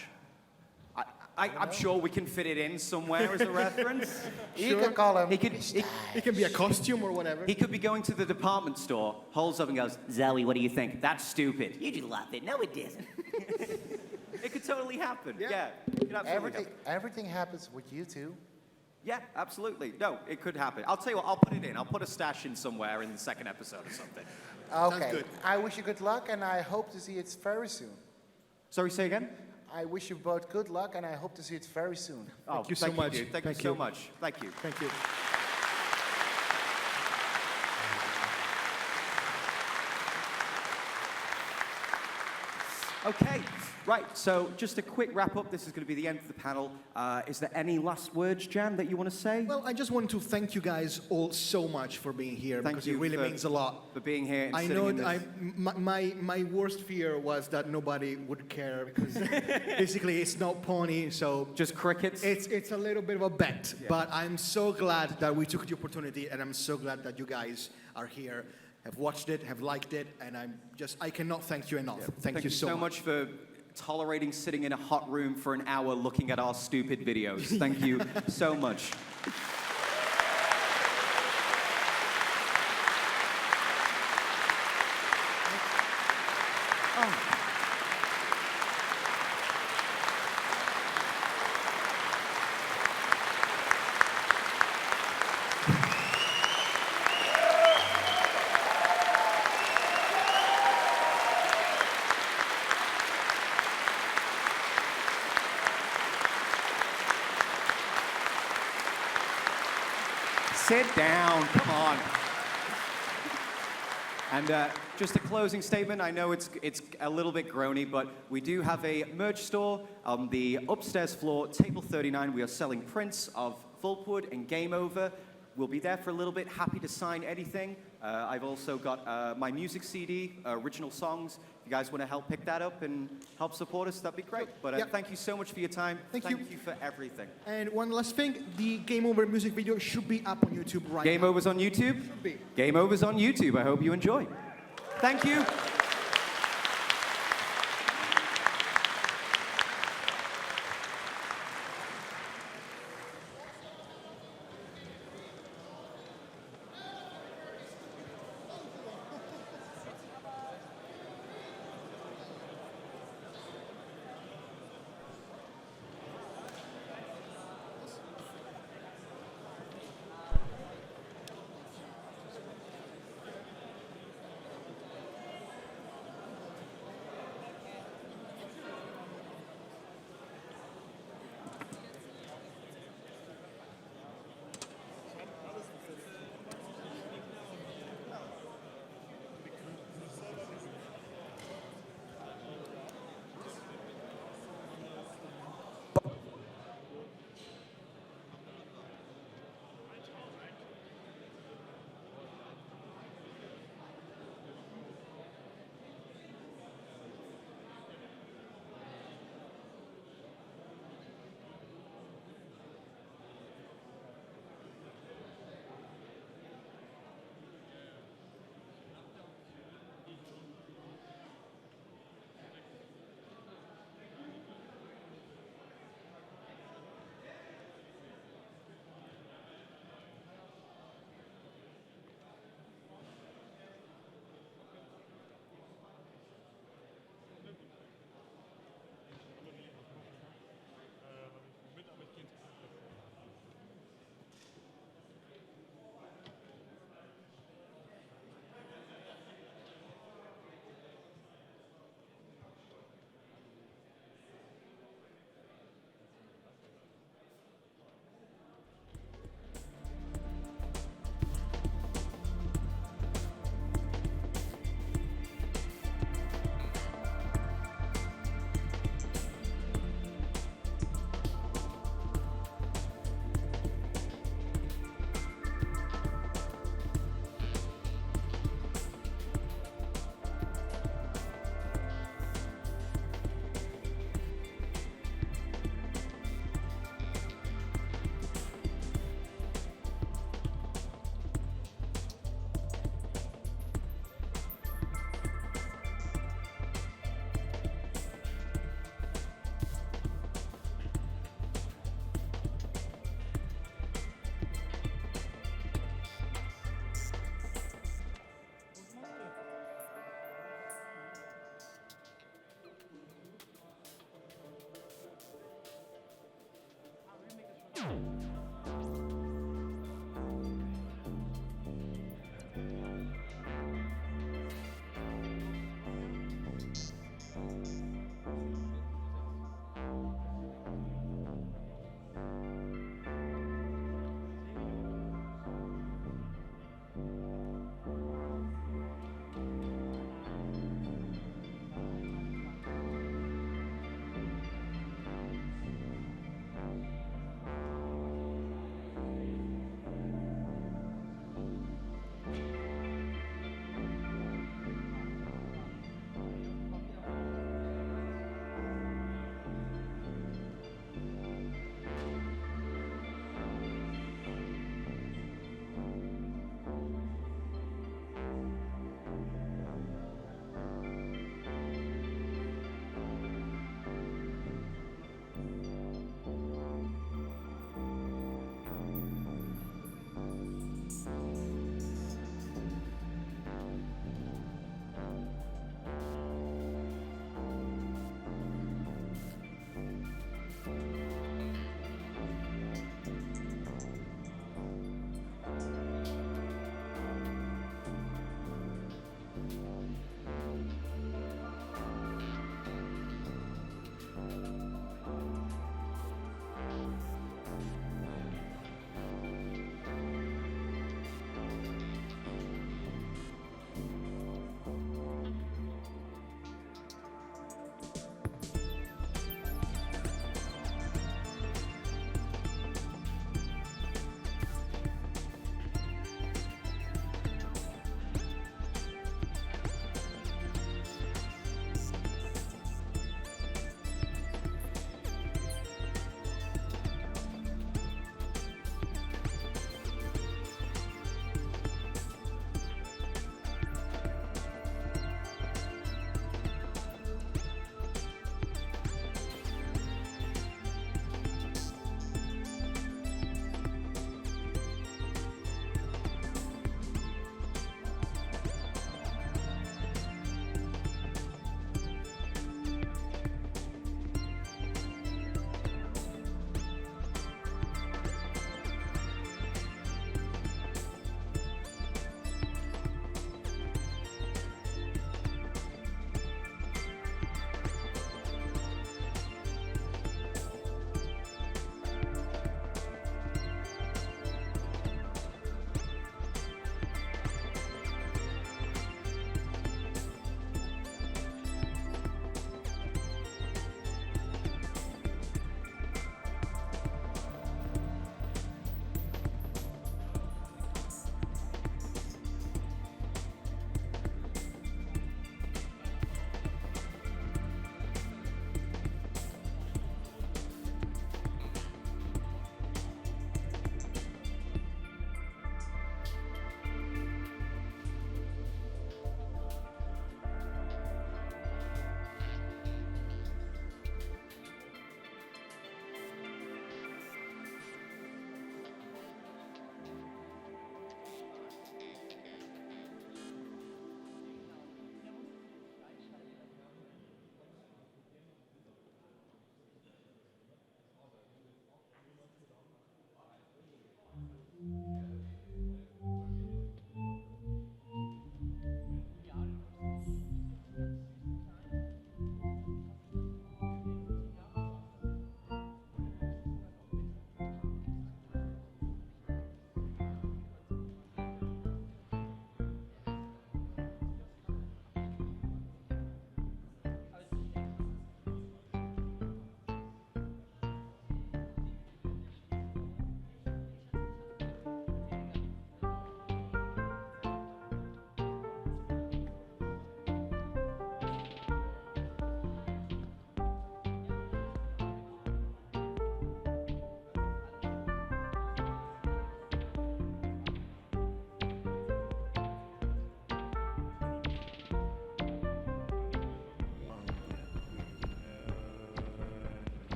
I'm sure we can fit it in somewhere as a reference. You can call him. It can be a costume or whatever. He could be going to the department store, holds up and goes, Zoe, what do you think? That's stupid. You just love it. No, it isn't. It could totally happen. Yeah. Everything happens with you two. Yeah, absolutely. No, it could happen. I'll tell you what, I'll put it in. I'll put a stash in somewhere in the second episode or something. Okay. good. I wish you good luck, and I hope to see it very soon. Sorry, say again? I wish you both good luck, and I hope to see it very soon. Thank you so much. Thank you so much. Thank you. Thank you. Okay, right, so just a quick wrap up. This is going to be the end of the panel. Is there any last words, Jan, that you want to say? Well, I just want to thank you guys all so much for being here Thank because you it really for- means a lot. For being here and I sitting know in this. my worst fear was that nobody would care because basically it's not Pony, so just crickets. It's a little bit of a bet, but I'm so glad that we took the opportunity, and I'm so glad that you guys are here, have watched it, have liked it, and I cannot thank you enough. Thank you so much for tolerating sitting in a hot room for an hour looking at our stupid videos. Thank you so much. Sit down, come on. And just a closing statement. I know it's a little bit groany, but we do have a merch store on the upstairs floor, table 39. We are selling prints of Volpwood and Game Over. We'll be there for a little bit, happy to sign anything. I've also got my music CD, original songs. If you guys want to help pick that up and help support us, that'd be great. But thank you so much for your time. Thank you for everything. And one last thing, the Game Over music video should be up on YouTube right now. Game Over's on YouTube? Should be. Game Over's on YouTube. I hope you enjoy. Thank you.